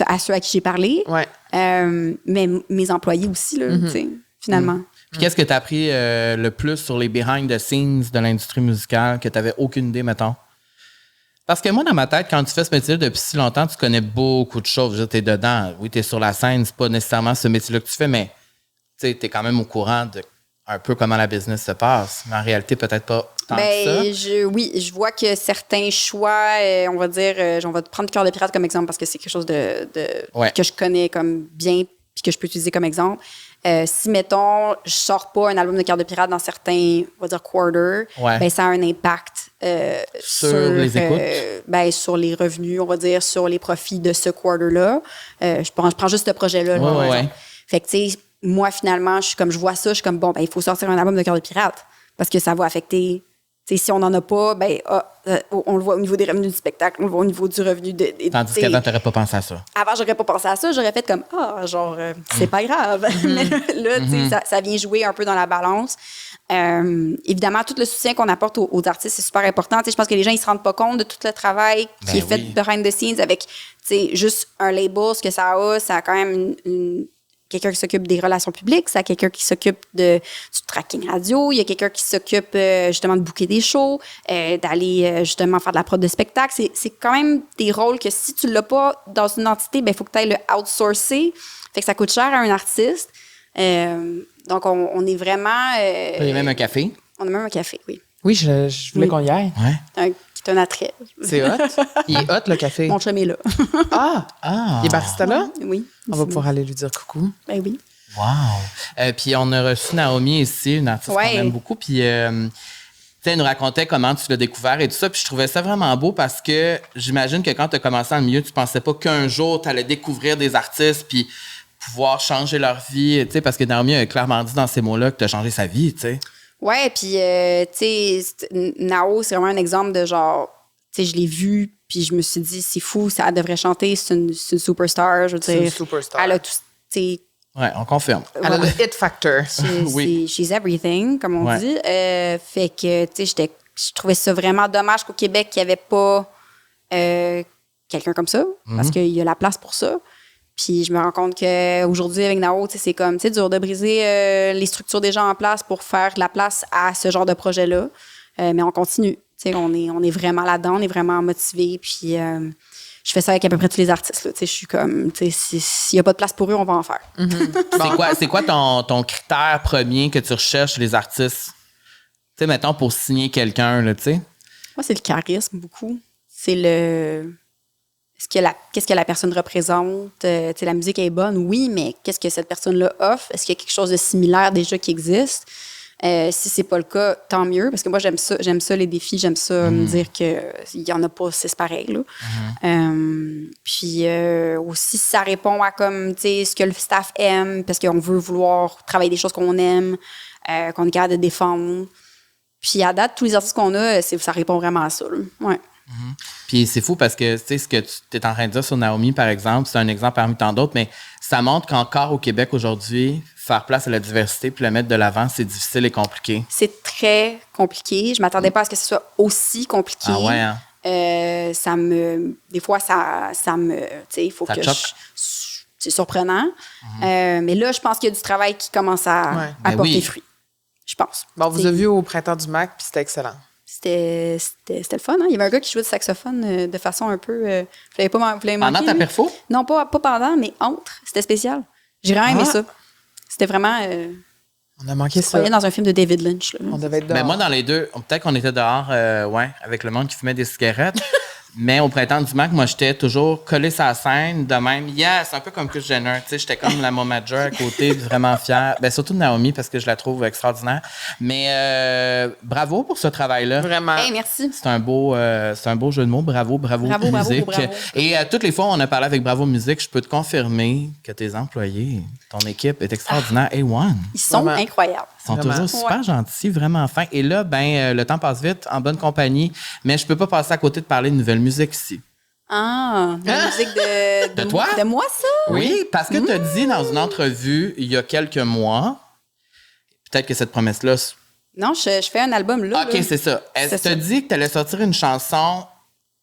à ceux à qui j'ai parlé, mais mes employés aussi, là, finalement. Puis qu'est-ce que tu as appris le plus sur les behind the scenes de l'industrie musicale que tu n'avais aucune idée, mettons? Parce que moi, dans ma tête, quand tu fais ce métier depuis si longtemps, tu connais beaucoup de choses. Tu es dedans. Oui, tu es sur la scène. C'est pas nécessairement ce métier-là que tu fais, mais tu es quand même au courant de un peu comment la business se passe. Mais en réalité, peut-être pas tant que ça. Je vois que certains choix, on va dire, on va prendre Cœur de pirate comme exemple parce que c'est quelque chose que je connais comme bien puis que je peux utiliser comme exemple. Si, mettons, je sors pas un album de Cœur de pirate dans certains, on va dire, quarters, ben, ça a un impact sur les écoutes? Sur les revenus, on va dire, sur les profits de ce quarter-là. Je prends juste ce projet-là. Fait que, tu sais, moi, finalement, je vois ça, je suis comme, bon, ben, il faut sortir un album de Cœur de pirate parce que ça va affecter... si on n'en a pas, ben, on le voit au niveau des revenus du spectacle, on le voit au niveau du revenu de... Tandis qu'avant, tu n'aurais pas pensé à ça. Avant, j'aurais pas pensé à ça. J'aurais fait comme, c'est pas grave. Mais là, ça vient jouer un peu dans la balance. Évidemment, tout le soutien qu'on apporte aux artistes, c'est super important. Je pense que les gens, ils se rendent pas compte de tout le travail qui est fait behind the scenes avec, juste un label, ce que ça a quand même quelqu'un qui s'occupe des relations publiques, ça a quelqu'un qui s'occupe du tracking radio, il y a quelqu'un qui s'occupe justement de booker des shows, d'aller justement faire de la prod de spectacle. C'est quand même des rôles que si tu l'as pas dans une entité, ben il faut que tu ailles le outsourcer. Fait que ça coûte cher à un artiste. Donc, on est vraiment... Il y a même un café. On a même un café, oui. Oui, je voulais qu'on y aille. C'est un attrait. C'est hot. Il est hot, le café. Mon chum est là. Il est barista là? Oui. On va pouvoir aller lui dire coucou. Ben oui. Wow! Puis on a reçu Naomi ici, une artiste qu'on aime beaucoup. Puis elle nous racontait comment tu l'as découvert et tout ça. Puis je trouvais ça vraiment beau parce que j'imagine que quand tu as commencé dans le milieu, tu pensais pas qu'un jour tu allais découvrir des artistes puis pouvoir changer leur vie. Parce que Naomi a clairement dit dans ces mots-là que tu as changé sa vie, tu sais. Ouais, puis, tu sais, Nao, c'est vraiment un exemple de genre, tu sais, je l'ai vu, puis je me suis dit, c'est fou, ça devrait chanter, c'est une superstar, je veux dire. C'est une superstar. Elle a tout, tu sais. Ouais, on confirme. Elle a le hit factor. She's everything, comme on dit. Fait que, tu sais, je trouvais ça vraiment dommage qu'au Québec, il n'y avait pas quelqu'un comme ça, parce qu'il y a la place pour ça. Puis je me rends compte qu'aujourd'hui, avec Nao, c'est comme, tu sais, dur de briser les structures des gens en place pour faire de la place à ce genre de projet-là. Mais on continue. Tu sais, on est vraiment là-dedans, on est vraiment motivés. Puis je fais ça avec à peu près tous les artistes. Tu sais, je suis comme, tu sais, s'il n'y a pas de place pour eux, on va en faire. C'est quoi ton critère premier que tu recherches chez les artistes? Tu sais, mettons, pour signer quelqu'un, là, tu sais? Moi, c'est le charisme, beaucoup. C'est le... Qu'est-ce que la personne représente? La musique est bonne, oui, mais qu'est-ce que cette personne-là offre? Est-ce qu'il y a quelque chose de similaire déjà qui existe? Si c'est pas le cas, tant mieux, parce que moi, j'aime ça les défis, j'aime ça me dire qu'il y en a pas, c'est pareil. Là. Puis aussi, si ça répond à comme, ce que le staff aime, parce qu'on veut vouloir travailler des choses qu'on aime, qu'on est capable de défendre. Puis à date, tous les artistes qu'on a, ça répond vraiment à ça. Là. Ouais. Puis c'est fou parce que, tu sais, ce que tu es en train de dire sur Naomi, par exemple, c'est un exemple parmi tant d'autres, mais ça montre qu'encore au Québec aujourd'hui, faire place à la diversité puis le mettre de l'avant, c'est difficile et compliqué. C'est très compliqué. Je m'attendais pas à ce que ce soit aussi compliqué. Ah ouais, hein? Des fois, ça me... Tu sais, il faut que c'est surprenant. Mais là, je pense qu'il y a du travail qui commence à porter fruit. Je pense. Bon, on vous a vu au Printemps du Mac, puis c'était excellent. C'était le fun, hein? Il y avait un gars qui jouait du saxophone de façon un peu... vous l'avez manqué, Pendant ta perfo? Non, pas pendant, mais entre. C'était spécial. J'ai vraiment aimé ça. C'était vraiment... On a manqué ça. On croyait dans un film de David Lynch. Là. On devait être dehors. Ben moi, dans les deux, peut-être qu'on était dehors, avec le monde qui fumait des cigarettes. Mais au Printemps du Mac, moi, j'étais toujours collé sur la scène de même. C'est un peu comme Kris Jenner. Tu sais, j'étais comme la momager à côté, vraiment fière. Ben, surtout de Naomi, parce que je la trouve extraordinaire. Mais bravo pour ce travail-là. Vraiment. Hey, merci. C'est un beau jeu de mots. Bravo Musique. Bravo. Et toutes les fois, on a parlé avec Bravo Musique, je peux te confirmer que tes employés, ton équipe est extraordinaire. A1. Ils sont Vraiment. incroyables. Ils sont toujours super gentils, vraiment fins. Et là, le temps passe vite, en bonne compagnie. Mais je peux pas passer à côté de parler de nouvelle musique ici. Ah, de la musique De toi? De moi, ça? Oui, parce que tu as dit dans une entrevue, il y a quelques mois, peut-être que cette promesse-là... Non, je fais un album là. OK, là. c'est ça. Est-ce que C'est tu as ça. dit que tu allais sortir une chanson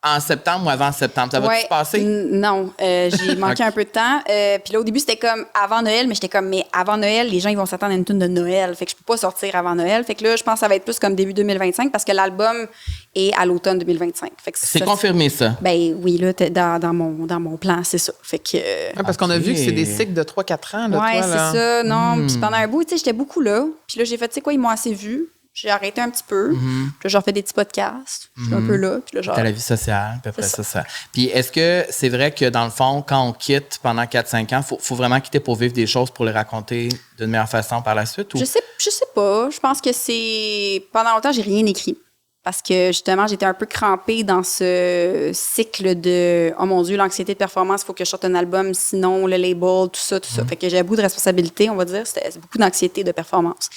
en septembre ou avant septembre? Ça va-tu se passer? Non, j'ai manqué un peu de temps. Puis là, au début, c'était comme avant Noël, mais j'étais comme, mais avant Noël, les gens, ils vont s'attendre à une tune de Noël. Fait que je peux pas sortir avant Noël. Fait que là, je pense que ça va être plus comme début 2025 parce que l'album est à l'automne 2025. Fait que C'est confirmé, ça? Ben oui, là, dans mon plan, c'est ça. Fait que... Parce qu'on a OK. vu que c'est des cycles de 3-4 ans, là, ouais, toi, là. c'est ça. Non, puis pendant un bout, tu sais, j'étais beaucoup là. Puis là, j'ai fait, tu sais quoi, ils m'ont assez vu. J'ai arrêté un petit peu. Puis là, j'ai refait des petits podcasts. Je suis un peu là. Puis là, genre... T'as la vie sociale, puis après C'est ça. Puis est-ce que c'est vrai que, dans le fond, quand on quitte pendant 4-5 ans, faut vraiment quitter pour vivre des choses pour les raconter d'une meilleure façon par la suite? Ou? Je sais pas. Je pense que c'est... Pendant longtemps, j'ai rien écrit. Parce que, justement, j'étais un peu crampée dans ce cycle de « Oh mon Dieu, l'anxiété de performance, il faut que je sorte un album, sinon le label, tout ça. » Fait que j'avais beaucoup de responsabilités, on va dire. C'est beaucoup d'anxiété de performance.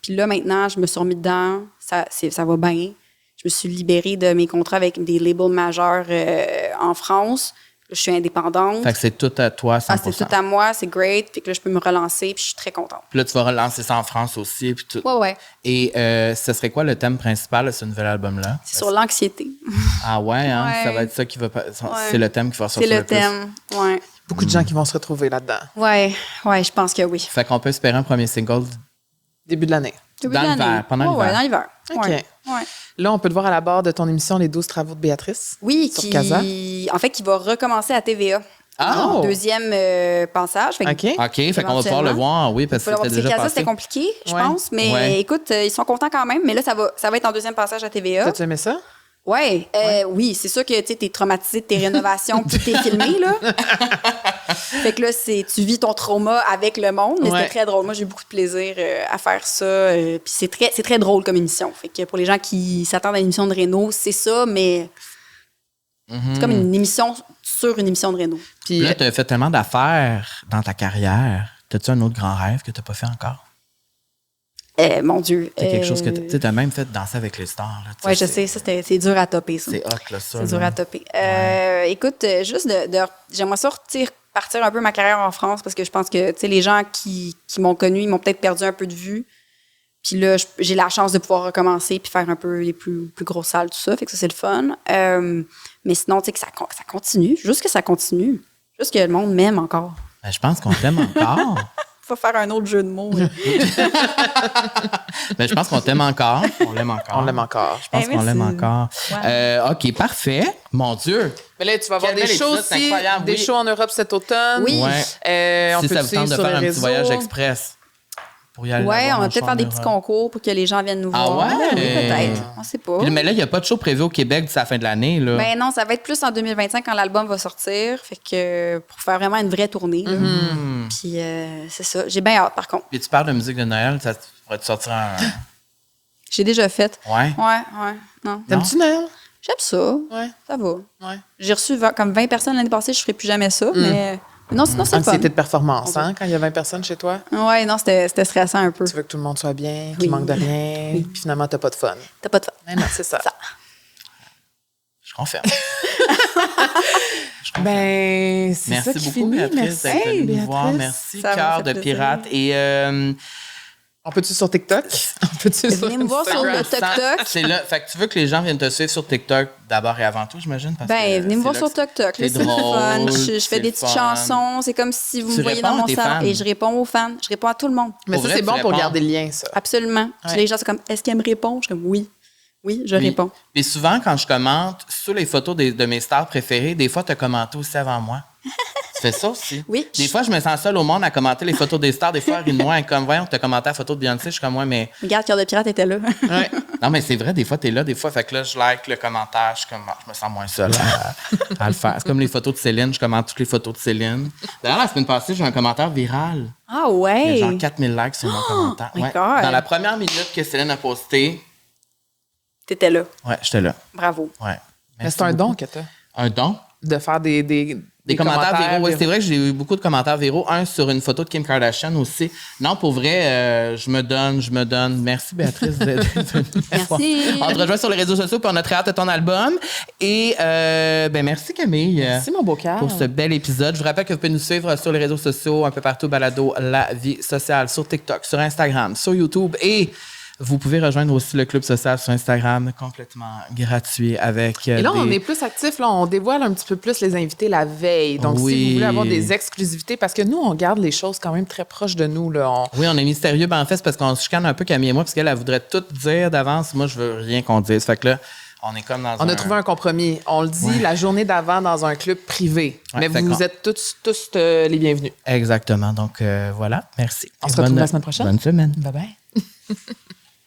Puis là, maintenant, je me suis remis dedans. Ça va bien. Je me suis libérée de mes contrats avec des labels majeurs en France. Là, je suis indépendante. Fait que c'est tout à toi, 100%. C'est tout à moi, c'est great. Puis que là, je peux me relancer, puis je suis très contente. Puis là, tu vas relancer ça en France aussi, puis tout. Ouais. Et ce serait quoi le thème principal de ce nouvel album-là? C'est sur l'anxiété. Ah ouais, hein? Ouais. Ça va être ça qui va... Ouais. C'est le thème qui va C'est sortir le le plus. thème, ouais. Beaucoup de gens qui vont se retrouver là-dedans. Ouais, je pense que oui. Fait qu'on peut espérer un premier single Début de l'année. Début Dans de l'hiver, l'année. pendant l'hiver. Ouais, dans l'hiver. OK. Ouais. Là, on peut te voir à la barre de ton émission Les 12 travaux de Béatrice. Oui, Sur Casa. en fait, qui va recommencer à TVA. Ah! Oh! Deuxième passage. Fait que OK. OK, fait qu'on va pouvoir le voir, oui, parce que Faut c'était l'avoir déjà Casa, passé. c'était compliqué, je Ouais. pense. Mais Ouais. écoute, ils sont contents quand même. Mais là, ça va être en deuxième passage à TVA. T'as-tu aimé ça? Ouais, oui, c'est sûr que tu es traumatisé de tes rénovations puis t'es filmé, là. Fait que là, tu vis ton trauma avec le monde, mais Ouais. c'était très drôle. Moi, j'ai eu beaucoup de plaisir à faire ça. Puis c'est très drôle comme émission. Fait que pour les gens qui s'attendent à une émission de réno, c'est ça, mais c'est comme une émission sur une émission de réno. Puis Là, tu as fait tellement d'affaires dans ta carrière. T'as-tu un autre grand rêve que tu n'as pas fait encore? Mon Dieu. C'est quelque chose que tu as même fait danser avec les stars. Là, tu Oui, sais, je sais, ça, c'est dur à topper, ça. C'est hot, là, ça. C'est dur là. à topper. Écoute, juste j'aimerais ça partir un peu ma carrière en France parce que je pense que les gens qui m'ont connue, ils m'ont peut-être perdu un peu de vue. Puis là, j'ai la chance de pouvoir recommencer puis faire un peu les plus grosses salles, tout ça. Fait que ça, c'est le fun. Mais sinon, tu sais, que ça continue. Juste que ça continue. Juste que le monde m'aime encore. Ben, je pense qu'on t'aime encore. Faut faire un autre jeu de mots. là. Ben, je pense qu'on t'aime encore. On l'aime encore. on l'aime encore. Je pense qu'on merci. l'aime encore. OK, parfait. Mon Dieu. Mais là, tu vas avoir Quel des bel shows épisode, c'est aussi, incroyable, des oui. shows en Europe cet automne. Oui. Ouais. On Si peut ça te vous tente suivre de sur faire un les petit voyage réseaux. express pour y aller. Ouais, voir on va un peut-être show faire en des petits Europe. concours pour que les gens viennent nous Ah voir. ouais? Oui, peut-être. On sait pas. Puis, mais là, il n'y a pas de show prévu au Québec d'ici la fin de l'année. Là. Ben non, ça va être plus en 2025 quand l'album va sortir. Fait que pour faire vraiment une vraie tournée. là. Puis c'est ça. J'ai bien hâte, par contre. Puis tu parles de musique de Noël, ça pourrait te sortir un... J'ai déjà fait. Ouais. Ouais. Non. T'aimes-tu Noël? J'aime ça. Ouais. Ça va. Ouais. J'ai reçu comme 20 personnes l'année passée. Je ferai plus jamais ça. Mais non, sinon, c'est le fun. Anxiété de performance, hein, quand il y a 20 personnes chez toi. Ouais, non, c'était stressant un peu. Tu veux que tout le monde soit bien, qu'il Oui. manque de rien, puis finalement, t'as pas de fun. T'as pas de fun. Mais non, c'est ça. Je confirme. Ben, c'est ça Merci qui beaucoup, finit. Béatrice, Merci, d'être venue nous voir. Béatrice. Merci, Ça m'a Cœur fait de plaisir. pirate. Et On peut-tu sur TikTok? On peut-tu sur Venez me voir sur le Instagram? TikTok. C'est là. Fait que tu veux que les gens viennent te suivre sur TikTok d'abord et avant tout, j'imagine? Parce que Venez me voir c'est sur là que TikTok. c'est C'est le fun. drôle, Je c'est fais des le petites fun. chansons. C'est comme si vous Tu me voyez réponds dans à mon tes salon. fans. Et je réponds aux fans. Je réponds à tout le monde. Mais Pour ça, vrai, c'est tu bon pour réponds. garder le lien, ça. Absolument. Puis Ouais. les gens sont comme, est-ce qu'elle me répond? Je suis comme, oui. Oui, je réponds. Puis souvent, quand je commente sur les photos de mes stars préférées, des fois, tu as commenté aussi avant moi. Tu fais ça aussi? Oui. Des fois, je me sens seule au monde à commenter les photos des stars. Des fois, elle rit de moi, elle est comme, voyons, tu as commenté la photo de Beyoncé. Je suis comme, ouais, mais. Regarde, Cœur de pirate était là. Ouais. Non, mais c'est vrai, des fois, tu es là, des fois. Fait que là, je like le commentaire. Je suis comme, je me sens moins seule à le faire. C'est comme les photos de Céline. Je commente toutes les photos de Céline. D'ailleurs, la semaine passée, j'ai eu un commentaire viral. Ah Il y ouais. a genre 4000 likes sur mon commentaire. my Ouais. God. Dans la première minute que Céline a posté, T'étais là. ouais, j'étais là. Bravo. Ouais. Mais c'est un don que tu as. Un don? De faire des commentaires viraux. Oui, c'est vrai que j'ai eu beaucoup de commentaires viraux. Un sur une photo de Kim Kardashian aussi. Non, pour vrai, je me donne. Merci, Béatrice. Merci. On te rejoint sur les réseaux sociaux, puis on a très hâte de ton album. Et merci, Camille. Merci, mon beau cœur. Pour ce bel épisode. Je vous rappelle que vous pouvez nous suivre sur les réseaux sociaux, un peu partout, Balado, La Vie Sociale, sur TikTok, sur Instagram, sur YouTube. Et vous pouvez rejoindre aussi le Club Social sur Instagram, complètement gratuit, avec Et là, on est plus actifs. Là, on dévoile un petit peu plus les invités la veille. Donc, si Oui. vous voulez avoir des exclusivités, parce que nous, on garde les choses quand même très proches de nous. Là. Oui, on est mystérieux. Ben, en fait, c'est parce qu'on se chicane un peu, Camille et moi, parce qu'elle voudrait tout dire d'avance. Moi, je veux rien qu'on dise. Fait que là, on est comme dans On a trouvé un compromis. On le dit la journée d'avant dans un club privé. Ouais, Mais fait vous qu'on- êtes tous les bienvenus. Exactement. Donc, voilà. Merci. On se Et retrouve la semaine prochaine. Bonne semaine. Bye-bye.